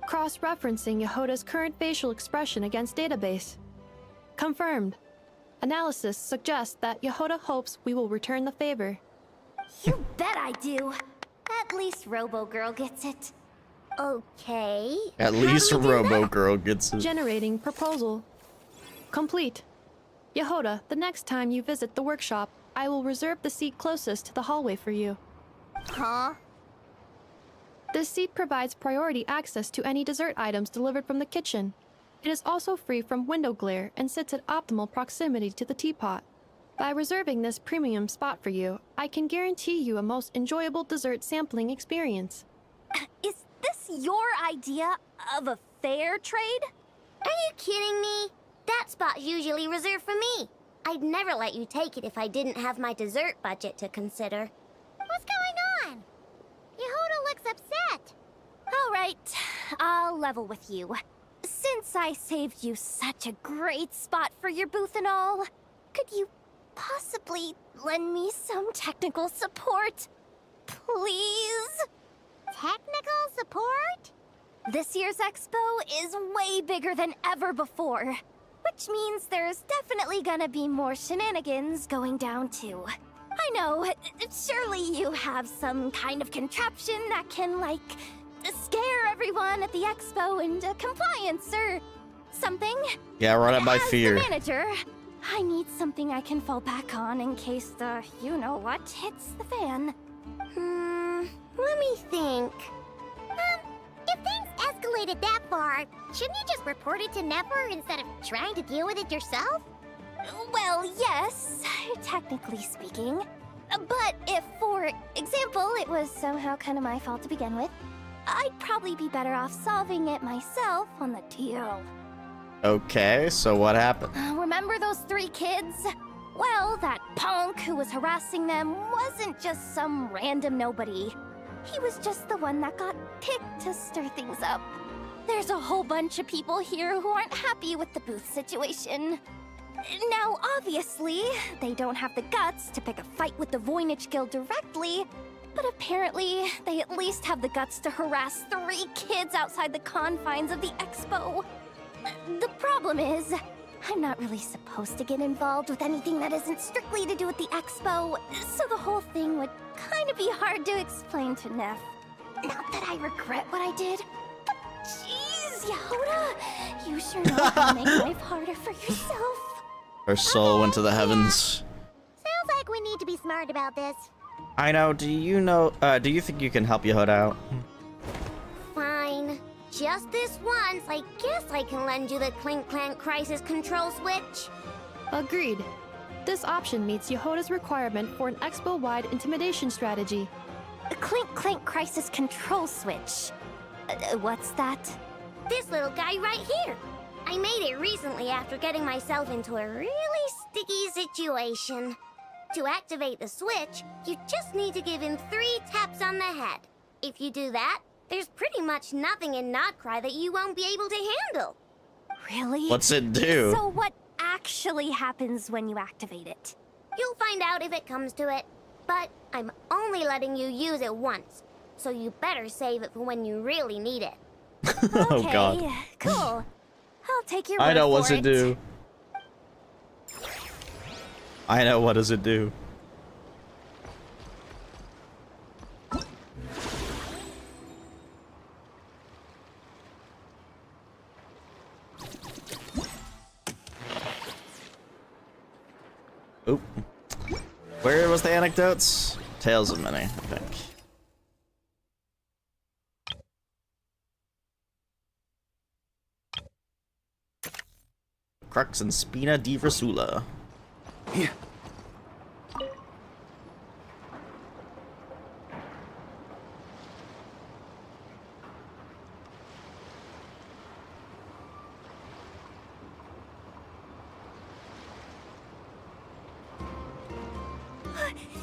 Cross-referencing Yehoda's current facial expression against database. Confirmed. Analysis suggests that Yehoda hopes we will return the favor. You bet I do. At least Robo-Girl gets it. Okay. At least Robo-Girl gets it. Generating proposal. Complete. Yehoda, the next time you visit the workshop, I will reserve the seat closest to the hallway for you. Huh? This seat provides priority access to any dessert items delivered from the kitchen. It is also free from window glare and sits at optimal proximity to the teapot. By reserving this premium spot for you, I can guarantee you a most enjoyable dessert sampling experience. Is this your idea of a fair trade? Are you kidding me? That spot's usually reserved for me. I'd never let you take it if I didn't have my dessert budget to consider. What's going on? Yehoda looks upset. All right, I'll level with you. Since I saved you such a great spot for your booth and all, could you possibly lend me some technical support? Please? Technical support? This year's expo is way bigger than ever before, which means there's definitely gonna be more shenanigans going down too. I know, surely you have some kind of contraption that can, like, scare everyone at the expo into compliance or something. Yeah, run it by fear. As the manager, I need something I can fall back on in case the you-know-what hits the fan. Let me think. If things escalated that far, shouldn't you just report it to Nefer instead of trying to deal with it yourself? Well, yes, technically speaking. But if, for example, it was somehow kind of my fault to begin with, I'd probably be better off solving it myself on the DL. Okay, so what happened? Remember those 3 kids? Well, that punk who was harassing them wasn't just some random nobody. He was just the one that got picked to stir things up. There's a whole bunch of people here who aren't happy with the booth situation. Now, obviously, they don't have the guts to pick a fight with the Voynich Guild directly, but apparently, they at least have the guts to harass 3 kids outside the confines of the expo. The problem is, I'm not really supposed to get involved with anything that isn't strictly to do with the expo, so the whole thing would kind of be hard to explain to Neff. Not that I regret what I did, but jeez, Yehoda, you sure know how to make life harder for yourself. Her soul went to the heavens. Sounds like we need to be smart about this. I know, do you think you can help Yehoda out? Fine. Just this once, I guess I can lend you the Clink Clank Crisis Control Switch. Agreed. This option meets Yehoda's requirement for an expo-wide intimidation strategy. A Clink Clank Crisis Control Switch. What's that? This little guy right here. I made it recently after getting myself into a really sticky situation. To activate the switch, you just need to give him 3 taps on the head. If you do that, there's pretty much nothing in Nodcry that you won't be able to handle. Really? What's it do? So what actually happens when you activate it? You'll find out if it comes to it, but I'm only letting you use it once, so you better save it for when you really need it. Oh god. Okay, cool. I'll take your I know word what's for it do. I know what does it do. Oop. Where was the anecdotes? Tales of Many, I think. Crux and Spina di Versula. Yeah.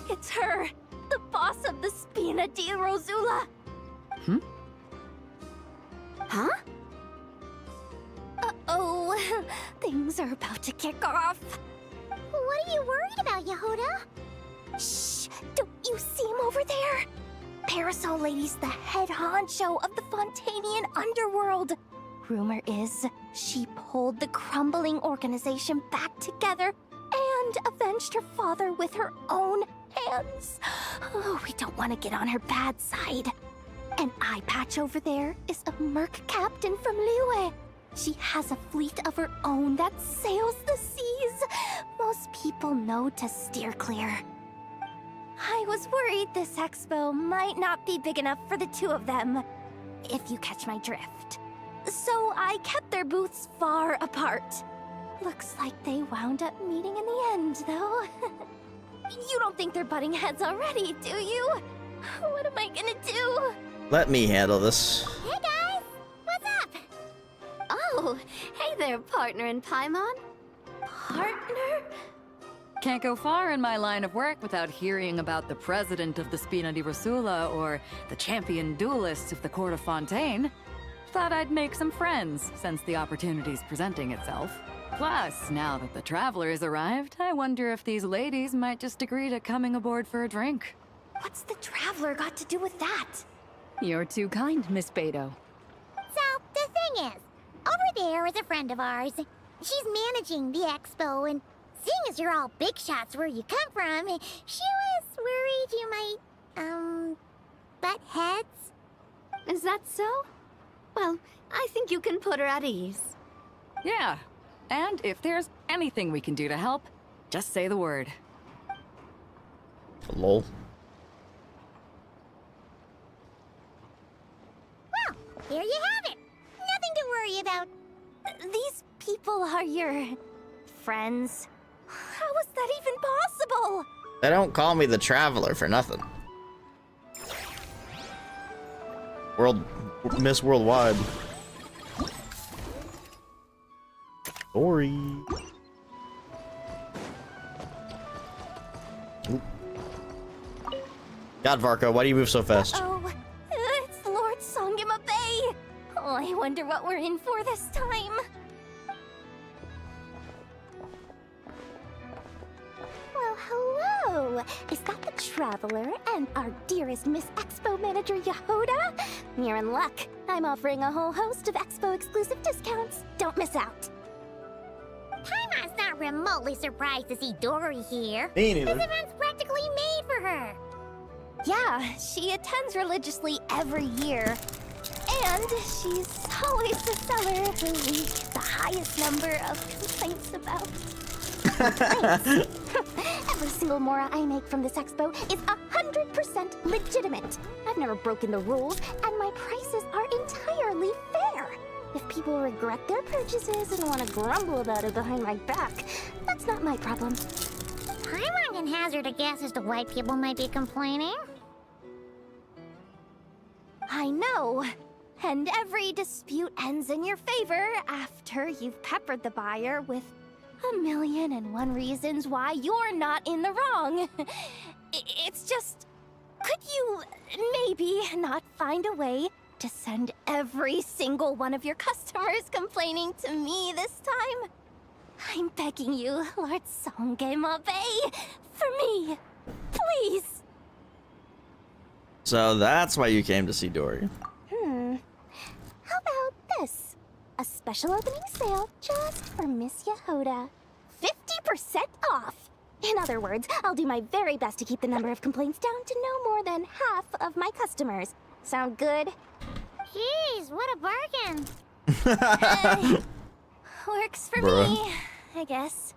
it's her, the boss of the Spina di Rosula. Hmm? Huh? Uh-oh, things are about to kick off. What are you worried about, Yehuda? Shh! Don't you see him over there? Parasol Lady's the head honcho of the Fontanian underworld. Rumor is she pulled the crumbling organization back together and avenged her father with her own hands. Oh, we don't want to get on her bad side. An eye patch over there is a merc captain from Liyue. She has a fleet of her own that sails the seas. Most people know to steer clear. I was worried this expo might not be big enough for the two of them, if you catch my drift. So I kept their booths far apart. Looks like they wound up meeting in the end, though. You don't think they're butting heads already, do you? What am I gonna do? Let me handle this. Hey guys, what's up? Oh, hey there, partner in Paimon. Partner? Can't go far in my line of work without hearing about the president of the Spina di Rosula or the champion duelist of the court of Fontaine. Thought I'd make some friends since the opportunity's presenting itself. Plus, now that the traveler's arrived, I wonder if these ladies might just agree to coming aboard for a drink. What's the traveler got to do with that? You're too kind, Miss Beto. So, the thing is, over there is a friend of ours. She's managing the expo, and seeing as you're all big shots where you come from, she was worried you might, butt heads. Is that so? Well, I think you can put her at ease. Yeah, and if there's anything we can do to help, just say the word. Lol. Well, there you have it. Nothing to worry about. These people are your friends. How is that even possible? They don't call me the Traveler for nothing. Miss Worldwide. Sorry. Oop. God, Varka, why do you move so fast? Oh, it's Lord Songima Bay. Oh, I wonder what we're in for this time. Well, hello. Is that the Traveler and our dearest Miss Expo Manager Yehuda? You're in luck. I'm offering a whole host of Expo exclusive discounts. Don't miss out. Paimon's not remotely surprised to see Dory here. Me neither. This event's practically made for her. Yeah, she attends religiously every year. And she's always the seller who we get the highest number of complaints about. Every single mora I make from this expo is 100% legitimate. I've never broken the rules, and my prices are entirely fair. If people regret their purchases and want to grumble about it behind my back, that's not my problem. Paimon can hazard a guess as to why people might be complaining. I know. And every dispute ends in your favor after you've peppered the buyer with 1,000,001 reasons why you're not in the wrong. It's just, could you maybe not find a way to send every single one of your customers complaining to me this time? I'm begging you, Lord Songema Bay, for me, please. So that's why you came to see Dory. How about this? A special opening sale just for Miss Yehuda. 50% off! In other words, I'll do my very best to keep the number of complaints down to no more than half of my customers. Sound good? Jeez, what a bargain. Works for Bruh. me, I guess.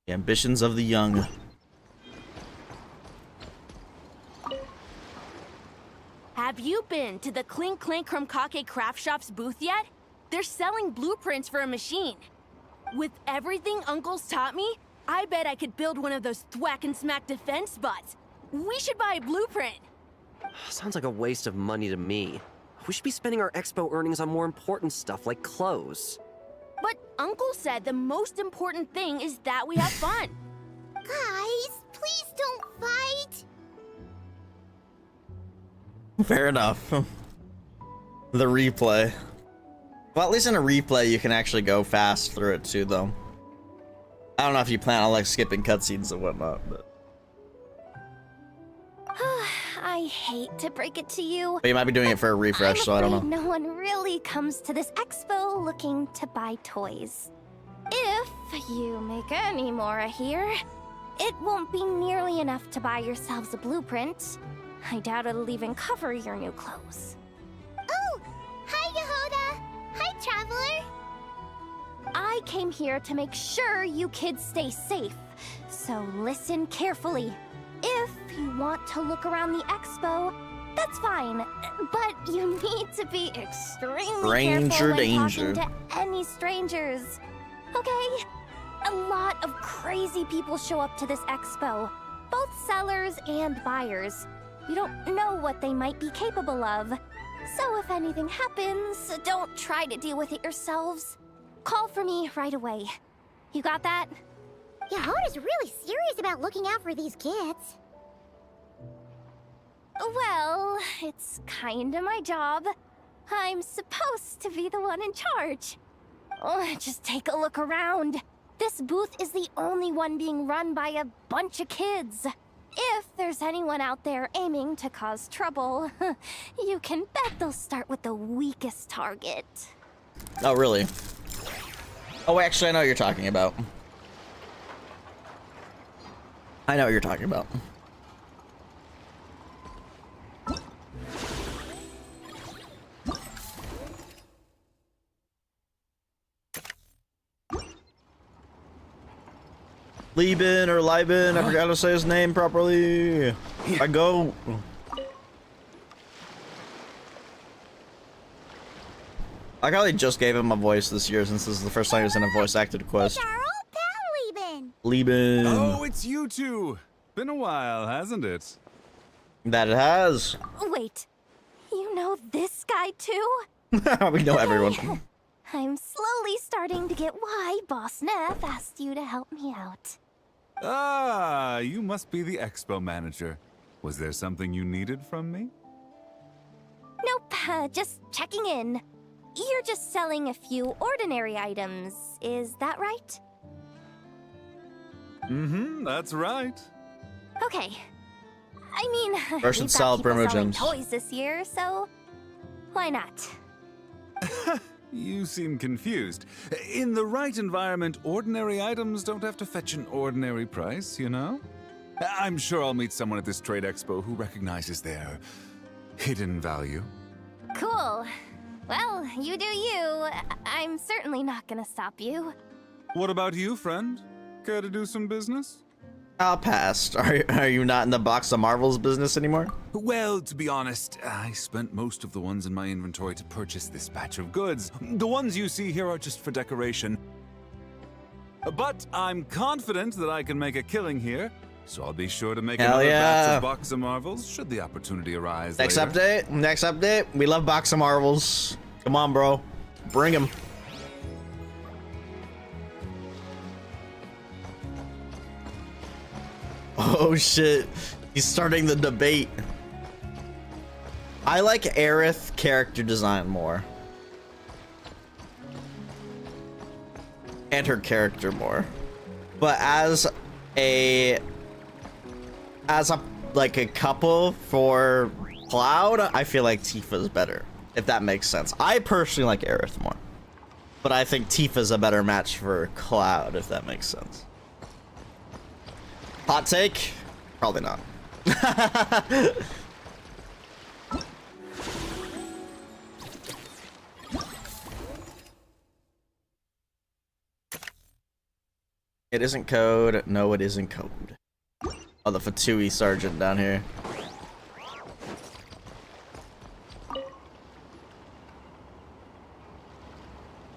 The ambitions of the young. Have you been to the Clink Clink Krumkake Craft Shop's booth yet? They're selling blueprints for a machine. With everything Uncle's taught me, I bet I could build one of those thwack and smack defense bots. We should buy a blueprint. Sounds like a waste of money to me. We should be spending our expo earnings on more important stuff like clothes. But Uncle said the most important thing is that we have fun. Guys, please don't fight. Fair enough. The replay. Well, at least in a replay, you can actually go fast through it too, though. I don't know if you plan on like skipping cutscenes and whatnot, but I hate to break it to you. you might be doing it for a refresh, so I don't know. No one really comes to this expo looking to buy toys. If you make any more here, it won't be nearly enough to buy yourselves a blueprint. I doubt it'll even cover your new clothes. Oh, hi, Yehuda. Hi, Traveler. I came here to make sure you kids stay safe, so listen carefully. If you want to look around the expo, that's fine, but you need to be extremely careful when talking to any strangers, okay? A lot of crazy people show up to this expo, both sellers and buyers. You don't know what they might be capable of, so if anything happens, don't try to deal with it yourselves. Call for me right away. You got that? Yehuda's really serious about looking out for these kids. Well, it's kinda my job. I'm supposed to be the one in charge. Oh, just take a look around. This booth is the only one being run by a bunch of kids. If there's anyone out there aiming to cause trouble, you can bet they'll start with the weakest target. Oh, really? Oh, actually, I know what you're talking about. I know what you're talking about. Lieben or Lieben, I forgot how to say his name properly. I go. I probably just gave him a voice this year since this is the first time he was in a voice acted quest. Our old pal, Lieben. Lieben. Oh, it's you two. Been a while, hasn't it? That it has. Wait, you know this guy too? We know everyone. I'm slowly starting to get why Boss Neff asked you to help me out. Ah, you must be the expo manager. Was there something you needed from me? Nope, just checking in. You're just selling a few ordinary items, is that right? Mm-hmm, that's right. Okay. I mean, First we've and sell got people promo selling gems. toys this year, so why not? You seem confused. In the right environment, ordinary items don't have to fetch an ordinary price, you know? I'm sure I'll meet someone at this trade expo who recognizes their hidden value. Cool. Well, you do you. I'm certainly not gonna stop you. What about you, friend? Care to do some business? I'll pass. Are you not in the box of Marvels business anymore? Well, to be honest, I spent most of the ones in my inventory to purchase this batch of goods. The ones you see here are just for decoration. But I'm confident that I can make a killing here, so I'll be sure to make another batch of Box of Marvels should the opportunity arise Next later. update. Next update. We love Box of Marvels. Come on, bro. Bring him. Oh shit. He's starting the debate. I like Aerith character design more. And her character more. But as a like a couple for Cloud, I feel like Tifa's better. If that makes sense. I personally like Aerith more. But I think Tifa's a better match for Cloud, if that makes sense. Hot take? Probably not. It isn't code. No, it isn't code. Oh, the Fatui sergeant down here.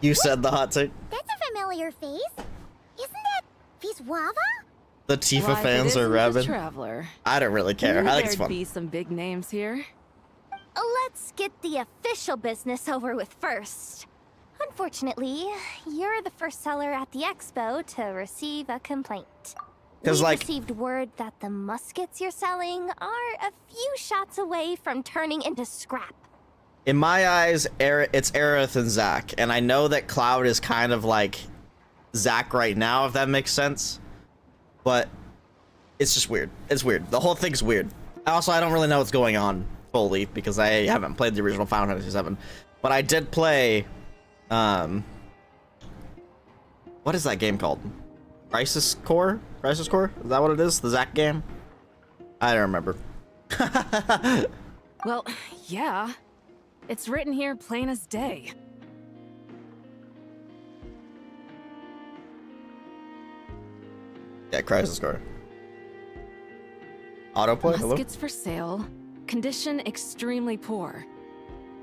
You said the hot take? That's a familiar face. Isn't that Viswava? The Tifa Life fans it are isn't rabid. the Traveler. I don't really care. I think it's There'd fun. be some big names here. Let's get the official business over with first. Unfortunately, you're the first seller at the expo to receive a complaint. 'Cause, We've like- received word that the muskets you're selling are a few shots away from turning into scrap. In my eyes, it's Aerith and Zack, and I know that Cloud is kind of like Zack right now, if that makes sense. But it's just weird. It's weird. The whole thing's weird. Also, I don't really know what's going on fully because I haven't played the original Final Fantasy VII. But I did play, what is that game called? Crisis Core? Crisis Core? Is that what it is? The Zack game? I don't remember. Well, yeah. It's written here plain as day. Yeah, Crisis Core. Autoplay? Hello? Muskets for sale. Condition extremely poor.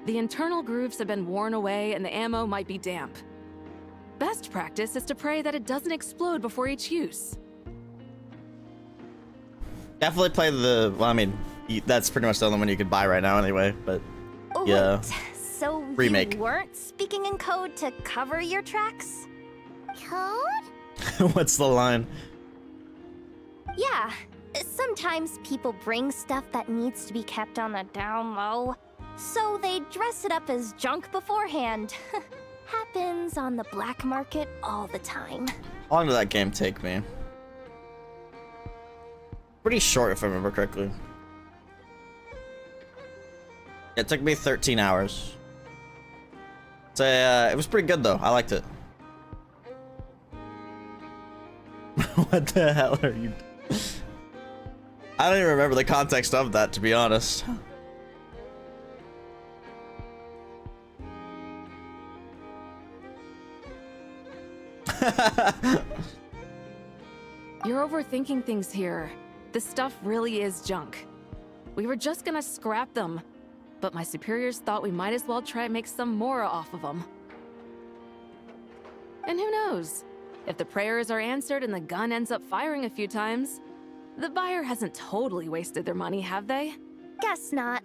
The internal grooves have been worn away and the ammo might be damp. Best practice is to pray that it doesn't explode before each use. Definitely play the, well, I mean, that's pretty much the only one you could buy right now anyway, but yeah. Wait, so Remake. you weren't speaking in code to cover your tracks? Code? What's the line? Yeah. Sometimes people bring stuff that needs to be kept on the down low, so they dress it up as junk beforehand. Happens on the black market all the time. How long did that game take me? Pretty short, if I remember correctly. It took me 13 hours. So, it was pretty good, though. I liked it. What the hell are you... I don't even remember the context of that, to be honest. You're overthinking things here. This stuff really is junk. We were just gonna scrap them, but my superiors thought we might as well try and make some more off of them. And who knows? If the prayers are answered and the gun ends up firing a few times, the buyer hasn't totally wasted their money, have they? Guess not.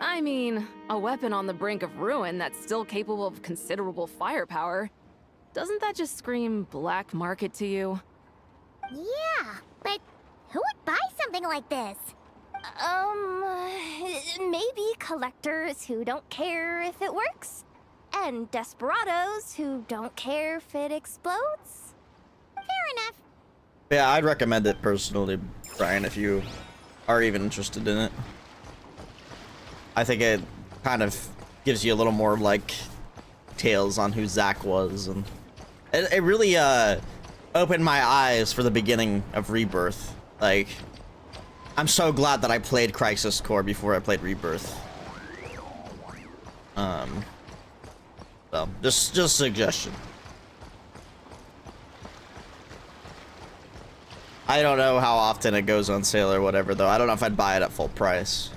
I mean, a weapon on the brink of ruin that's still capable of considerable firepower. Doesn't that just scream black market to you? Yeah, but who would buy something like this? Maybe collectors who don't care if it works, and desperados who don't care if it explodes. Fair enough. Yeah, I'd recommend it personally, Brian, if you are even interested in it. I think it kind of gives you a little more, like, tales on who Zack was, and it really, opened my eyes for the beginning of Rebirth. Like, I'm so glad that I played Crisis Core before I played Rebirth. So, just a suggestion. I don't know how often it goes on sale or whatever, though. I don't know if I'd buy it at full price.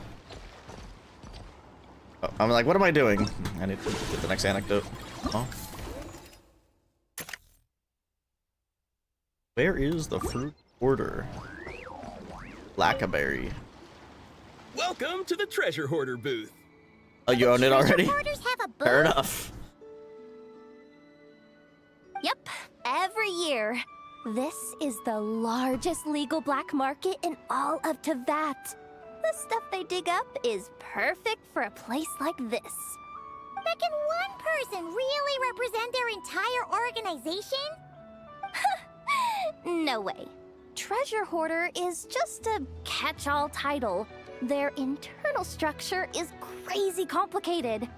Oh, I'm like, what am I doing? I need to get the next anecdote. Oh. Where is the fruit order? Blackberry. Welcome to the treasure hoarder booth. Oh, you own it already? Hoarders have a booth? Fair enough. Yep, every year. This is the largest legal black market in all of Teyvat. The stuff they dig up is perfect for a place like this. But can one person really represent their entire organization? No way. Treasure Hoarder is just a catch-all title. Their internal structure is crazy complicated.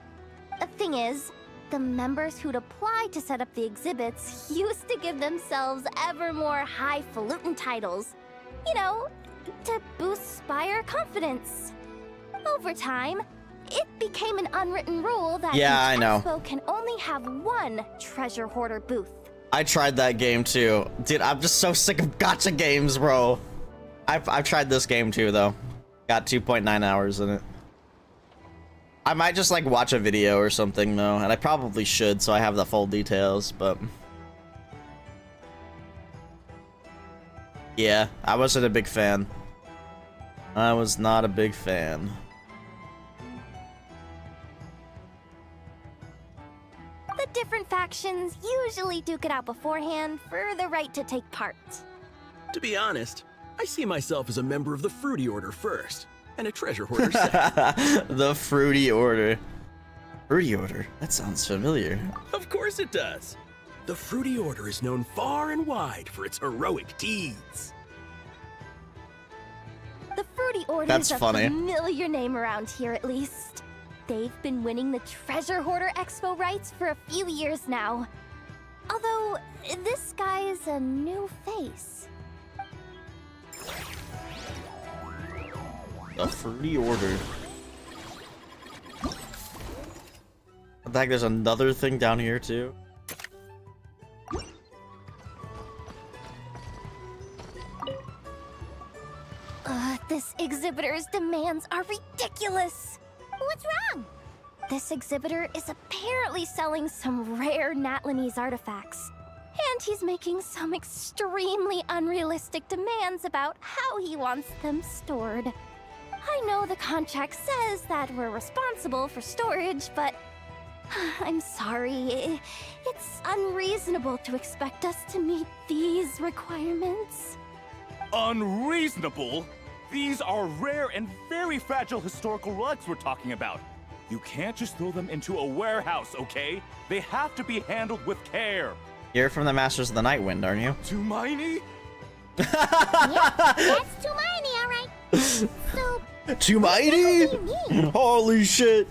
The thing is, the members who'd apply to set up the exhibits used to give themselves ever more highfalutin titles. You know, to boost buyer confidence. Over time, it became an unwritten rule that Yeah, I know. expo can only have one Treasure Hoarder booth. I tried that game too. Dude, I'm just so sick of gacha games, bro. I've tried this game too, though. Got 2.9 hours in it. I might just like watch a video or something though, and I probably should so I have the full details, but Yeah, I wasn't a big fan. I was not a big fan. The different factions usually duke it out beforehand for the right to take part. To be honest, I see myself as a member of the Fruity Order first, and a treasure hoarder second. The Fruity Order. Fruity Order? That sounds familiar. Of course it does. The Fruity Order is known far and wide for its heroic deeds. The Fruity Order That's is a funny. familiar name around here, at least. They've been winning the Treasure Hoarder Expo rights for a few years now. Although, this guy is a new face. The Fruity Order. I think there's another thing down here too. This exhibitor's demands are ridiculous. What's wrong? This exhibitor is apparently selling some rare Natlanese artifacts. And he's making some extremely unrealistic demands about how he wants them stored. I know the contract says that we're responsible for storage, but I'm sorry. It's unreasonable to expect us to meet these requirements. Unreasonable? These are rare and very fragile historical relics we're talking about. You can't just throw them into a warehouse, okay? They have to be handled with care. You're from the Masters of the Night Wind, aren't you? Tumaini? Yep, that's Tumaini, alright. So, Tumaini? Holy shit!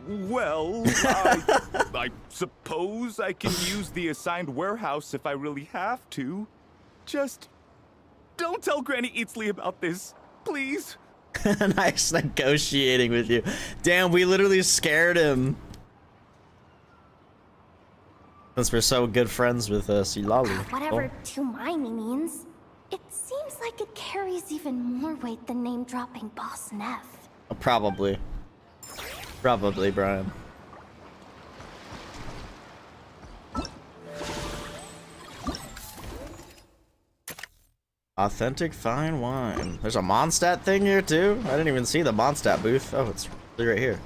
Well, I suppose I can use the assigned warehouse if I really have to. Just don't tell Granny Eatsley about this, please. Nice negotiating with you. Damn, we literally scared him. Since we're so good friends with Silali. Whatever Tumaini means, it seems like it carries even more weight than name-dropping Boss Neff. Probably. Probably, Brian. Authentic fine wine. There's a Mondstadt thing here too? I didn't even see the Mondstadt booth. Oh, it's right here.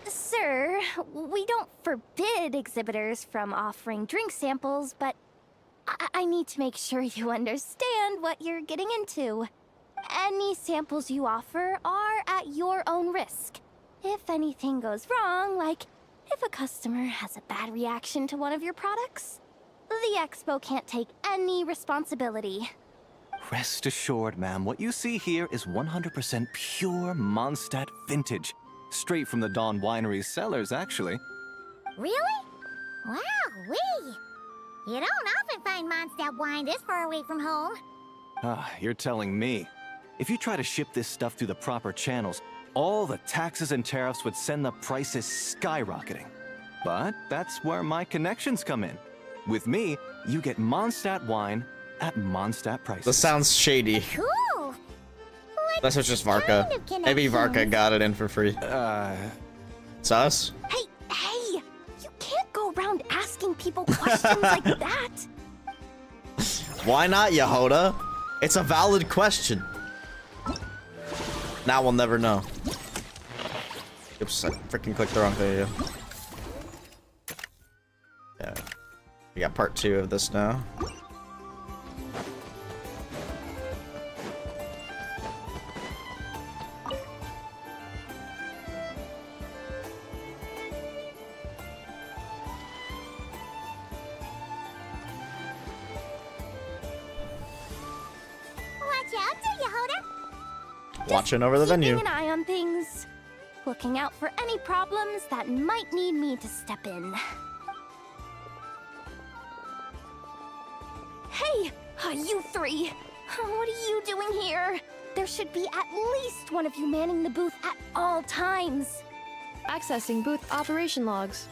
Sir, we don't forbid exhibitors from offering drink samples, but I need to make sure you understand what you're getting into. Any samples you offer are at your own risk. If anything goes wrong, like if a customer has a bad reaction to one of your products, the expo can't take any responsibility. Rest assured, ma'am, what you see here is 100% pure Mondstadt vintage. Straight from the Dawn Winery's cellars, actually. really? Wow-wee! You don't often find Mondstadt wine this far away from home. Ah, you're telling me. If you try to ship this stuff through the proper channels, all the taxes and tariffs would send the prices skyrocketing. But that's where my connections come in. With me, you get Mondstadt wine at Mondstadt prices. This sounds shady. Cool! That's just Varka. Maybe Varka got it in for free. Sus? Hey! You can't go around asking people questions like that! Why not, Yehoda? It's a valid question. Now we'll never know. Oops, I freaking clicked the wrong video. Yeah. We got part 2 of this now. Watch out, Yehoda! Watching over the venue. Keeping an eye on things. Looking out for any problems that might need me to step in. Hey! You three! What are you doing here? There should be at least one of you manning the booth at all times. Accessing booth operation logs.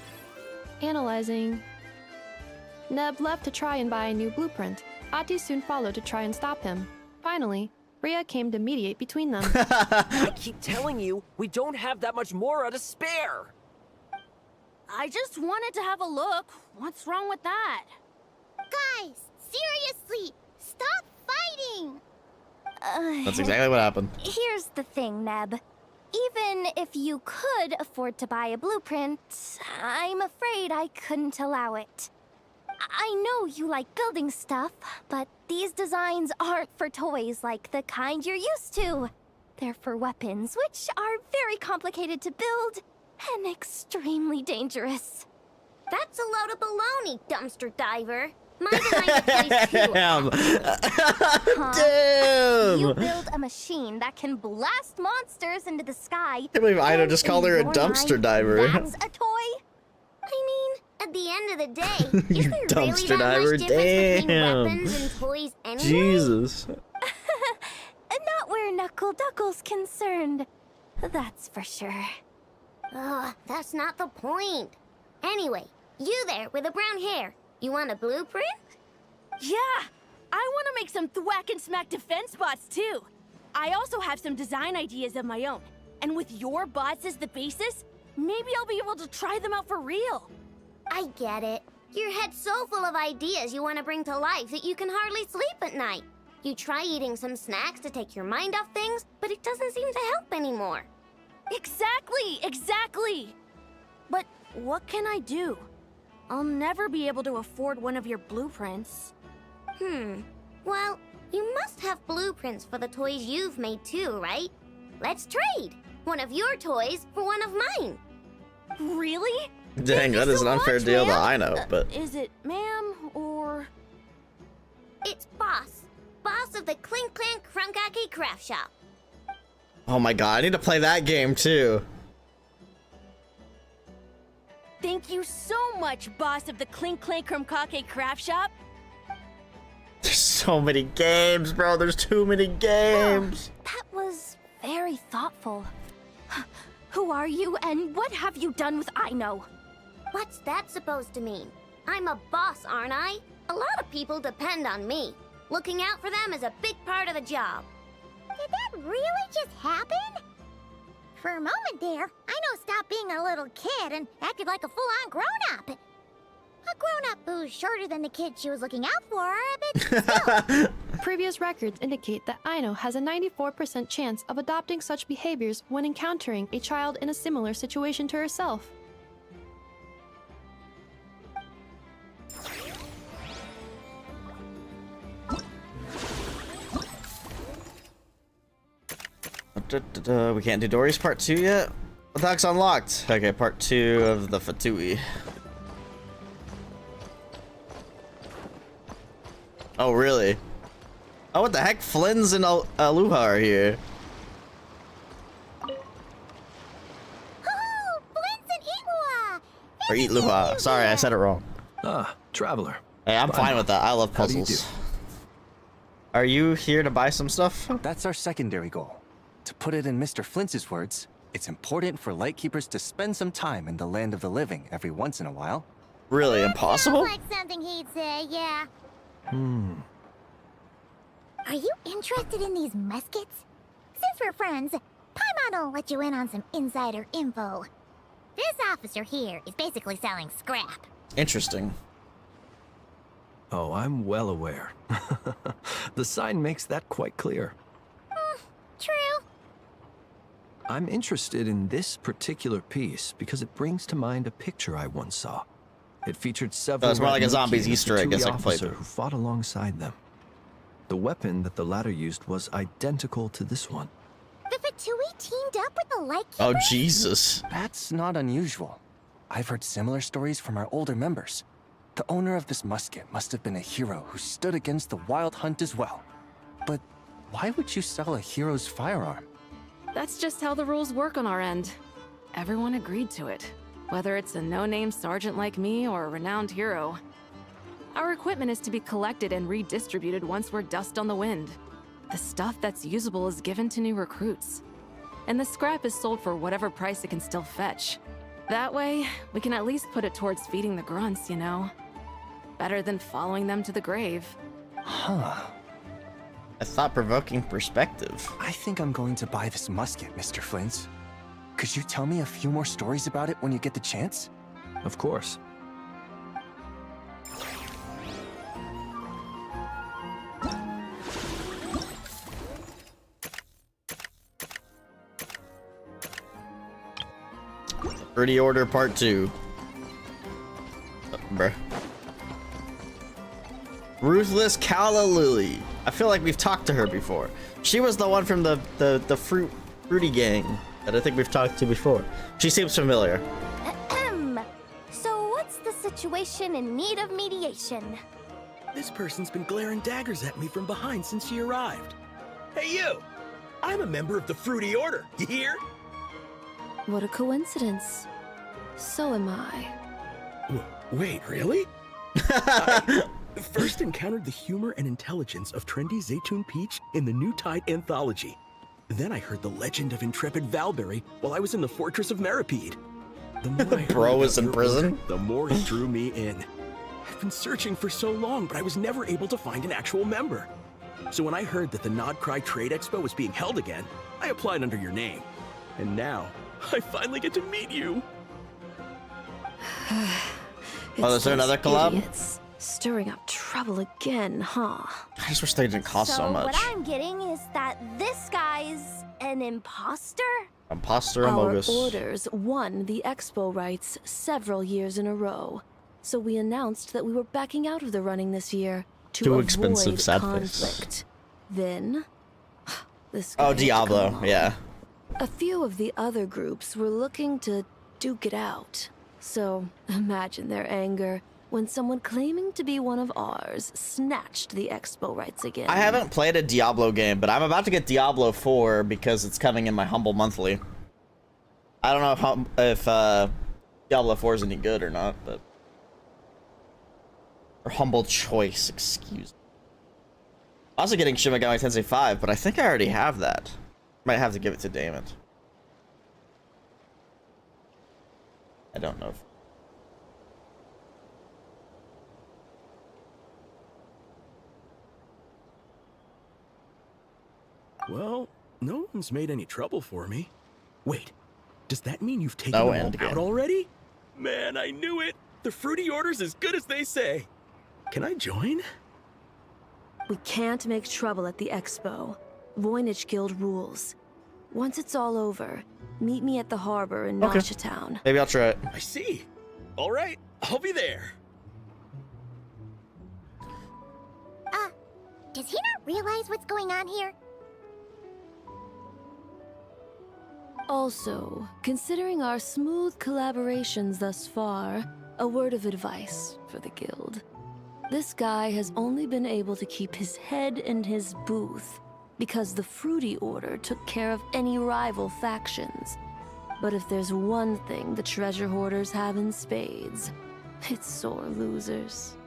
Analyzing. Neb left to try and buy a new blueprint. Ati soon followed to try and stop him. Finally, Rhea came to mediate between them. I keep telling you, we don't have that much Mora to spare. I just wanted to have a look. What's wrong with that? Guys, seriously, stop fighting! That's exactly what happened. Here's the thing, Neb. Even if you could afford to buy a blueprint, I'm afraid I couldn't allow it. I know you like building stuff, but these designs aren't for toys like the kind you're used to. They're for weapons, which are very complicated to build and extremely dangerous. That's a load of baloney, dumpster diver. My design is too. Damn. Huh? Damn. You build a machine that can blast monsters into the sky. I can't believe Ino just called her a In your dumpster mind, diver. That's a toy? I mean, at the end of the day, is there really Dumpster that diver. much difference between Damn. weapons and toys anyway? Jesus. Not where Knuckle Duckle's concerned. That's for sure. Ugh, that's not the point. Anyway, you there with the brown hair, you want a blueprint? Yeah! I want to make some thwack and smack defense bots too. I also have some design ideas of my own. And with your bots as the basis, maybe I'll be able to try them out for real. I get it. Your head's so full of ideas you want to bring to life that you can hardly sleep at night. You try eating some snacks to take your mind off things, but it doesn't seem to help anymore. Exactly! But what can I do? I'll never be able to afford one of your blueprints. Well, you must have blueprints for the toys you've made too, right? Let's trade! One of your toys for one of mine. Really? Dang, that is an unfair deal that I know, but... Is it ma'am or... It's Boss. Boss of the Clink Clank Krumkake Craft Shop. Oh my god, I need to play that game too. Thank you so much, boss of the Clink Clank Krumkake Craft Shop. There's so many games, bro. There's too many games. That was very thoughtful. Who are you, and what have you done with Ino? What's that supposed to mean? I'm a boss, aren't I? A lot of people depend on me. Looking out for them is a big part of the job. Did that really just happen? For a moment there, Ino stopped being a little kid and acted like a full-on grown-up. A grown-up who's shorter than the kid she was looking out for, but still. Previous records indicate that Ino has a 94% chance of adopting such behaviors when encountering a child in a similar situation to herself. We can't do Dory's part 2 yet? Attacks unlocked. Okay, part 2 of the Fatui. Oh, really? Oh, what the heck? Flynn's and Aluha are here. Oh, Flynn's and Eatluha! Or Eat Luha. Sorry, I said it wrong. Ah, traveler. Hey, I'm fine with that. I love How do you puzzles. do? Are you here to buy some stuff? That's our secondary goal. To put it in Mr. Flintz's words, it's important for Lightkeepers to spend some time in the land of the living every once in a while. Really impossible? Sounds like something he'd say, yeah. Are you interested in these muskets? Since we're friends, Paimon will let you in on some insider info. This officer here is basically selling scrap. Interesting. Oh, I'm well aware. The sign makes that quite clear. True. I'm interested in this particular piece because it brings to mind a picture I once saw. It featured several. It's more like a zombies Ratnuki Easter egg, and a I guess I Fatui can play officer it. who fought alongside them. The weapon that the latter used was identical to this one. The Fatui teamed up with the Lightkeepers? Oh, Jesus. That's not unusual. I've heard similar stories from our older members. The owner of this musket must have been a hero who stood against the wild hunt as well. But why would you sell a hero's firearm? That's just how the rules work on our end. Everyone agreed to it, whether it's a no-name sergeant like me or a renowned hero. Our equipment is to be collected and redistributed once we're dust on the wind. The stuff that's usable is given to new recruits. And the scrap is sold for whatever price it can still fetch. That way, we can at least put it towards feeding the grunts, you know? Better than following them to the grave. Huh. A thought-provoking perspective. I think I'm going to buy this musket, Mr. Flintz. Could you tell me a few more stories about it when you get the chance? Of course. Fruity Order Part 2. Bruh. Ruthless Calla Lily. I feel like we've talked to her before. She was the one from the Fruity gang that I think we've talked to before. She seems familiar. So what's the situation in need of mediation? This person's been glaring daggers at me from behind since she arrived. Hey you! I'm a member of the Fruity Order, you hear? What a coincidence. So am I. Wait, really? I first encountered the humor and intelligence of trendy Zaytun Peach in the New Tide anthology. Then I heard the legend of intrepid Valberry while I was in the Fortress of Meripede. The more I Bro was in prison? The more it drew me in. I've been searching for so long, but I was never able to find an actual member. So when I heard that the Nod Cry Trade Expo was being held again, I applied under your name. And now, I finally get to meet you. Oh, is there another collab? Idiots. Stirring up trouble again, huh? I just wish they didn't cost so much. What I'm getting is that this guy's an imposter? Imposter Our Amogus. orders won the expo rights several years in a row. So we announced that we were backing out of the running this year to Too avoid expensive, sad face. conflict. Then, this Oh, guy had to come Diablo, along. yeah. A few of the other groups were looking to duke it out. So imagine their anger when someone claiming to be one of ours snatched the expo rights again. I haven't played a Diablo game, but I'm about to get Diablo 4 because it's coming in my Humble Monthly. I don't know if Diablo 4 is any good or not, but... Or Humble Choice, excuse me. I'm also getting Shin Megami Tensei 5, but I think I already have that. Might have to give it to Damon. I don't know if... Well, no one's made any trouble for me. Wait, does that mean you've taken No them end all out game. already? Man, I knew it! The Fruity Order's as good as they say. Can I join? We can't make trouble at the expo. Voynich Guild rules. Once it's all over, meet me at the harbor in Okay. Nasha Town. Maybe I'll try it. I see. All right, I'll be there. Does he not realize what's going on here? Also, considering our smooth collaborations thus far, a word of advice for the guild. This guy has only been able to keep his head in his booth because the Fruity Order took care of any rival factions. But if there's one thing the treasure hoarders have in spades, it's sore losers.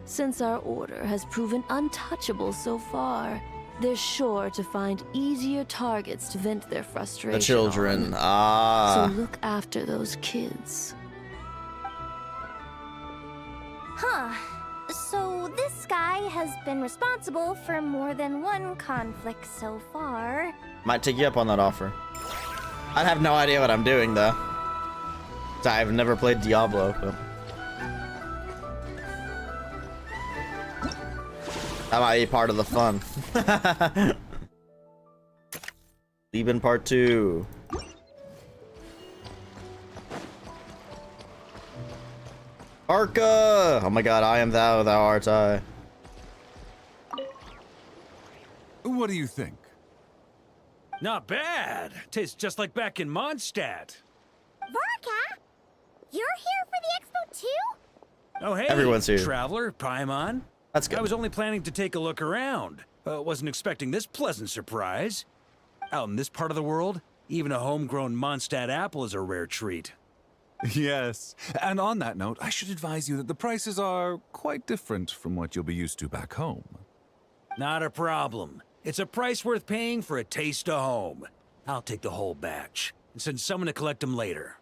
Since our order has proven untouchable so far, they're sure to find easier targets to vent their frustration The children. on. So look after those kids. Huh. So this guy has been responsible for more than one conflict so far. Might take you up on that offer. I have no idea what I'm doing, though. I've never played Diablo, but... That might be part of the fun. Leaving part 2. Arca! Oh my god, I am thou, thou art I. What do you think? Not bad. Tastes just like back in Mondstadt. Varka? You're here for the expo too? Oh, hey, Everyone's here. Traveler, Paimon. That's good. I was only planning to take a look around. Wasn't expecting this pleasant surprise. Out in this part of the world, even a homegrown Mondstadt apple is a rare treat. Yes. And on that note, I should advise you that the prices are quite different from what you'll be used to back home. Not a problem. It's a price worth paying for a taste of home. I'll take the whole batch and send someone to collect them later.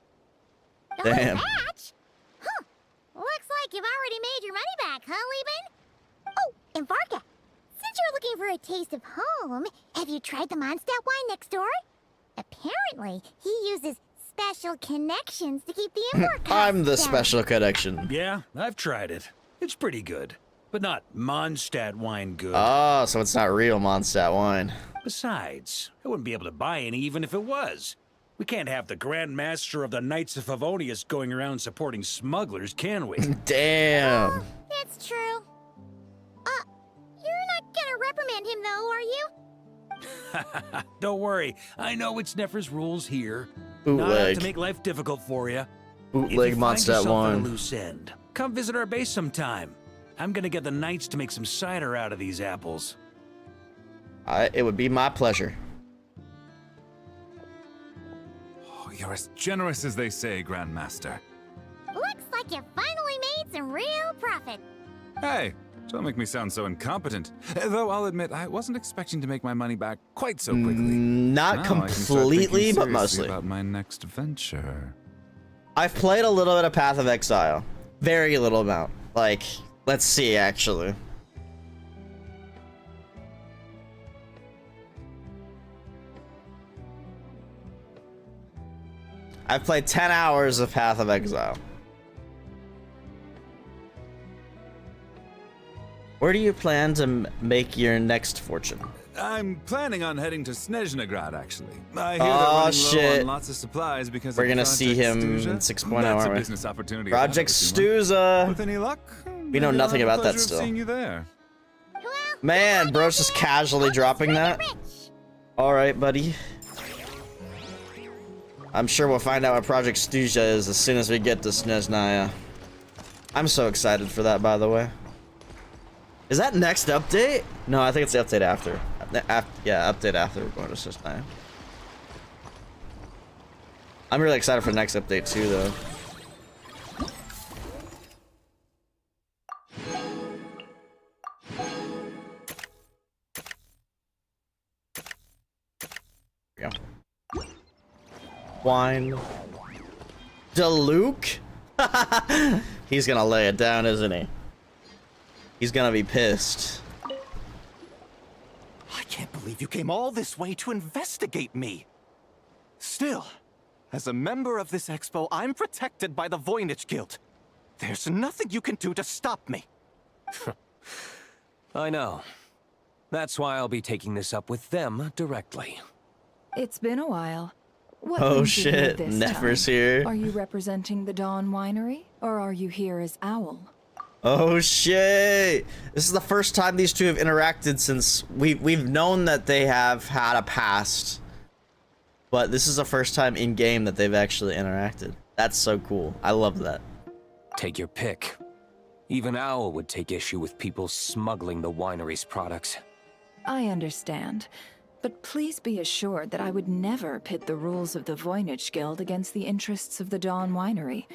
The whole Damn. batch? Huh. Looks like you've already made your money back, huh, Lieben? Oh, and Varka, since you're looking for a taste of home, have you tried the Mondstadt wine next door? Apparently, he uses special connections to keep the import costs I'm the down. special connection. Yeah, I've tried it. It's pretty good, but not Mondstadt wine good. Oh, so it's not real Mondstadt wine. Besides, I wouldn't be able to buy any even if it was. We can't have the Grand Master of the Knights of Favonius going around supporting smugglers, can we? Damn. That's true. You're not gonna reprimand him though, are you? Don't worry, I know it's Nefer's rules here. Bootleg. Not out to make life difficult for you. Bootleg If you find Mondstadt yourself on a 1. loose end, come visit our base sometime. I'm gonna get the Knights to make some cider out of these apples. It would be my pleasure. Oh, you're as generous as they say, Grandmaster. Looks like you finally made some real profit. Hey, don't make me sound so incompetent. Though I'll admit, I wasn't expecting to make my money back quite so quickly. Not Now I can start completely, thinking but seriously mostly. about my next venture. I've played a little bit of Path of Exile. Very little amount. Like, let's see, actually. I've played 10 hours of Path of Exile. Where do you plan to make your next fortune? I'm planning on heading to Snezhnegrad, actually. I hear Oh, they're running low shit. on lots of supplies because We're of gonna see Project him Stuza. in 6.0, That's aren't a we? business opportunity. Project if I ever see one. Stuza. With any luck, We know maybe nothing I'll have about the that pleasure of still. seeing you there. Man, bro's just casually dropping that. Alright, buddy. I'm sure we'll find out what Project Stuza is as soon as we get to Snezhnaya. I'm so excited for that, by the way. Is that next update? No, I think it's the update after. Yeah, update after we're going to Snezhnaya. I'm really excited for the next update too, though. Here we go. Wine. Diluc? He's gonna lay it down, isn't he? He's gonna be pissed. I can't believe you came all this way to investigate me. Still, as a member of this expo, I'm protected by the Voynich Guild. There's nothing you can do to stop me. I know. That's why I'll be taking this up with them directly. It's been a while. What Oh brings you here shit, this Nefer's time? here. Are you representing the Dawn Winery, or are you here as Owl? Oh shit! This is the first time these two have interacted since we've known that they have had a past, but this is the first time in game that they've actually interacted. That's so cool. I love that. Take your pick. Even Owl would take issue with people smuggling the winery's products. I understand, but please be assured that I would never pit the rules of the Voynich Guild against the interests of the Dawn Winery.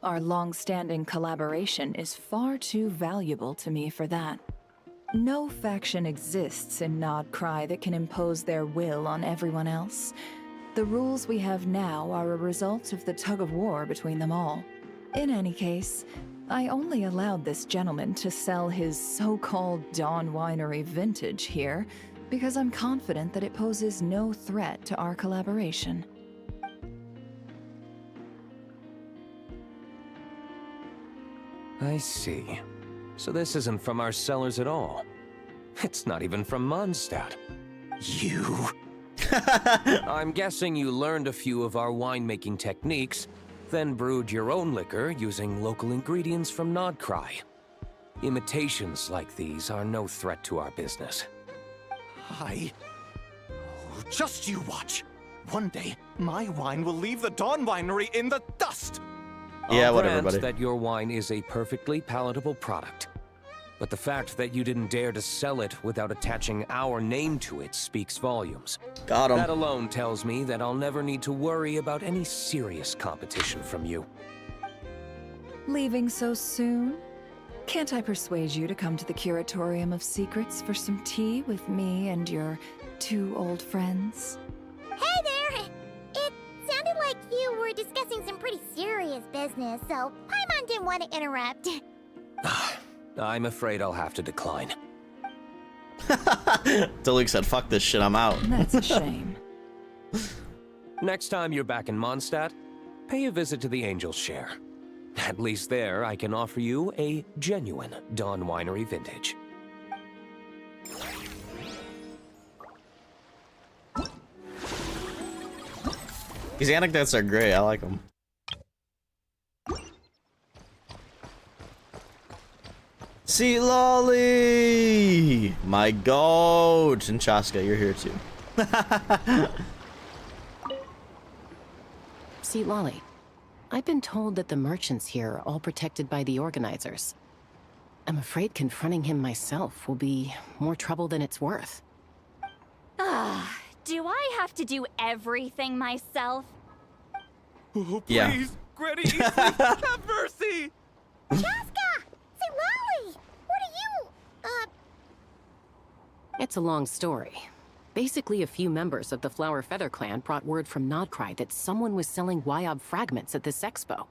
Our long-standing collaboration is far too valuable to me for that. No faction exists in Nodcry that can impose their will on everyone else. The rules we have now are a result of the tug-of-war between them all. In any case, I only allowed this gentleman to sell his so-called Dawn Winery vintage here because I'm confident that it poses no threat to our collaboration. I see. So this isn't from our cellars at all. It's not even from Mondstadt. You... I'm guessing you learned a few of our winemaking techniques, then brewed your own liquor using local ingredients from Nodcry. Imitations like these are no threat to our business. Oh, just you watch. One day, my wine will leave the Dawn Winery in the dust. Yeah, I'll whatever, grant buddy. that your wine is a perfectly palatable product. But the fact that you didn't dare to sell it without attaching our name to it speaks volumes. Got 'em. That alone tells me that I'll never need to worry about any serious competition from you. Leaving so soon? Can't I persuade you to come to the Curatorium of Secrets for some tea with me and your two old friends? Hey there! It sounded like you were discussing some pretty serious business, so Paimon didn't want to interrupt. I'm afraid I'll have to decline. Diluc said, fuck this shit, I'm out. That's a shame. Next time you're back in Mondstadt, pay a visit to the Angel's Share. At least there, I can offer you a genuine Dawn Winery vintage. These anecdotes are great. I like them. See Lolly! My goat! And Chaska, you're here too. See, Lolly, I've been told that the merchants here are all protected by the organizers. I'm afraid confronting him myself will be more trouble than it's worth. Ah, do I have to do everything myself? Oh, please, Yeah. Granny Easley, have mercy! Chaska! Say, Lolly! What are you, It's a long story. Basically, a few members of the Flower Feather clan brought word from Nodcry that someone was selling Wyob fragments at this expo.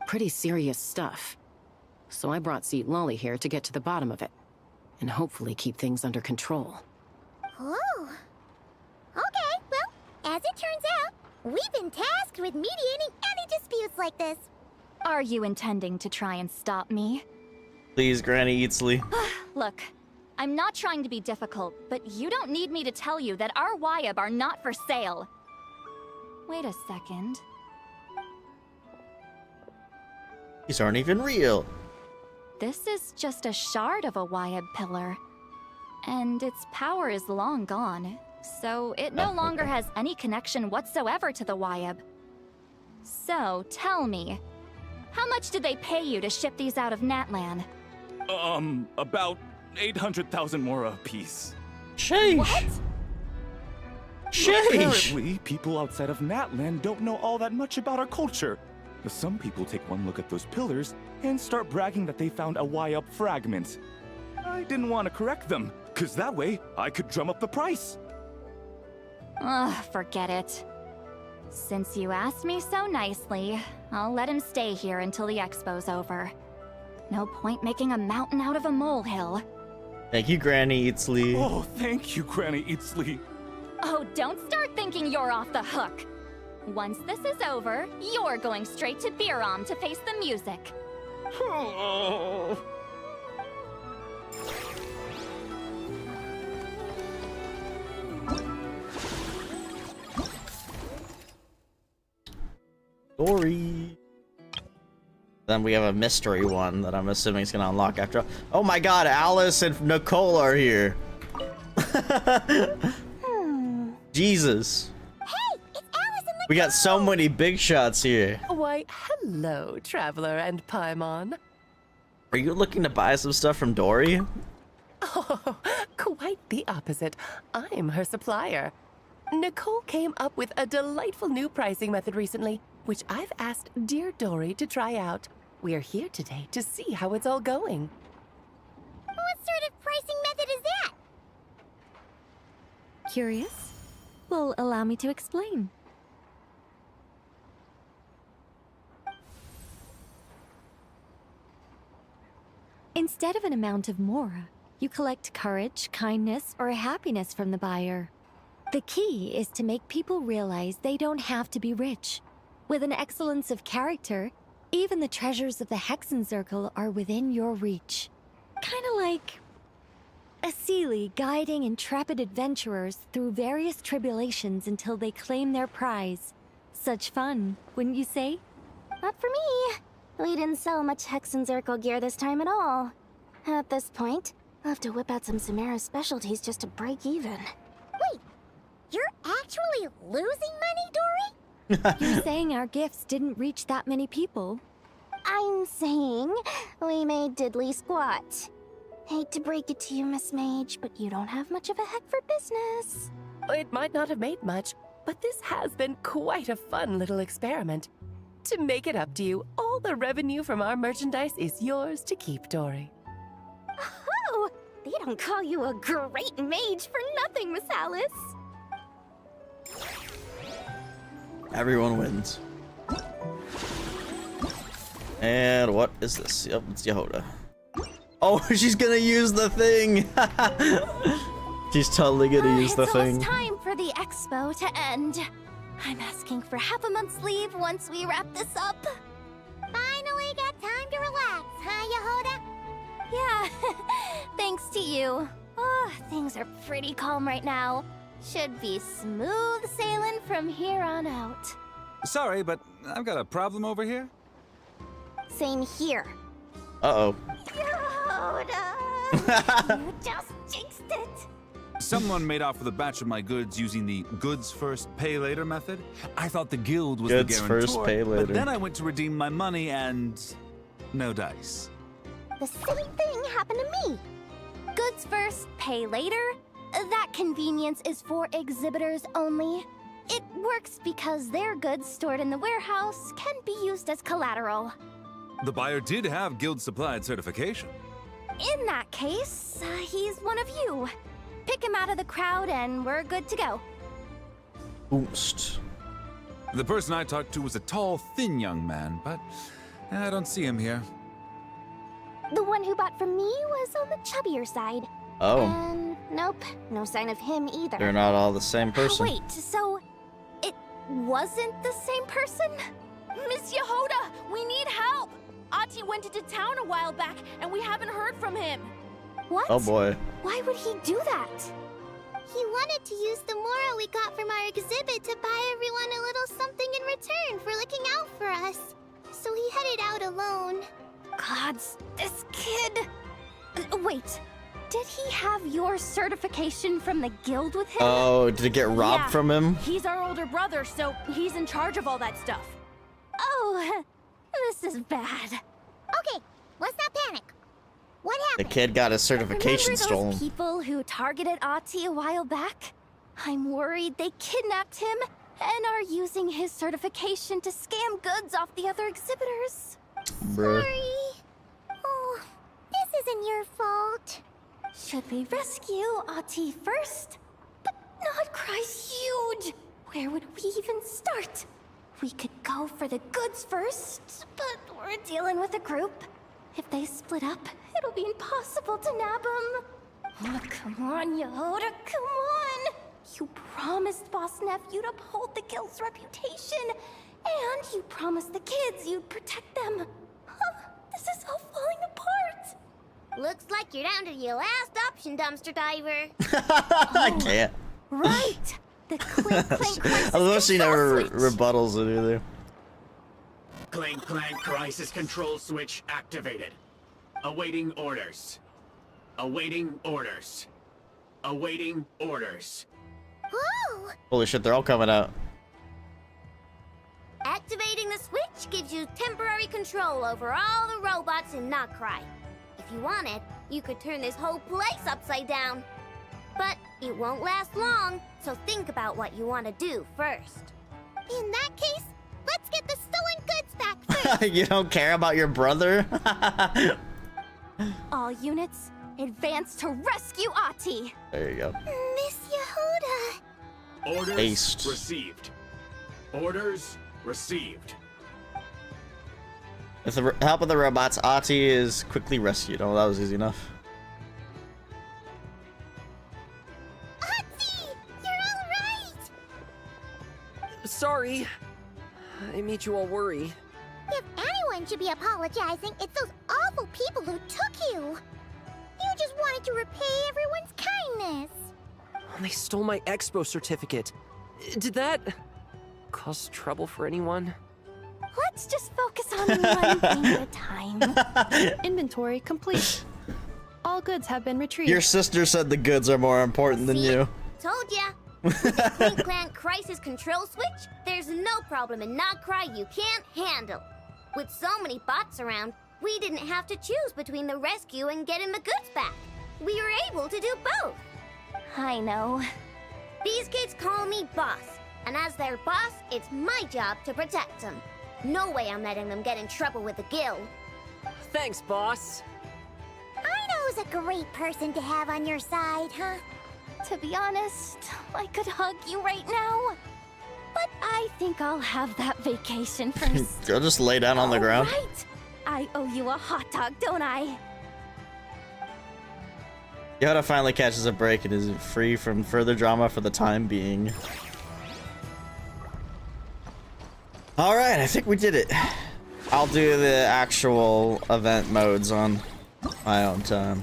Pretty serious stuff. So I brought Seat Lolly here to get to the bottom of it, and hopefully keep things under control. Oh. Okay, well, as it turns out, we've been tasked with mediating any disputes like this. Are you intending to try and stop me? Please, Granny Eatsley. Look, I'm not trying to be difficult, but you don't need me to tell you that our Wyob are not for sale. Wait a second. These aren't even real. This is just a shard of a Wyob pillar. And its power is long gone, so it no longer has any connection whatsoever to the Wyob. So, tell me, how much did they pay you to ship these out of Natlan? About 800,000 more apiece. Sheesh. What? Sheesh. Apparently, people outside of Natlan don't know all that much about our culture. Some people take one look at those pillars and start bragging that they found a Wyob fragment. I didn't want to correct them, because that way I could drum up the price. Ugh, forget it. Since you asked me so nicely, I'll let him stay here until the expo's over. No point making a mountain out of a molehill. Thank you, Granny Eatsley. Oh, thank you, Granny Eatsley. Oh, don't start thinking you're off the hook. Once this is over, you're going straight to Biram to face the music. Oh. Story. Then we have a mystery one that I'm assuming is gonna unlock after. Oh my god, Alice and Nicole are here. Jesus. Hey, it's Alice and We got so many big shots here. Why, hello, Traveler and Paimon. Are you looking to buy some stuff from Dory? Oh, quite the opposite. I'm her supplier. Nicole came up with a delightful new pricing method recently, which I've asked dear Dory to try out. We're here today to see how it's all going. What sort of pricing method is that? Curious? Well, allow me to explain. Instead of an amount of mora, you collect courage, kindness, or happiness from the buyer. The key is to make people realize they don't have to be rich. With an excellence of character, even the treasures of the Hexen Circle are within your reach. Kinda like a Seelie guiding intrepid adventurers through various tribulations until they claim their prize. Such fun, wouldn't you say? Not for me. We didn't sell much Hexen Circle gear this time at all. At this point, I'll have to whip out some Samara's specialties just to break even. Wait, you're actually losing money, Dory? You're saying our gifts didn't reach that many people? I'm saying we made diddly squat. Hate to break it to you, Miss Mage, but you don't have much of a heck for business. It might not have made much, but this has been quite a fun little experiment. To make it up to you, all the revenue from our merchandise is yours to keep, Dory. Oh, they don't call you a great mage for nothing, Miss Alice. Everyone wins. And what is this? Yep, it's Yehoda. Oh, she's gonna use the thing. She's totally gonna use the It's thing. almost time for the expo to end. I'm asking for half a month's leave once we wrap this up. Finally got time to relax, huh, Yehoda? Yeah, thanks to you. Oh, things are pretty calm right now. Should be smooth sailing from here on out. Sorry, but I've got a problem over here. Same here. Uh-oh. Yoda! You just jinxed it! Someone made off with a batch of my goods using the goods first, pay later method. I thought the guild was Goods the guarantor, first, pay later. but then I went to redeem my money and no dice. The same thing happened to me. Goods first, pay later? That convenience is for exhibitors only. It works because their goods stored in the warehouse can be used as collateral. The buyer did have guild-supplied certification. In that case, he's one of you. Pick him out of the crowd and we're good to go. Boost. The person I talked to was a tall, thin young man, but I don't see him here. The one who bought from me was on the chubbier side. Oh. And nope, no sign of him either. They're not all the same person. Wait, so it wasn't the same person? Miss Yehoda, we need help! Ati went into town a while back, and we haven't heard from him. What? Oh boy. Why would he do that? He wanted to use the moral we got from our exhibit to buy everyone a little something in return for looking out for us. So he headed out alone. Gods, this kid... Wait, did he have your certification from the guild with him? Oh, did it get robbed Yeah, from him? He's our older brother, so he's in charge of all that stuff. Oh, this is bad. Okay, let's not panic. What The happened? kid got his certification Remember stolen. those people who targeted Ati a while back? I'm worried they kidnapped him and are using his certification to scam goods off the other exhibitors. Bruh. Sorry. Oh, this isn't your fault. Should we rescue Ati first? But Nodcry's huge! Where would we even start? We could go for the goods first, but we're dealing with a group. If they split up, it'll be impossible to nab them. Oh, come on, Yehoda, come on! You promised Boss Nephew to uphold the guild's reputation, and you promised the kids you'd protect them. This is all falling apart. Looks like you're down to your last option, dumpster diver. I can't. Right! The clink clink crisis I love she control never switch. rebuttals it either. Clank Clank crisis control switch activated. Awaiting orders. Awaiting orders. Awaiting orders. Oh! Holy shit, they're all coming out. Activating the switch gives you temporary control over all the robots in Nodcry. If you wanted, you could turn this whole place upside down. But it won't last long, so think about what you want to do first. In that case, let's get the stolen goods back first. You don't care about your brother? All units, advance to rescue Ati! There you go. Miss Yehoda. Orders Aced. received. Orders received. With the help of the robots, Ati is quickly rescued. Oh, that was easy enough. Ati! You're all right! Sorry. I made you all worry. If anyone should be apologizing, it's those awful people who took you. You just wanted to repay everyone's kindness. They stole my expo certificate. Did that cause trouble for anyone? Let's just focus on one thing at a time. Inventory complete. All goods have been retrieved. Your sister said the goods are more important than you. Told ya. With the Clink Clank crisis control switch, there's no problem in Nodcry you can't handle. With so many bots around, we didn't have to choose between the rescue and getting the goods back. We were able to do both. I know. These kids call me boss, and as their boss, it's my job to protect them. No way I'm letting them get in trouble with the guild. Thanks, boss. Aino's a great person to have on your side, huh? To be honest, I could hug you right now. But I think I'll have that vacation first. Go just lay down on the ground. Right! I owe you a hot dog, don't I? Yoda finally catches a break and is free from further drama for the time being. Alright, I think we did it. I'll do the actual event modes on my own time.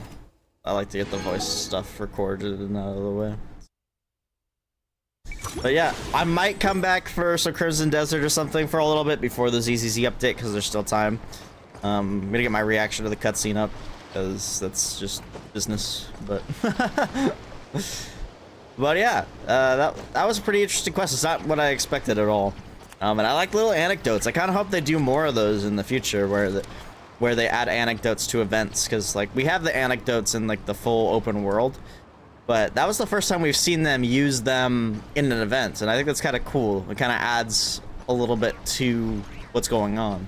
I like to get the voice stuff recorded and out of the way. But yeah, I might come back for some Crimson Desert or something for a little bit before the ZZZ update because there's still time. I'm gonna get my reaction to the cutscene up because that's just business. But but yeah, that was a pretty interesting quest. It's not what I expected at all. And I like little anecdotes. I kind of hope they do more of those in the future where they add anecdotes to events, because like we have the anecdotes in like the full open world, but that was the first time we've seen them use them in an event, and I think that's kind of cool. It kind of adds a little bit to what's going on.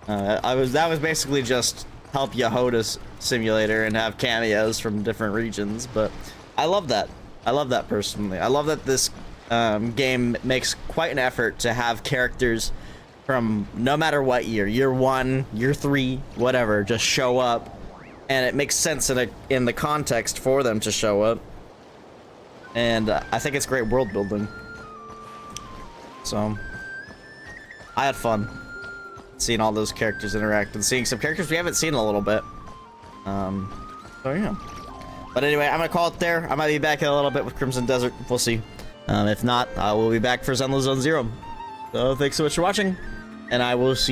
That was basically just help Yehoda's simulator and have cameos from different regions, but I love that. I love that personally. I love that this game makes quite an effort to have characters from no matter what year 1, year 3, whatever, just show up, and it makes sense in the context for them to show up. And I think it's great world building. So I had fun seeing all those characters interact and seeing some characters we haven't seen in a little bit. So yeah. But anyway, I'm gonna call it there. I might be back in a little bit with Crimson Desert. We'll see. If not, I will be back for Zenless Zone Zero. So thanks so much for watching, and I will see